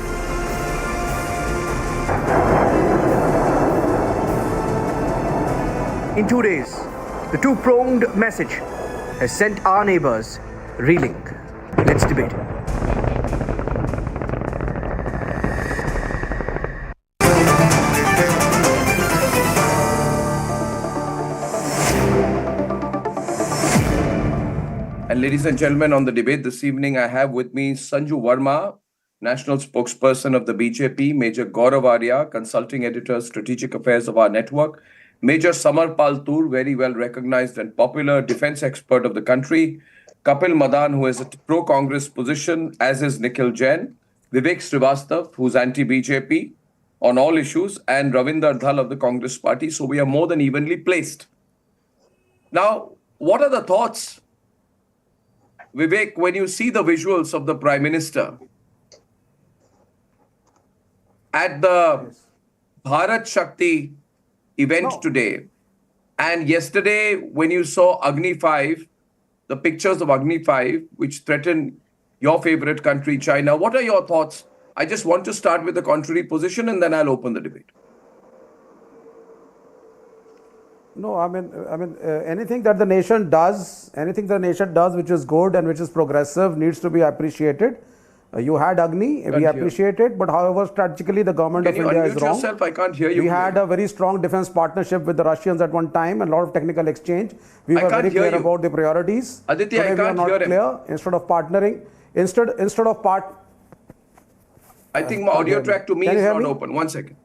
S15: In 2 days, the two-pronged message has sent our neighbors reeling. Let's debate.
S9: And ladies and gentlemen, on the debate this evening, I have with me Sanju Verma, National Spokesperson of the BJP, Major Gaurav Arya, Consulting Editor, Strategic Affairs of our network, Major Samar Paltur, very well recognized and popular defense expert of the country, Kapil Madan, who has a pro-Congress position, as is Nikhil Jain, Vivek Srivastav, who's anti-BJP on all issues, and Ravinder Dhal of the Congress Party. So we are more than evenly placed. Now, what are the thoughts, Vivek, when you see the visuals of the Prime Minister at the Bharat Shakti event today, and yesterday when you saw Agni 5, the pictures of Agni 5, which threaten your favorite country, China, what are your thoughts? I just want to start with the contrary position and then I'll open the debate.
S10: No, I mean, anything that the nation does, which is good and which is progressive needs to be appreciated. You had Agni, we appreciate it, but however, strategically the government of India is wrong.
S9: Yourself? I can't hear you.
S10: We had a very strong defense partnership with the Russians at one time and a lot of technical exchange. We were very clear about the priorities.
S9: Aditya,
S10: today
S9: I can't hear him.
S10: Clear. Instead of partnering, instead of
S9: I think my audio track to me is not open. 1 second.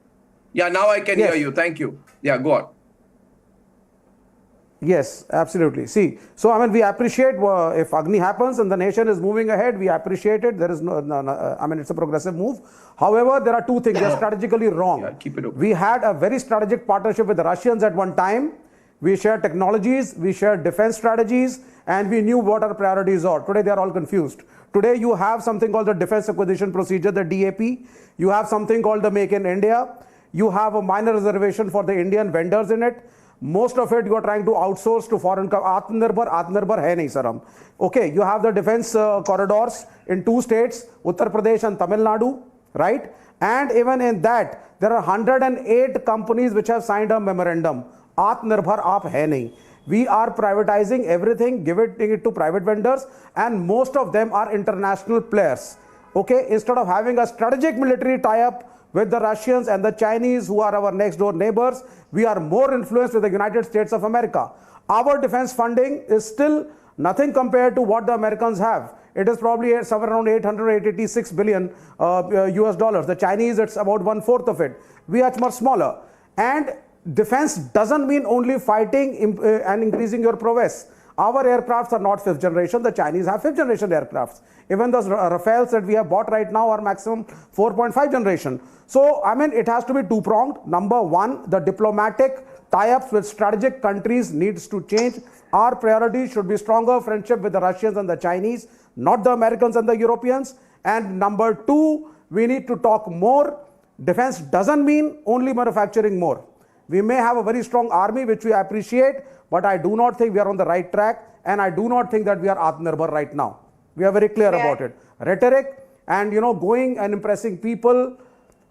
S9: Yeah, now I can hear you. Thank you. Yeah, go on.
S10: Yes, absolutely. See, so I mean, we appreciate if Agni happens and the nation is moving ahead, we appreciate it. There is no I mean, it's a progressive move. However, there are two things. They are strategically wrong.
S9: Yeah, keep it open.
S10: We had a very strategic partnership with the Russians at one time. We shared technologies, we shared defense strategies, and we knew what our priorities are. Today, they are all confused. Today, you have something called the Defense Acquisition Procedure, the DAP. You have something called the Make in India. You have a minor reservation for the Indian vendors in it. Most of it you are trying to outsource to foreign Atmanirbhar hai nahi sir hum. Okay, you have the defense corridors in 2 states, Uttar Pradesh and Tamil Nadu, right? And even in that, there are 108 companies which have signed a memorandum. Atmanirbhar aap hai nahi. We are privatizing everything, giving it to private vendors, and most of them are international players. Okay, instead of having a strategic military tie-up with the Russians and the Chinese, who are our next door neighbors, we are more influenced with the United States of America. Our defense funding is still nothing compared to what the Americans have. It is probably somewhere around 886 billion US dollars. The Chinese, it's about 1/4 of it. We are much smaller. And defense doesn't mean only fighting and increasing your prowess. Our aircrafts are not 5th generation. The Chinese have 5th generation aircrafts. Even the Rafales that we have bought right now are maximum 4.5 generation. So, I mean, it has to be two-pronged. Number one, the diplomatic tie-ups with strategic countries needs to change. Our priority should be stronger friendship with the Russians and the Chinese, not the Americans and the Europeans. And number two, we need to talk more. Defense doesn't mean only manufacturing more. We may have a very strong army, which we appreciate, but I do not think we are on the right track, and I do not think that we are Atmanirbhar right now. We are very clear about it. Rhetoric and, going and impressing people.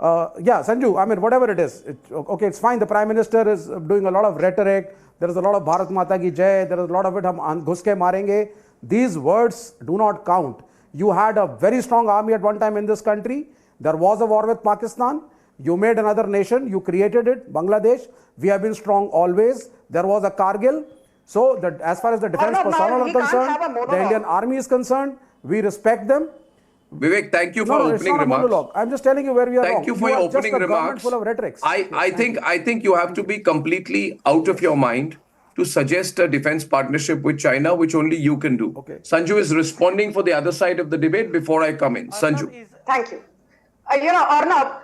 S10: Yeah, Sanju, I mean, whatever it is. Okay, it's fine. The Prime Minister is doing a lot of rhetoric. There is a lot of Bharat Mata ki Jai. There is a lot of it, hum ghus ke marenge. These words do not count. You had a very strong army at one time in this country. There was a war with Pakistan. You made another nation. You created it, Bangladesh. We have been strong always. There was a Kargil. So, as far as the defense personnel are concerned, the Indian army is concerned, we respect them.
S9: Vivek, thank you for opening remarks.
S10: I'm just telling you where we are wrong.
S9: Thank you for your opening remarks.
S10: Full of rhetorics.
S9: I think you have to be completely out of your mind to suggest a defense partnership with China, which only you can do.
S10: Okay.
S9: Sanju is responding for the other side of the debate before I come in. Sanju.
S11: Thank you. Arnab,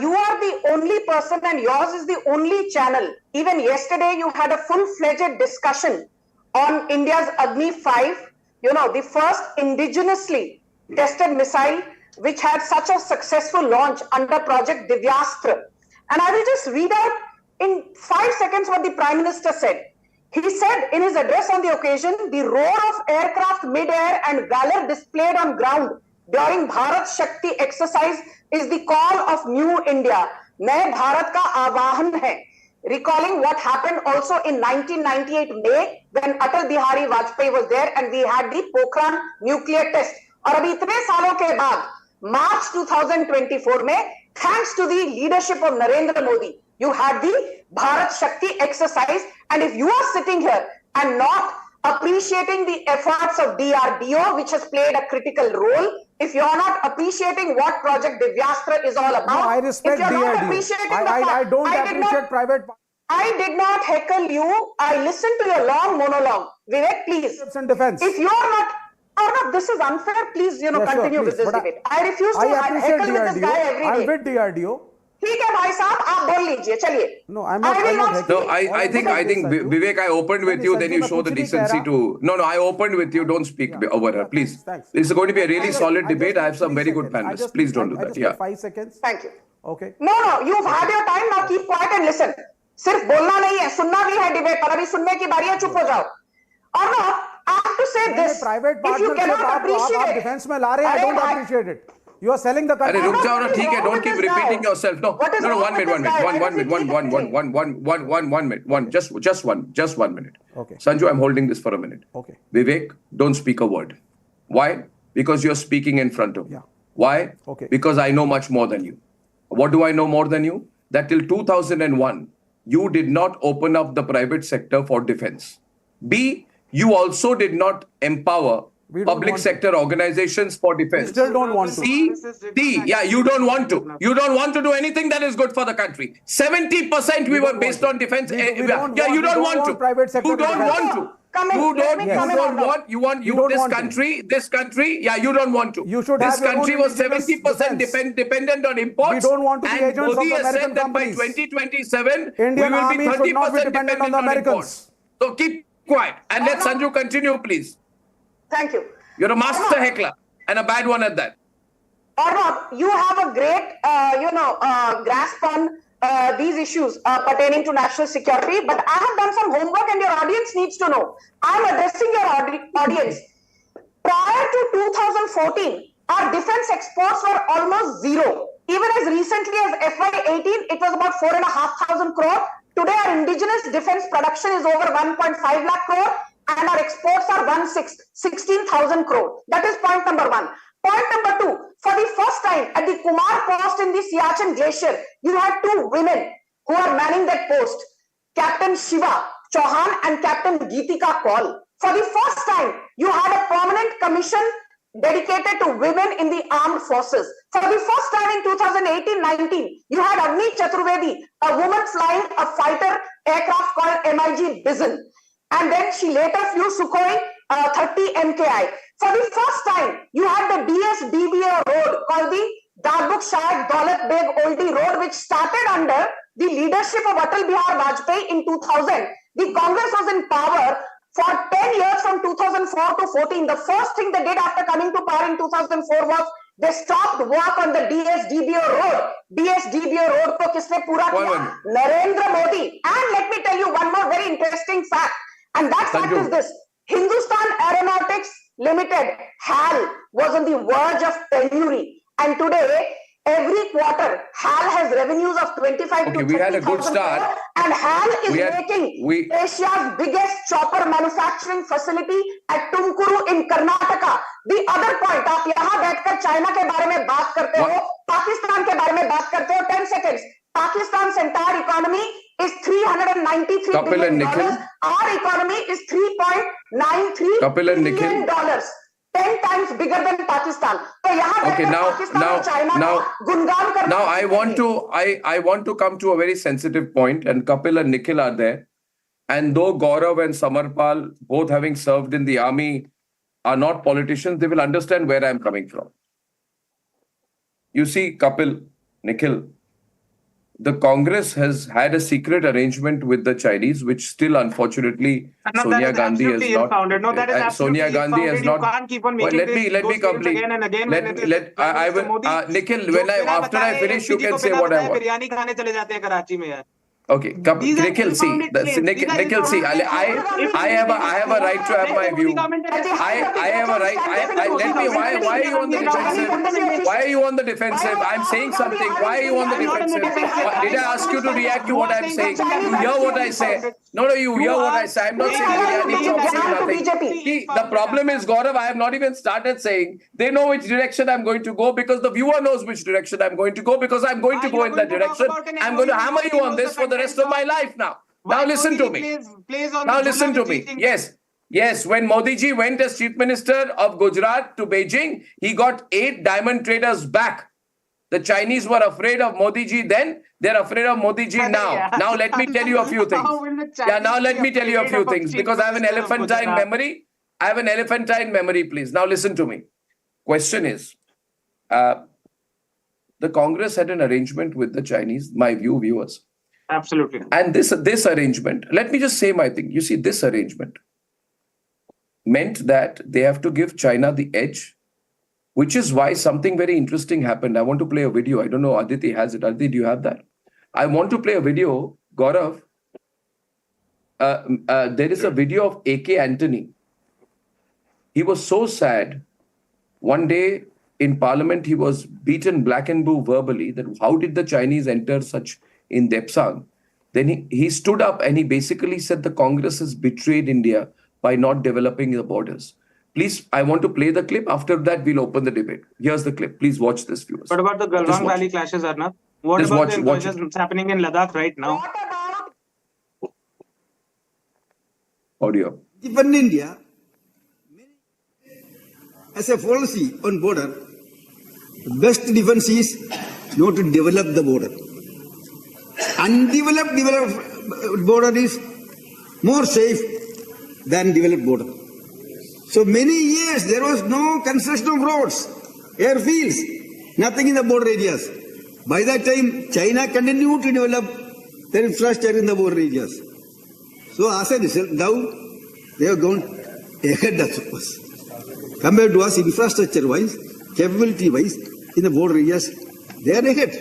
S11: you are the only person and yours is the only channel. Even yesterday, you had a full-fledged discussion on India's Agni 5, the first indigenously tested missile, which had such a successful launch under Project Divyastra. And I will just read out in 5 seconds what the Prime Minister said. He said in his address on the occasion, the roar of aircraft mid-air and valor displayed on ground during Bharat Shakti exercise is the call of new India. Naya Bharat ka aavahan hai. Recalling what happened also in 1998 May when Atal Bihari Vajpayee was there and we had the Pokhran nuclear test. और अभी इतने सालों के बाद March 2024 में, thanks to the leadership of Narendra Modi, you had the Bharat Shakti exercise. And if you are sitting here and not appreciating the efforts of DRDO, which has played a critical role, if you are not appreciating what Project Divyastra is all about,
S10: no, I respect DRDO. I don't appreciate private.
S11: I did not heckle you. I listened to your long monologue. Vivek, please. If you are not, Arnab, this is unfair. Please, continue with this debate. I refuse to heckle with this guy every day.
S10: I'm with DRDO.
S11: ठीक है भाई साहब, आप बोल लीजिए, चलिए.
S10: No, I'm not.
S9: No, I think Vivek, I opened with you, then you show the decency to. No, I opened with you. Don't speak over her, please. This is going to be a really solid debate. I have some very good panelists. Please don't do that. Yeah.
S10: 5 seconds.
S11: Thank you.
S10: Okay.
S11: No, you've had your time. Now keep quiet and listen. सिर्फ बोलना नहीं है, सुनना भी है debate पर. अभी सुनने की बारी है, चुप हो जाओ. और ना, I have to say this.
S10: Private partnership आप defense में ला रहे हैं. I don't appreciate it. You are selling the country.
S9: रुक जाओ ना, ठीक है. Don't keep repeating yourself. No, 1 minute. Just 1 minute.
S10: Okay.
S9: Sanju, I'm holding this for a minute.
S10: Okay.
S9: Vivek, don't speak a word. Why? Because you're speaking in front of me.
S10: Yeah.
S9: Why?
S10: Okay.
S9: Because I know much more than you. What do I know more than you? That till 2001, you did not open up the private sector for defense. B, you also did not empower public sector organizations for defense.
S10: We still don't want to.
S9: C, yeah, you don't want to. You don't want to do anything that is good for the country. 70% we were based on defense.
S10: You don't want to. Private sector.
S9: You don't want to. You want this country, yeah, you don't want to.
S10: You should
S9: this country was 70% dependent on imports.
S10: We don't want to be agents of the American companies.
S9: By 2027,
S10: Indian
S9: we will be 30%
S10: dependent on the Americans.
S9: So keep quiet and let Sanju continue, please.
S11: Thank you.
S9: You're a master heckler and a bad one at that.
S11: Arnab, you have a great, grasp on these issues pertaining to national security, but I have done some homework and your audience needs to know. I'm addressing your audience. Prior to 2014, our defense exports were almost zero. Even as recently as FY18, it was about 4,500 crore. Today, our indigenous defense production is over 1.5 lakh crore and our exports are 16,000 crore. That is point number one. Point number two, for the first time at the Kumar post in the Siachen Glacier, you had two women who are manning that post, Captain Shiva Chauhan and Captain Geetika Kaul. For the first time, you had a permanent commission dedicated to women in the armed forces. For the first time in 2018-19, you had Agni Chaturvedi, a woman flying a fighter aircraft called MiG Bison. And then she later flew Sukhoi 30 MKI. For the first time, you had the DSDBA road called the Dadbuk Shahid Daulat Beg Oldie Road, which started under the leadership of Atal Bihar Vajpayee in 2000. The Congress was in power for 10 years from 2004 to 14. The first thing they did after coming to power in 2004 was they stopped work on the DSDBA road. DSDBA road ko kisne pura kiya? Narendra Modi. And let me tell you one more very interesting fact. And that fact is this. Hindustan Aeronautics Limited, HAL, was on the verge of penury. And today, every quarter, HAL has revenues of 25 to 30,000
S9: we had a good start.
S11: crore, and HAL is making Asia's biggest chopper manufacturing facility at Tumkuru in Karnataka. The other point, आप यहाँ बैठकर China के बारे में बात करते हो, पाकिस्तान के बारे में बात करते हो, 10 seconds. Pakistan's entire economy is $393 billion. Our economy is $3.93 billion. 10 times bigger than Pakistan.
S9: Okay, now I want to come to a very sensitive point, and Kapil and Nikhil are there. And though Gaurav and Samarpal, both having served in the army, are not politicians, they will understand where I am coming from. You see, Kapil, Nikhil, the Congress has had a secret arrangement with the Chinese, which still, unfortunately, Sonia Gandhi has not.
S12: No, that is absolutely
S9: Sonia Gandhi has not.
S12: You can't keep on making
S9: Let me complete.
S12: again and again.
S9: I will, Nikhil, after I finish, you can say what I want.
S12: Biryani खाने चले जाते हैं कराची में यार.
S9: Okay, Nikhil, see, Nikhil, see, I have a right to have my view. I have a right. Let me. Why are you on the defensive? Why are you on the defensive? I'm saying something. Why are you on the defensive? Did I ask you to react to what I'm saying? You hear what I say? No, you hear what I say. I'm not saying biryani chops, nothing. See, the problem is, Gaurav, I have not even started saying. They know which direction I'm going to go because the viewer knows which direction I'm going to go because I'm going to go in that direction. I'm going to hammer you on this for the rest of my life now. Now listen to me. Now listen to me. Yes, when Modi ji went as Chief Minister of Gujarat to Beijing, he got 8 diamond traders back. The Chinese were afraid of Modi ji then, they're afraid of Modi ji now. Now let me tell you a few things. Now let me tell you a few things because I have an elephantine memory. I have an elephantine memory, please. Now listen to me. Question is, the Congress had an arrangement with the Chinese, my view, viewers.
S12: Absolutely.
S9: And this arrangement, let me just say my thing. You see, this arrangement meant that they have to give China the edge, which is why something very interesting happened. I want to play a video. I don't know, Aditi has it. Aditi, do you have that? I want to play a video, Gaurav. There is a video of A.K. Antony. He was so sad. One day in Parliament, he was beaten black and blue verbally that how did the Chinese enter such in Depsang? Then he stood up and he basically said the Congress has betrayed India by not developing the borders. Please, I want to play the clip. After that, we'll open the debate. Here's the clip. Please watch this, viewers.
S12: What about the Galwan Valley clashes, Arnab? What about the incursions happening in Ladakh right now?
S9: Audio.
S13: Even India, as a policy on border, the best defense is not to develop the border. Undeveloped border is more safe than developed border. So many years there was no construction of roads, airfields, nothing in the border areas. By that time, China continued to develop their infrastructure in the border areas. So as a result, now they have gone ahead of us. Compared to us infrastructure-wise, capability-wise, in the border areas, they are ahead.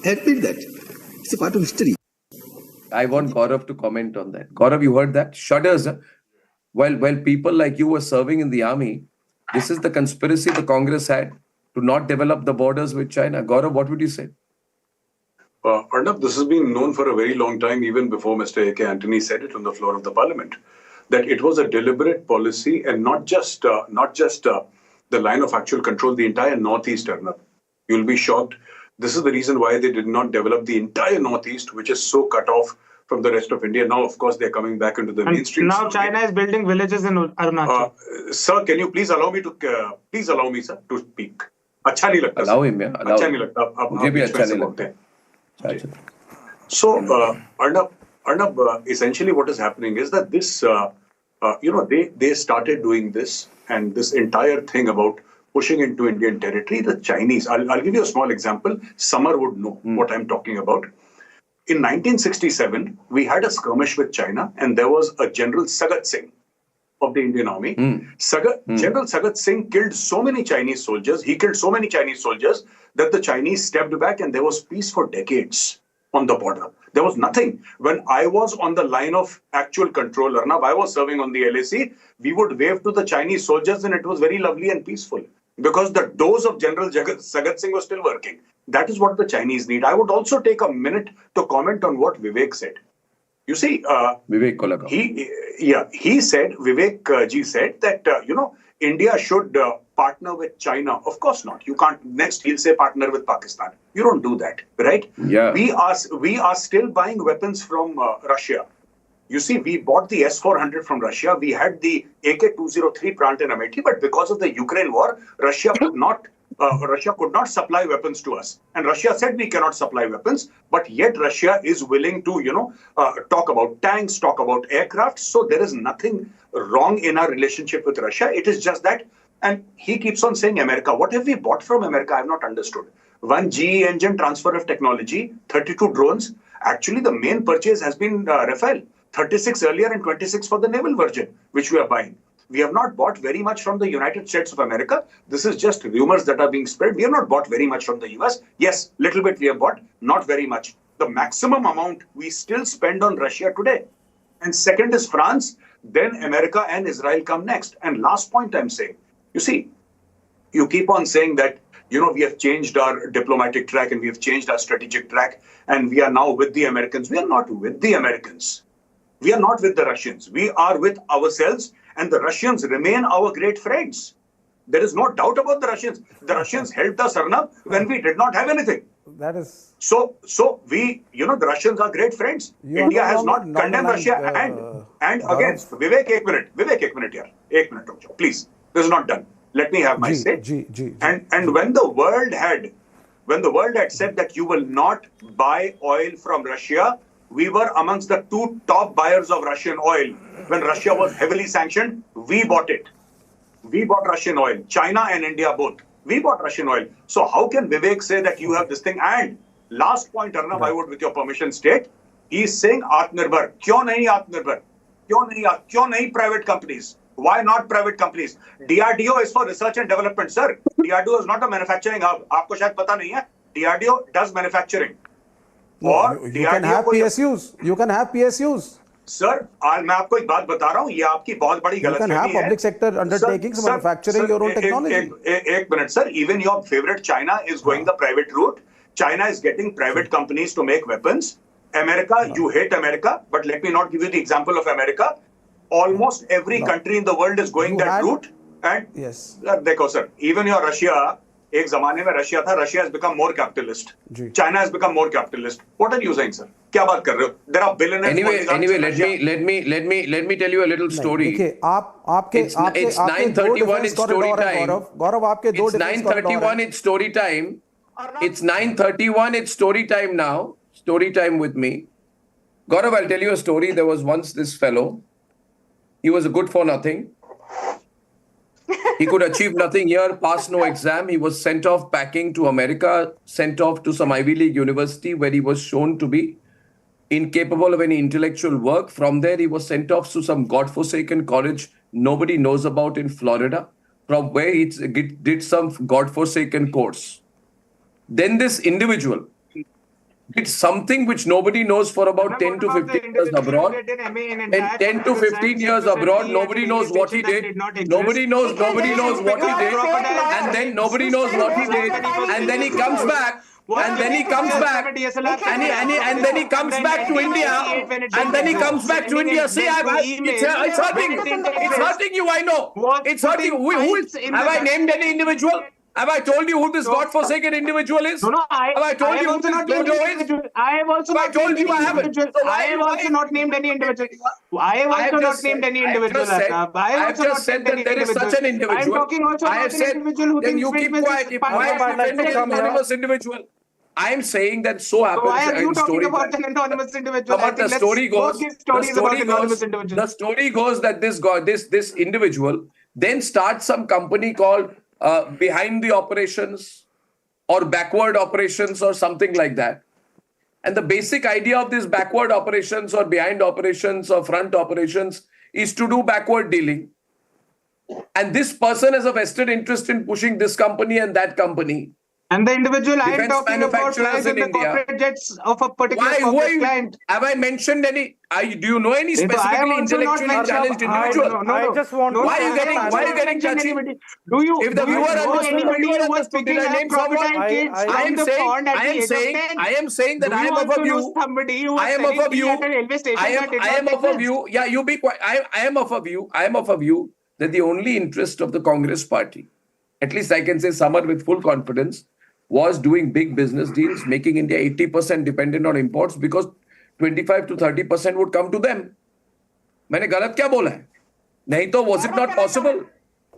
S13: Admit that. It's a part of history.
S9: I want Gaurav to comment on that. Gaurav, you heard that? Shudders. While people like you were serving in the army, this is the conspiracy the Congress had to not develop the borders with China. Gaurav, what would you say?
S16: Arnab, this has been known for a very long time, even before Mr. A.K. Antony said it on the floor of the parliament, that it was a deliberate policy and not just the line of actual control, the entire Northeast, Arnab. You'll be shocked. This is the reason why they did not develop the entire Northeast, which is so cut off from the rest of India. Now, of course, they're coming back into the mainstream.
S12: Now China is building villages in Arunachal.
S16: Sir, can you please allow me sir, to speak? अच्छा नहीं लगता.
S9: Allow him, yeah.
S16: अच्छा नहीं लगता.
S9: मुझे भी अच्छा नहीं लगता.
S16: So, Arnab, essentially what is happening is that this, they started doing this, and this entire thing about pushing into Indian territory, the Chinese, I'll give you a small example. Samar would know what I'm talking about. In 1967, we had a skirmish with China, and there was a General Sagat Singh of the Indian Army. General Sagat Singh killed so many Chinese soldiers. He killed so many Chinese soldiers that the Chinese stepped back, and there was peace for decades on the border. There was nothing. When I was on the line of actual control, Arnab, I was serving on the LAC, we would wave to the Chinese soldiers, and it was very lovely and peaceful because the doors of General Sagat Singh were still working. That is what the Chinese need. I would also take a minute to comment on what Vivek said. You see,
S9: Vivek Kolaka.
S16: He said, Vivek ji said that, India should partner with China. Of course not. You can't. Next, he'll say partner with Pakistan. You don't do that, right?
S9: Yeah.
S16: We are still buying weapons from Russia. You see, we bought the S-400 from Russia. We had the AK-203 plant in Amity, but because of the Ukraine war, Russia could not supply weapons to us. And Russia said we cannot supply weapons, but yet Russia is willing to, talk about tanks, talk about aircraft. So there is nothing wrong in our relationship with Russia. It is just that, and he keeps on saying America. What have we bought from America? I have not understood. One GE engine transfer of technology, 32 drones. Actually, the main purchase has been Rafale, 36 earlier and 26 for the naval version, which we are buying. We have not bought very much from the United States of America. This is just rumors that are being spread. We have not bought very much from the US. Yes, little bit we have bought, not very much. The maximum amount we still spend on Russia today. And second is France, then America and Israel come next. And last point I'm saying, you see, you keep on saying that, we have changed our diplomatic track and we have changed our strategic track and we are now with the Americans. We are not with the Americans. We are not with the Russians. We are with ourselves, and the Russians remain our great friends. There is no doubt about the Russians. The Russians helped us, Arnab, when we did not have anything.
S10: That is...
S16: So we, the Russians are great friends. India has not condemned Russia. And again, Vivek, ek minute here. Ek minute, please. This is not done. Let me have my say. And when the world had said that you will not buy oil from Russia, we were amongst the two top buyers of Russian oil. When Russia was heavily sanctioned, we bought it. We bought Russian oil. China and India both. We bought Russian oil. So how can Vivek say that you have this thing? And last point, Arnab, I would, with your permission, state, he is saying Atmanirbhar. Kyun nahi Atmanirbhar? Kyun nahi private companies? Why not private companies? DRDO is for research and development, sir. DRDO is not a manufacturing hub. Aapko shayad pata nahi hai. DRDO does manufacturing.
S10: No, you can have PSUs. You can have PSUs.
S16: Sir, मैं आपको एक बात बता रहा हूँ. ये आपकी बहुत बड़ी गलतफहमी है.
S10: You can have public sector undertakings manufacturing your own technology.
S16: एक minute, sir. Even your favorite China is going the private route. China is getting private companies to make weapons. America, you hate America, but let me not give you the example of America. Almost every country in the world is going that route. And
S10: yes,
S16: देखो sir, even your Russia. एक जमाने में Russia था. Russia has become more capitalist. China has become more capitalist. What are you saying, sir? क्या बात कर रहे हो? There are billionaires.
S9: Anyway, let me tell you a little story.
S10: देखिए, आपके
S9: it's 9:31. It's story time.
S10: गौरव, आपके दो.
S9: It's 9:31. It's story time. It's 9:31. It's story time now. Story time with me. Gaurav, I'll tell you a story. There was once this fellow. He was good for nothing. He could achieve nothing here, pass no exam. He was sent off packing to America, sent off to some Ivy League university where he was shown to be incapable of any intellectual work. From there, he was sent off to some godforsaken college nobody knows about in Florida, from where he did some godforsaken course. Then this individual did something which nobody knows for about 10 to 15 years abroad. And 10 to 15 years abroad, nobody knows what he did. Nobody knows what he did. And then nobody knows what he did. And then he comes back and then he comes back, and then he comes back to India, and then he comes back to India. See, it's hurting you. I know it's hurting. Who is? Have I named any individual? Have I told you who this godforsaken individual is?
S12: No,
S9: have I told you who this dodo is?
S12: I have also not
S9: told you I haven't.
S12: So I have also not named any individual. I have also not named any individual.
S9: I have just said that there is such an individual.
S12: I am talking also about an individual who
S9: then
S12: thinks
S9: you keep quiet. Why are you defending an anonymous individual? I am saying that so happens.
S12: Why are you talking about an anonymous individual?
S9: But the story goes. The story goes that this individual then starts some company called behind the operations or backward operations or something like that. And the basic idea of this backward operations or behind operations or front operations is to do backward dealing. And this person has a vested interest in pushing this company and that company.
S12: And the individual I am talking about flies in the corporate jets of a particular corporate client.
S9: Have I mentioned any? Do you know any specifically intellectually challenged individual?
S12: I just want.
S9: Why are you getting touchy?
S12: Do you?
S9: If the viewer understood, did I name someone? I am saying that I am of a view. I am of a view. Yeah, you be quiet. I am of a view that the only interest of the Congress party, at least I can say Samar with full confidence, was doing big business deals, making India 80% dependent on imports because 25 to 30% would come to them. मैंने गलत क्या बोला है? नहीं तो was it not possible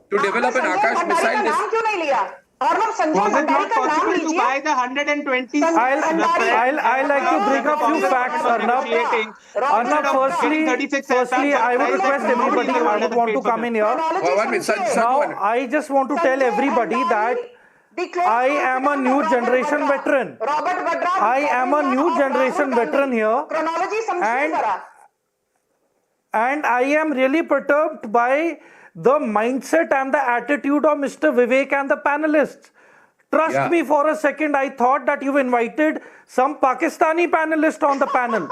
S9: to develop an Akash missile?
S11: नाम क्यों नहीं लिया? और हम संजय भंडारी का नाम लीजिए.
S12: Buy the 120.
S10: I'll like to bring up few facts, Arnab. Firstly, I would request everybody who would want to come in here. Now, I just want to tell everybody that I am a new generation veteran. I am a new generation veteran here. And I am really perturbed by the mindset and the attitude of Mr. Vivek and the panelists. Trust me for a second, I thought that you've invited some Pakistani panelist on the panel.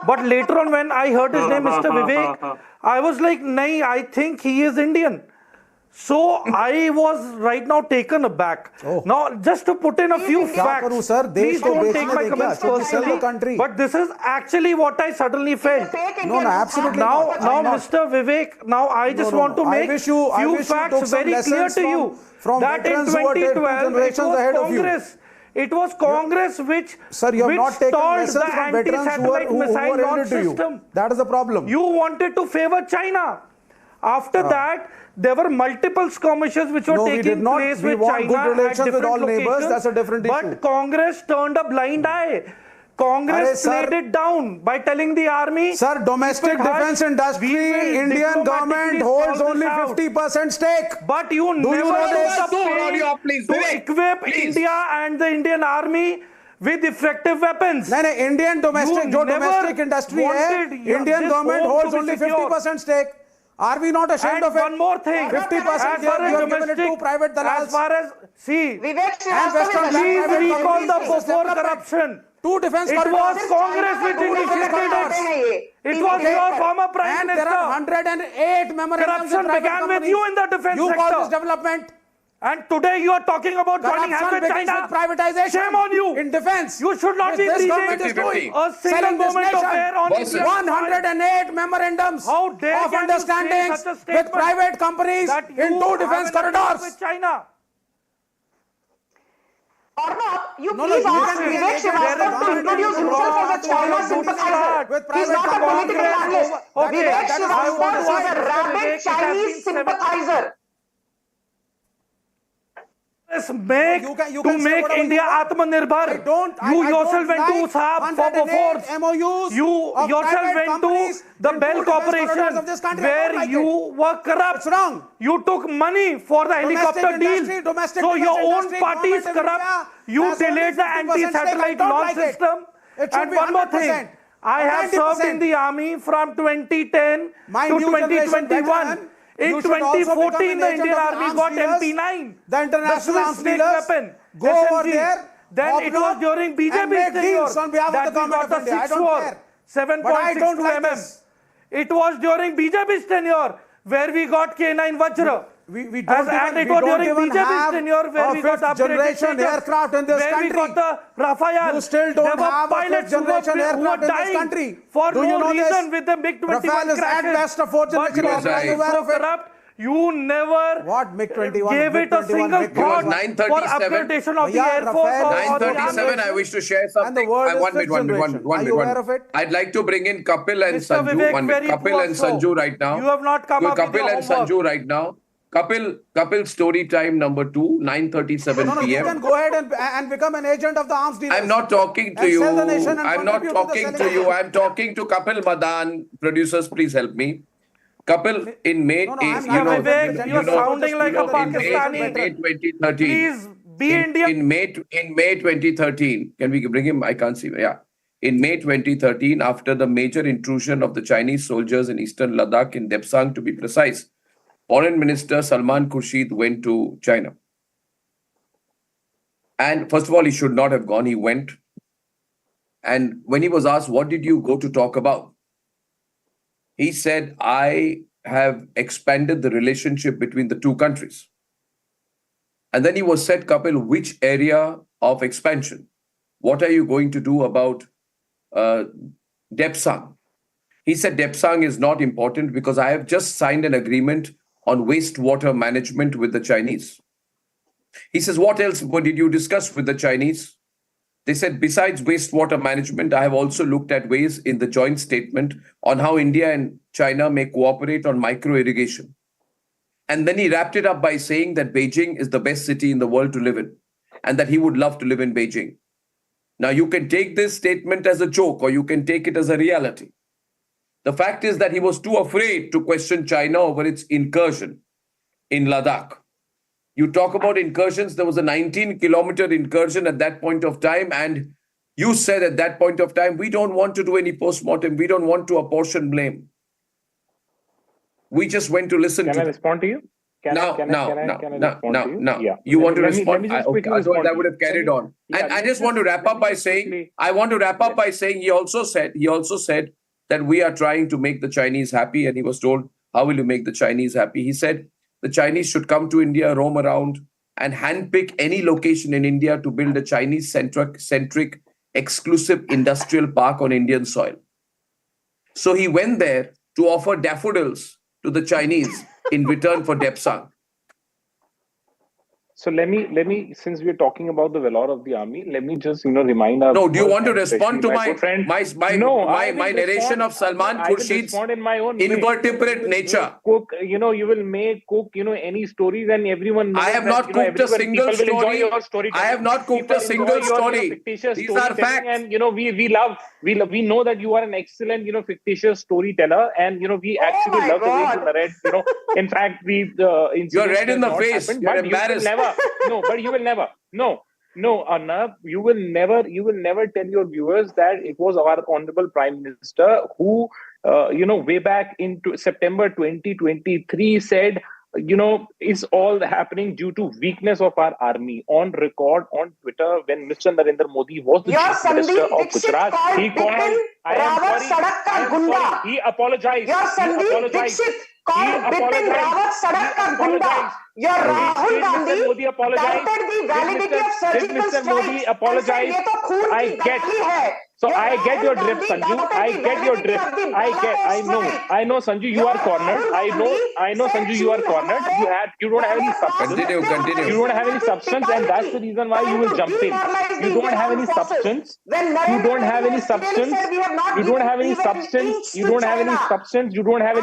S10: But later on when I heard his name, Mr. Vivek, I was like, nahi, I think he is Indian. So I was right now taken aback. Now, just to put in a few facts, please don't take my comments personally, but this is actually what I suddenly felt. No, absolutely
S12: now, Mr. Vivek, now I just want to make few facts very clear to you that in 2012 it was Congress which stalled the anti-satellite missile launch system.
S10: That is the problem.
S12: You wanted to favor China. After that, there were multiple skirmishes which were taking place with China
S10: good relations
S12: at different
S10: with all
S12: locations.
S10: neighbors. That's a different issue.
S12: But Congress turned a blind eye. Congress played it down by telling the army.
S10: Sir, domestic defense industry, Indian government holds only 50% stake.
S12: But you never equip India and the Indian army with effective weapons.
S10: No, Indian domestic industry Indian government holds only 50% stake. Are we not ashamed of it?
S12: One more thing.
S10: 50% you have given it to private dalals.
S12: As far as, please recall the before corruption.
S10: Two defense
S12: It was Congress which initiated it. It was your former Prime Minister.
S10: There are 108 memorandums.
S12: Corruption began with you in the defense sector.
S10: You call this development.
S12: And today you are talking about joining hands with China.
S10: Privatization.
S12: Shame on you.
S10: In defense.
S12: You should not be breathing a single moment of air on India.
S10: 108 memorandums of understandings with private companies in two defense corridors.
S12: With China.
S11: Arnab, you please ask Vivek Srivastava to introduce himself as a China sympathizer. He's not a political analyst. Vivek Srivastava is a rabid Chinese sympathizer.
S12: To make India Atmanirbhar. You yourself went to Saab for force. You yourself went to the Bell Corporation where you were corrupt. You took money for the helicopter deal. So your own party is corrupt. You delayed the anti-satellite launch system. And one more thing. I have served in the army from 2010 to 2021. In 2014, the Indian Army got MP9,
S10: the international
S12: Swiss snake weapon,
S10: go over there.
S12: Then it was during BJP's tenure that we got the 6-4, 7.62 mm. It was during BJP's tenure where we got K9 Vajra.
S10: We don't
S12: even have
S10: a fifth generation aircraft in this country.
S12: We got the Rafale.
S10: You still don't have a fifth generation aircraft in this country.
S12: For
S10: Do you
S12: no
S10: know
S12: reason
S10: this?
S12: with the MiG-21
S10: Rafale is at best a fourth generation aircraft. Are you aware of it?
S12: You never gave it a single thought for upgradation of the Air Force.
S9: 9:37, I wish to share something. One minute. I'd like to bring in Kapil and Sanju. Kapil and Sanju right now.
S12: You have not come up with your
S9: Kapil and Sanju right now. Kapil, story time number 2, 9:37
S10: No,
S9: p.m.
S10: you can go ahead and become an agent of the arms dealers.
S9: I'm not talking to you.
S10: Sell the nation and
S9: I'm not talking to you. I'm talking to Kapil Madan. Producers, please help me. Kapil, in May,
S12: you're sounding like a Pakistani.
S9: In May 2013.
S12: Please be Indian.
S9: In May 2013, can we bring him? I can't see. Yeah. In May 2013, after the major intrusion of the Chinese soldiers in eastern Ladakh, in Depsang to be precise, Foreign Minister Salman Khurshid went to China. And first of all, he should not have gone. He went. And when he was asked, what did you go to talk about? He said, I have expanded the relationship between the two countries. And then he was said, Kapil, which area of expansion? What are you going to do about Depsang? He said, Depsang is not important because I have just signed an agreement on wastewater management with the Chinese. He says, what else did you discuss with the Chinese? They said, besides wastewater management, I have also looked at ways in the joint statement on how India and China may cooperate on micro-irrigation. And then he wrapped it up by saying that Beijing is the best city in the world to live in and that he would love to live in Beijing. Now, you can take this statement as a joke or you can take it as a reality. The fact is that he was too afraid to question China over its incursion in Ladakh. You talk about incursions, there was a 19-kilometer incursion at that point of time, and you said at that point of time, we don't want to do any post-mortem, we don't want to apportion blame. We just went to listen to
S14: Can I respond to you?
S9: Now, you want to respond? Otherwise, I would have carried on. And I just want to wrap up by saying, he also said that we are trying to make the Chinese happy, and he was told, how will you make the Chinese happy? He said, the Chinese should come to India, roam around, and handpick any location in India to build a Chinese-centric, exclusive industrial park on Indian soil. So he went there to offer daffodils to the Chinese in return for Depsang.
S14: So let me, since we're talking about the valor of the army, let me just, remind our...
S9: No, do you want to respond to my narration of Salman Khurshid's invertebrate nature?
S14: You will make any stories and everyone knows
S9: I have not cooked a single story. I have not cooked a single story. These are facts.
S14: And, we know that you are an excellent, fictitious storyteller, and, we actually love the way you narrate, in fact,
S9: you're red in the face. You're embarrassed.
S14: But you will never. No, Arnab, you will never tell your viewers that it was our honorable Prime Minister who, way back into September 2023 said, is all happening due to weakness of our army. On record, on Twitter, when Mr. Narendra Modi was the Chief Minister of Gujarat, he called, I am sorry, he apologized. Rahul Gandhi doubted the validity of surgical strikes. I get your drift, Sanju. I know, Sanju, you are cornered. I know, Sanju, you are cornered. You don't have any substance.
S9: Continue.
S14: You don't have any substance, and that's the reason why you will jump in. You don't have any substance. You don't have any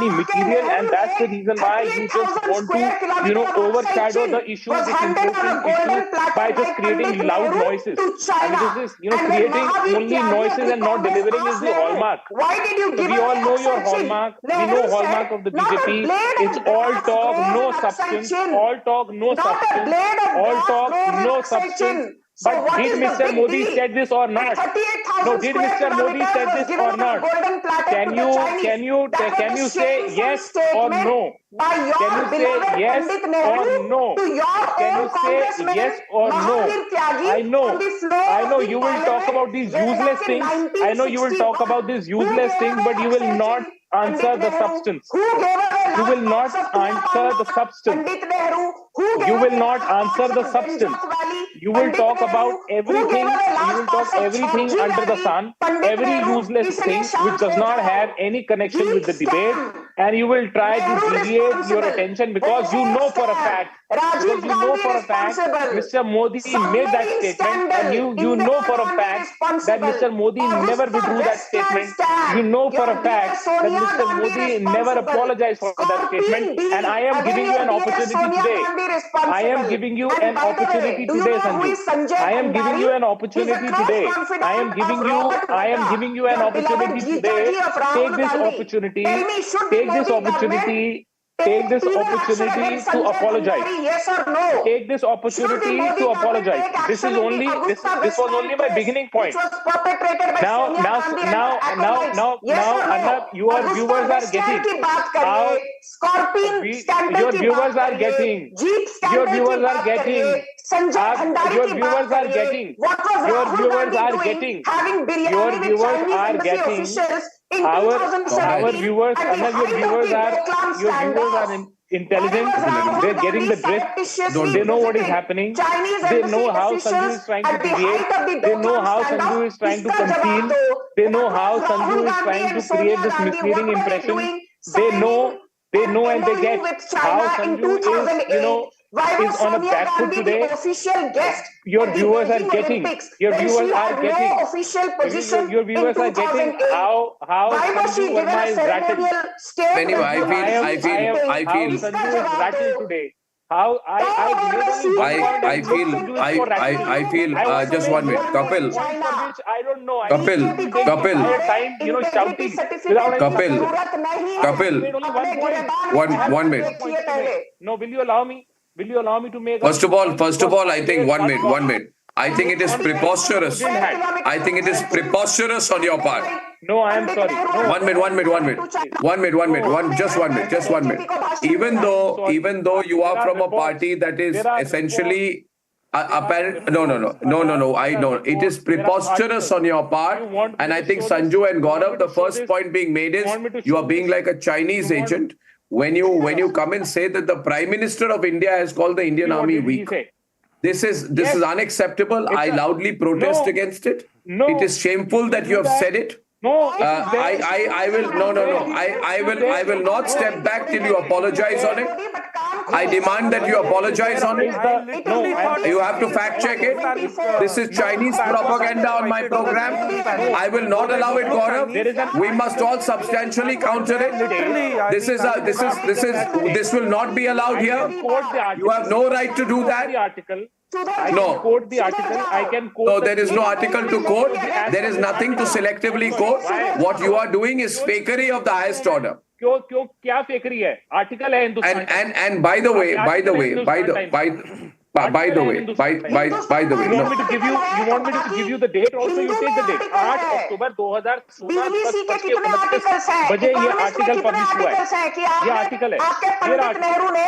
S14: material, and that's the reason why you just want to, overshadow the issue, this important issue, by just creating loud noises. Creating only noises and not delivering is the hallmark.
S11: Why did you give
S14: we all know your hallmark. We know hallmark of the BJP. It's all talk, no substance. All talk, no substance. All talk, no substance.
S11: So
S14: But
S11: what
S14: did
S11: is the
S14: Mr.
S11: big
S14: Modi
S11: deal?
S14: said this or not?
S11: 38,000
S14: No, did
S11: square
S14: Mr. Modi
S11: kilometers
S14: said
S11: was
S14: this
S11: given
S14: or
S11: on a
S14: not?
S11: golden platter
S14: Can
S11: to
S14: you
S11: the Chinese.
S14: can you
S11: That
S14: can
S11: was
S14: you
S11: a
S14: say
S11: shameful
S14: yes or
S11: statement
S14: no?
S11: by your
S14: Can you say
S11: beloved
S14: yes
S11: Pandit
S14: or
S11: Nehru
S14: no?
S11: to your
S14: Can
S11: own
S14: you say
S11: congressman
S14: yes or no?
S11: Mahavir Tyagi
S14: I know.
S11: on the floor
S14: I know
S11: of the
S14: you will talk
S11: parliament
S14: about these
S11: way
S14: useless
S11: back in
S14: things. I know you will talk
S11: 1961.
S14: about these
S11: Who
S14: useless
S11: gave
S14: things,
S11: away
S14: but you will
S11: Akshay
S14: not
S11: Chin?
S14: answer
S11: Pandit
S14: the
S11: Nehru.
S14: substance.
S11: Who gave away
S14: You will
S11: large
S14: not
S11: plots of
S14: answer the
S11: Tia
S14: substance.
S11: Pandit Nehru. Who gave
S14: You will
S11: away
S14: not
S11: large
S14: answer
S11: plots
S14: the
S11: of
S14: substance.
S11: Ganjak Valley?
S14: You will
S11: Pandit
S14: talk
S11: Nehru.
S14: about
S11: Who gave
S14: everything.
S11: away
S14: You
S11: large
S14: will
S11: parts
S14: talk
S11: of
S14: everything
S11: Chaudhry
S14: under the
S11: Valley?
S14: sun,
S11: Pandit
S14: every
S11: Nehru.
S14: useless
S11: इसलिए
S14: thing
S11: शाम
S14: which does
S11: से
S14: not
S11: जाओ.
S14: have any connection with the
S11: Heat
S14: debate,
S11: scam.
S14: and you will try to
S11: Nehru
S14: deviate your
S11: responsible.
S14: attention because you know for a
S11: Scam.
S14: fact.
S11: Rajiv
S14: Because you know
S11: Gandhi
S14: for a fact,
S11: responsible.
S14: Mr. Modi made that
S11: Submarine
S14: statement,
S11: scandal.
S14: and you
S11: Indira
S14: know for a
S11: Gandhi
S14: fact that
S11: responsible.
S14: Mr. Modi never
S11: Augusta
S14: withdrew that
S11: Westland
S14: statement.
S11: scam.
S14: You know for
S11: Your
S14: a
S11: dear
S14: fact that
S11: Sonia
S14: Mr.
S11: Gandhi
S14: Modi never
S11: responsible.
S14: apologized for that
S11: Scorpion
S14: statement,
S11: deal.
S14: and I am
S11: Again,
S14: giving you
S11: your
S14: an
S11: dear
S14: opportunity
S11: Sonia
S14: today.
S11: Gandhi
S14: I am
S11: responsible.
S14: giving you
S11: And
S14: an
S11: by the way,
S14: opportunity
S11: do you
S14: today,
S11: know who
S14: Sanju.
S11: is Sanjay
S14: I am giving
S11: Bhandari?
S14: you an
S11: He's a
S14: opportunity
S11: close
S14: today.
S11: confidant
S14: I am
S11: of
S14: giving you.
S11: Robert
S14: I am
S11: Vada,
S14: giving you an
S11: your beloved
S14: opportunity
S11: Jitaji
S14: today.
S11: of Rahul
S14: Take this
S11: Gandhi.
S14: opportunity.
S11: Tell me, should
S14: Take this
S11: Modi government
S14: opportunity. Take this
S11: legal action
S14: opportunity
S11: against
S14: to
S11: Sanjay
S14: apologize.
S11: Bhandari, yes or no?
S14: Take this
S11: Should the
S14: opportunity
S11: Modi
S14: to
S11: government
S14: apologize.
S11: take
S14: This
S11: action
S14: is
S11: in the
S14: only
S11: Augusta
S14: this was
S11: Westland
S14: only my
S11: case,
S14: beginning
S11: which
S14: point.
S11: was perpetrated by
S14: Now,
S11: Sonia
S14: now,
S11: Gandhi and
S14: now,
S11: her
S14: now,
S11: acolytes?
S14: now,
S11: Yes or no?
S14: Arnab, your
S11: Augusta
S14: viewers are
S11: Westland
S14: getting
S11: की बात
S14: how
S11: करिए, Scorpion scandal
S14: your
S11: की
S14: viewers
S11: बात
S14: are
S11: करिए,
S14: getting.
S11: Jeep
S14: Your
S11: scandal की
S14: viewers are
S11: बात करिए,
S14: getting.
S11: Sanjay Bhandari
S14: Your
S11: की बात
S14: viewers are
S11: करिए.
S14: getting.
S11: What was
S14: Your
S11: Rahul
S14: viewers
S11: Gandhi
S14: are
S11: doing,
S14: getting.
S11: having
S14: Your
S11: biryani with
S14: viewers
S11: Chinese
S14: are
S11: embassy
S14: getting.
S11: officials in
S14: Our
S11: 2017
S14: viewers,
S11: at the
S14: Arnab, your
S11: height of
S14: viewers
S11: the
S14: are
S11: Doklam
S14: your viewers are
S11: standoff?
S14: intelligent.
S11: Why was Rahul
S14: They're getting
S11: Gandhi
S14: the drift.
S11: surreptitiously
S14: They know what is
S11: visiting
S14: happening.
S11: Chinese
S14: They
S11: embassy
S14: know how Sanju
S11: officials
S14: is trying to
S11: at the
S14: deviate.
S11: height of the
S14: They know
S11: Doklam
S14: how
S11: standoff?
S14: Sanju is trying to
S11: इसका जवाब
S14: conceal.
S11: दो.
S14: They
S11: What
S14: know
S11: was
S14: how
S11: Rahul
S14: Sanju is
S11: Gandhi
S14: trying
S11: and
S14: to create
S11: Sonia
S14: this
S11: Gandhi,
S14: misleading
S11: what were they
S14: impression.
S11: doing?
S14: They know and they
S11: MOU
S14: get
S11: with
S14: how
S11: China in
S14: Sanju is,
S11: 2008. Why
S14: is
S11: was
S14: on a
S11: Sonia
S14: back foot
S11: Gandhi the
S14: today.
S11: official guest
S14: Your
S11: at the
S14: viewers are
S11: Beijing
S14: getting.
S11: Olympics
S14: Your
S11: when
S14: viewers
S11: she
S14: are
S11: had
S14: getting.
S11: no official position
S14: Your
S11: in
S14: viewers are getting
S11: 2008?
S14: how
S11: Why was she
S14: Sanju
S11: given
S14: Verma
S11: a
S14: is rattled.
S11: ceremonial state?
S19: Anyway, I
S14: How
S19: feel
S14: Sanju is rattled today. How I made only one point
S19: I
S14: and
S19: feel
S14: Sanju is for rattling.
S19: I feel
S14: I want to
S19: just
S14: make
S19: 1 minute,
S14: one
S19: Kapil.
S14: point for which I don't know. I
S19: Kapil,
S14: need to take
S19: Kapil.
S14: entire time, shouting without any
S19: Kapil,
S14: substance.
S19: Kapil.
S14: I made only one point.
S19: One minute.
S14: Points to make. No, will you allow me? Will you allow me to make?
S19: First of all, I think 1 minute, 1 minute. I think it is preposterous. I think it is preposterous on your part.
S14: No, I am sorry. No.
S19: 1 minute. Just one minute. Even though you are from a party that is essentially apparent. No. I know it is preposterous on your part, and I think Sanju and Gaurav, the first point being made is you are being like a Chinese agent when you come and say that the Prime Minister of India has called the Indian Army weak. This is unacceptable. I loudly protest against it. It is shameful that you have said it.
S14: No,
S19: I will not step back till you apologize on it. I demand that you apologize on it. You have to fact check it. This is Chinese propaganda on my program. I will not allow it, Gaurav. We must all substantially counter it. This will not be allowed here. You have no right to do that. No.
S14: Quote the article. I can quote.
S19: No, there is no article to quote. There is nothing to selectively quote. What you are doing is fakery of the highest order.
S14: क्यों क्या फेकरी है? Article है Hindustan.
S19: And by the way,
S14: no.
S19: You want me
S14: to give you the date also? You take the date. 8 अक्टूबर 2016 बजे ये article publish हुआ है. ये article है.
S11: पंडित नेहरू ने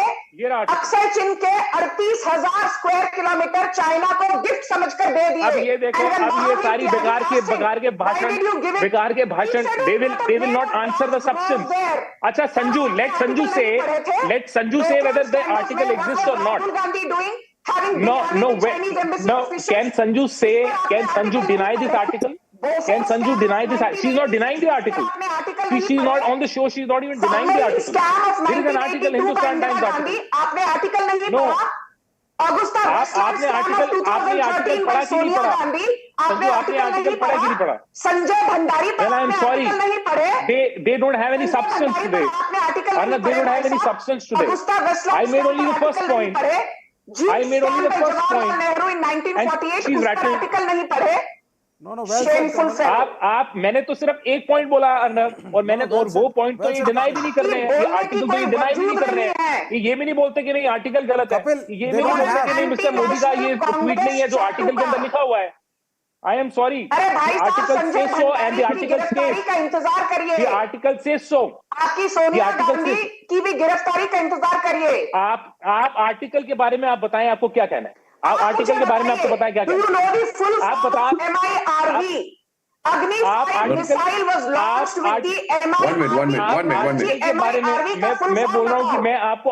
S11: अक्षय चिन्ह के 38,000 स्क्वायर किलोमीटर चाइना को गिफ्ट समझकर दे दिए.
S14: अब ये देखो, अब ये सारी बेकार के भाषण they will not answer the substance. अच्छा Sanju, let Sanju say whether the article exists or not. No. Can Sanju deny this article? Can Sanju deny this? She's not denying the article. She's not on the show. She's not even denying the article. There is an article, Hindustan Times article.
S11: आपने article नहीं पढ़ा? Agusta
S14: आपने article पढ़ा कि नहीं पढ़ा? संजू, आपने article पढ़ा कि नहीं पढ़ा?
S11: Sanjay Bhandari
S14: Well, I'm sorry. They don't have any substance today. Arnab, they don't have any substance today. I made only the first point.
S11: Nehru in 1948
S14: And she's rattled.
S11: article नहीं पढ़े. Shameful fellow.
S14: आप मैंने तो सिर्फ एक पॉइंट बोला अर्नब, और मैंने और वो पॉइंट तो ये डिनाई भी नहीं कर रहे हैं, ये आर्टिकल तो ये डिनाई भी नहीं कर रहे हैं, ये भी नहीं बोलते कि नहीं आर्टिकल गलत है, ये भी नहीं बोलते कि नहीं मिस्टर मोदी का ये ट्वीट नहीं है जो आर्टिकल के अंदर लिखा हुआ है. I am sorry.
S11: अरे भाई
S14: आर्टिकल से सो एंड द आर्टिकल
S11: का इंतजार करिए.
S14: आर्टिकल से सो
S11: आपकी सोनिया गांधी की भी गिरफ्तारी का इंतजार करिए.
S14: आप आर्टिकल के बारे में आप बताएं, आपको क्या कहना है? आप आर्टिकल के बारे में आपको बताएं क्या कहना है? आप बताएं.
S11: Agni 5 missile was launched with the MI.
S9: One minute.
S14: मैं बोल रहा हूँ कि मैं आपको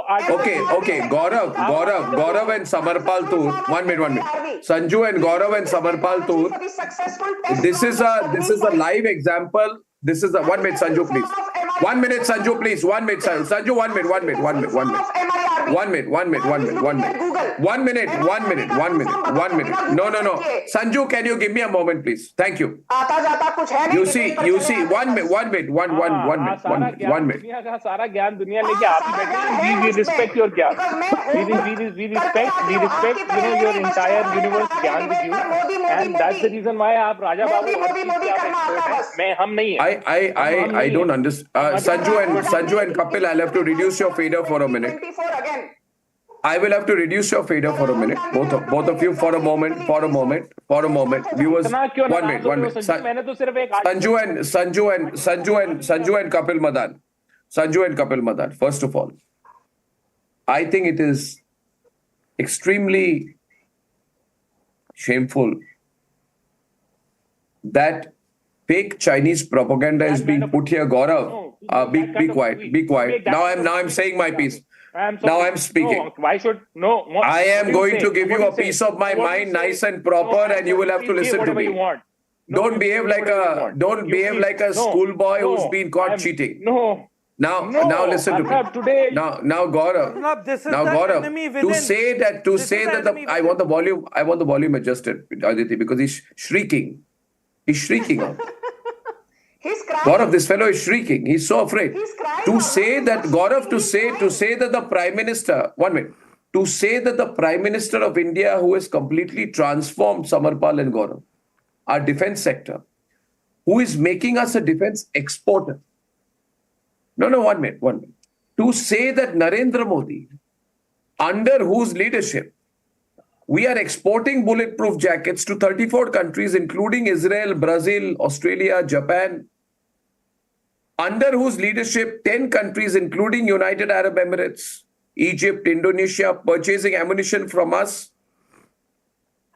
S9: Okay. Gaurav and Samarpal Toor. One minute. Sanju and Gaurav and Samarpal Toor. This is a live example. This is a 1 minute, Sanju, please. 1 minute, Sanju, please. 1 minute, Sanju. 1 minute. 1 minute. 1 minute. 1 minute. 1 minute. 1 minute. 1 minute. 1 minute. 1 minute. 1 minute. 1 minute. No. Sanju, can you give me a moment, please? Thank you. You see. 1 minute. 1 minute. 1 minute.
S14: दुनिया का सारा ज्ञान दुनिया लेके आप ही बैठे हैं. We respect your ज्ञान. We respect your entire universe ज्ञान with you. And that's the reason why आप राजा बाबू हर चीज के आप expert हैं. मैं हम नहीं हैं.
S9: I don't understand. Sanju and Kapil, I'll have to reduce your fader for a minute. I will have to reduce your fader for a minute. Both of you for a moment. Viewers, 1 minute. Sanju and Kapil Madan. First of all, I think it is extremely shameful that fake Chinese propaganda is being put here. Gaurav, be quiet. Now I'm saying my piece. Now I'm speaking.
S14: No, why should
S9: I am going to give you a piece of my mind, nice and proper, and you will have to listen to me. Don't behave like a schoolboy who's been caught cheating. Now listen to me. Now Gaurav. To say that I want the volume adjusted, Aditi, because he's shrieking. Out.
S11: He's crying.
S9: Gaurav, this fellow is shrieking. He's so afraid.
S11: He's crying.
S9: To say that the Prime Minister, 1 minute, to say that the Prime Minister of India, who has completely transformed Samarpal and Gaurav, our defense sector, who is making us a defense exporter. No, 1 minute. To say that Narendra Modi, under whose leadership we are exporting bulletproof jackets to 34 countries, including Israel, Brazil, Australia, Japan, under whose leadership 10 countries, including United Arab Emirates, Egypt, Indonesia, purchasing ammunition from us,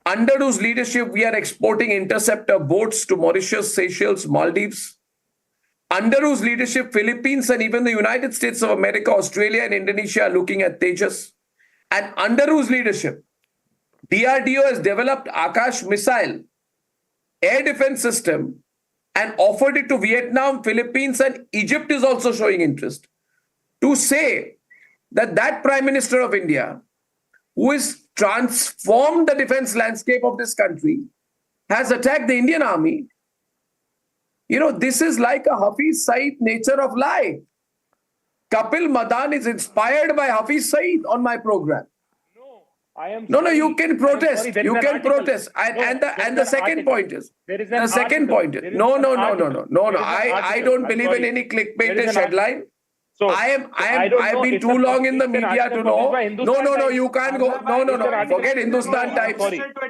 S9: under whose leadership we are exporting interceptor boats to Mauritius, Seychelles, Maldives, under whose leadership Philippines and even the United States of America, Australia and Indonesia are looking at Tejas, and under whose leadership DRDO has developed Akash missile air defense system and offered it to Vietnam, Philippines, and Egypt is also showing interest. To say that Prime Minister of India, who has transformed the defense landscape of this country, has attacked the Indian army, this is like a Hafiz Saeed nature of lie. Kapil Madan is inspired by Hafiz Saeed on my program. No, you can protest. And the second point is, no. I don't believe in any clickbaitish headline. I've been too long in the media to know. No, you can't go. No. Forget Hindustan Times.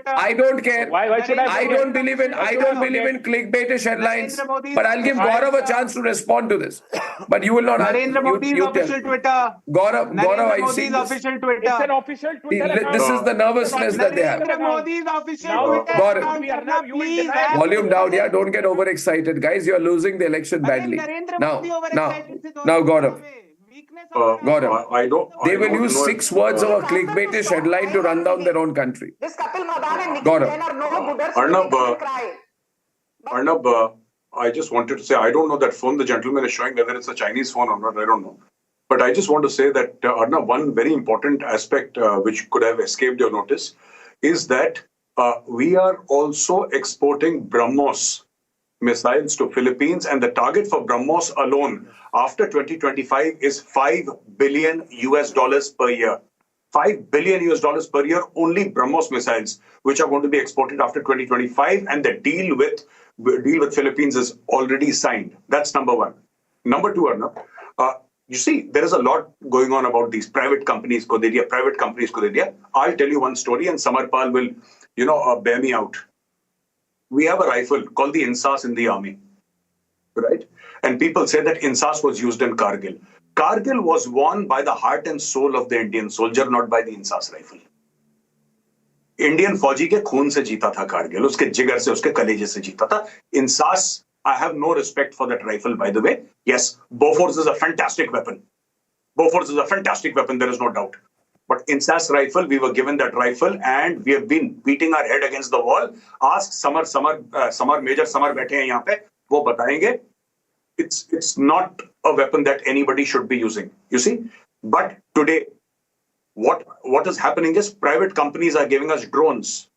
S9: I don't care. I don't believe in clickbaitish headlines. But I'll give Gaurav a chance to respond to this. But you will not.
S1: Narendra Modi's official Twitter.
S9: Gaurav, I see this.
S1: Official Twitter.
S14: It's an official Twitter.
S9: This is the nervousness that they have.
S1: Narendra Modi's official Twitter.
S9: Gaurav, volume down. Yeah, don't get overexcited, guys. You are losing the election badly. Now, Gaurav. They will use 6 words of a clickbaitish headline to run down their own country.
S11: This Kapil Madan and
S16: Arnab, I just wanted to say, I don't know that phone the gentleman is showing, whether it's a Chinese phone or not, I don't know. But I just want to say that, Arnab, one very important aspect which could have escaped your notice is that we are also exporting BrahMos missiles to Philippines, and the target for BrahMos alone after 2025 is $5 billion per year. $5 billion US per year, only BrahMos missiles, which are going to be exported after 2025. And the deal with Philippines is already signed. That's number one. Number two, Arnab, you see, there is a lot going on about these private companies, private companies. I'll tell you one story and Samarpal will, bear me out. We have a rifle called the Insas in the army, right? And people say that Insas was used in Kargil. Kargil was won by the heart and soul of the Indian soldier, not by the Insas rifle. Indian फौजी के खून से जीता था कारगिल, उसके जिगर से, उसके कलेजे से जीता था. Insas, I have no respect for that rifle, by the way. Yes, Bofors is a fantastic weapon. There is no doubt. But Insas rifle, we were given that rifle and we have been beating our head against the wall. Ask Samar, Major Samar बैठे हैं यहाँ पे, वो बताएंगे. It's not a weapon that anybody should be using, you see. But today, what is happening is private companies are giving us drones.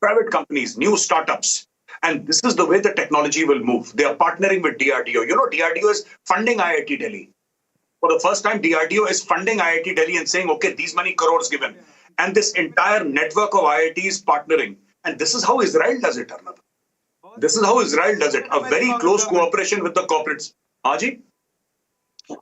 S16: Private companies, new startups. And this is the way the technology will move. They are partnering with DRDO. You know, DRDO is funding IIT Delhi. For the first time, DRDO is funding IIT Delhi and saying, okay, these many crores given. And this entire network of IITs partnering. And this is how Israel does it, Arnab. This is how Israel does it. A very close cooperation with the corporates. Haji?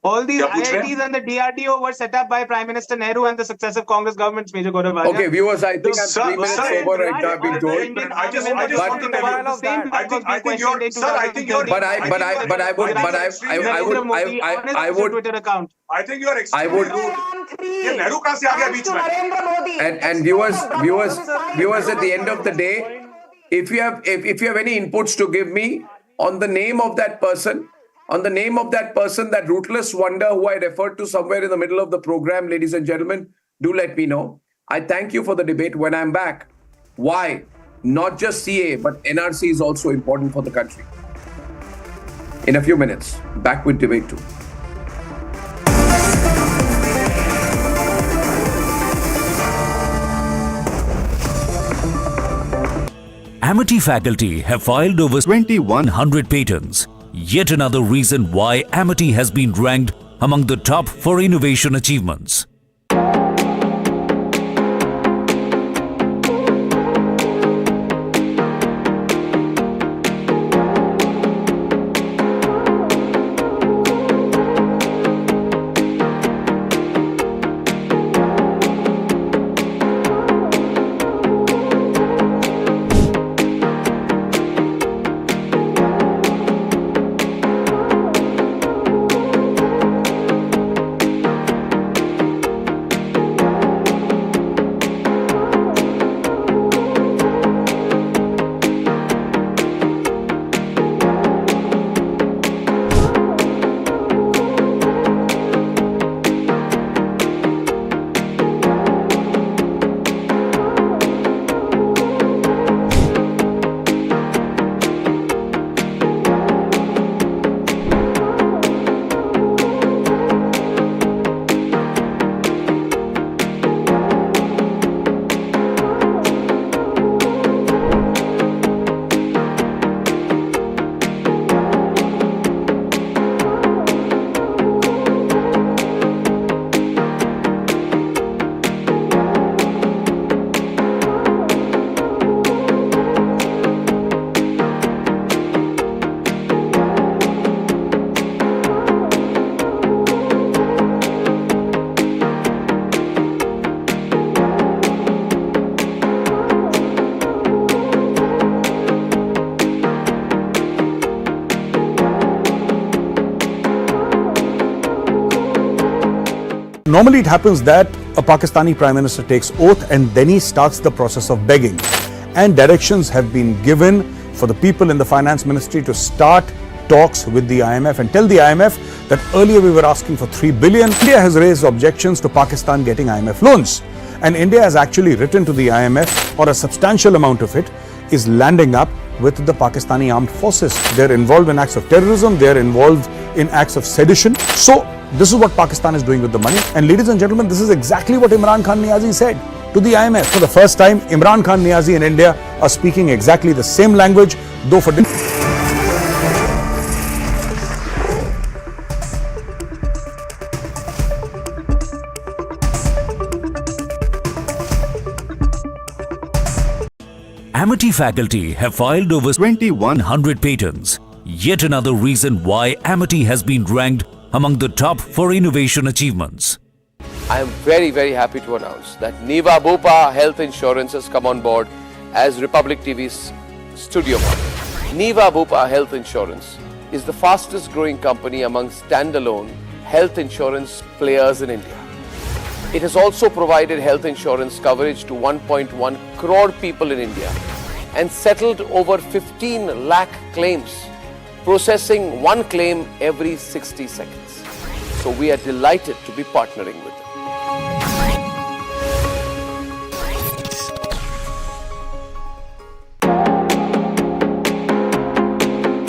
S1: All these IITs and the DRDO were set up by Prime Minister Nehru and the successive Congress governments, Major Gaurav Arya.
S9: Okay, viewers, I think I'm 3 minutes over. I've been told.
S16: I just want to tell you.
S9: I would.
S1: Twitter account.
S16: I think you are.
S9: I would.
S16: Nehru kahan se aa gaya beech mein?
S9: And viewers, at the end of the day, if you have any inputs to give me on the name of that person, that rootless wonder who I referred to somewhere in the middle of the program, ladies and gentlemen, do let me know. I thank you for the debate. When I'm back, why not just CAA, but NRC is also important for the country. In a few minutes, back with debate 2.
S3: Amity faculty have filed over 2,100 patents. Yet another reason why Amity has been ranked among the top for innovation achievements.
S4: Normally it happens that a Pakistani Prime Minister takes oath and then he starts the process of begging. And directions have been given for the people in the Finance Ministry to start talks with the IMF and tell the IMF that earlier we were asking for 3 billion. India has raised objections to Pakistan getting IMF loans. And India has actually written to the IMF, or a substantial amount of it is landing up with the Pakistani armed forces. They're involved in acts of terrorism, they're involved in acts of sedition. So this is what Pakistan is doing with the money. And ladies and gentlemen, this is exactly what Imran Khan Niazi said to the IMF. For the first time, Imran Khan Niazi and India are speaking exactly the same language, though for different.
S3: Amity faculty have filed over 2,100 patents. Yet another reason why Amity has been ranked among the top for innovation achievements.
S19: I am very, very happy to announce that Niva Bupa Health Insurance has come on board as Republic TV's studio partner. Niva Bupa Health Insurance is the fastest growing company among standalone health insurance players in India. It has also provided health insurance coverage to 1.1 crore people in India and settled over 15 lakh claims, processing one claim every 60 seconds. So we are delighted to be partnering with them.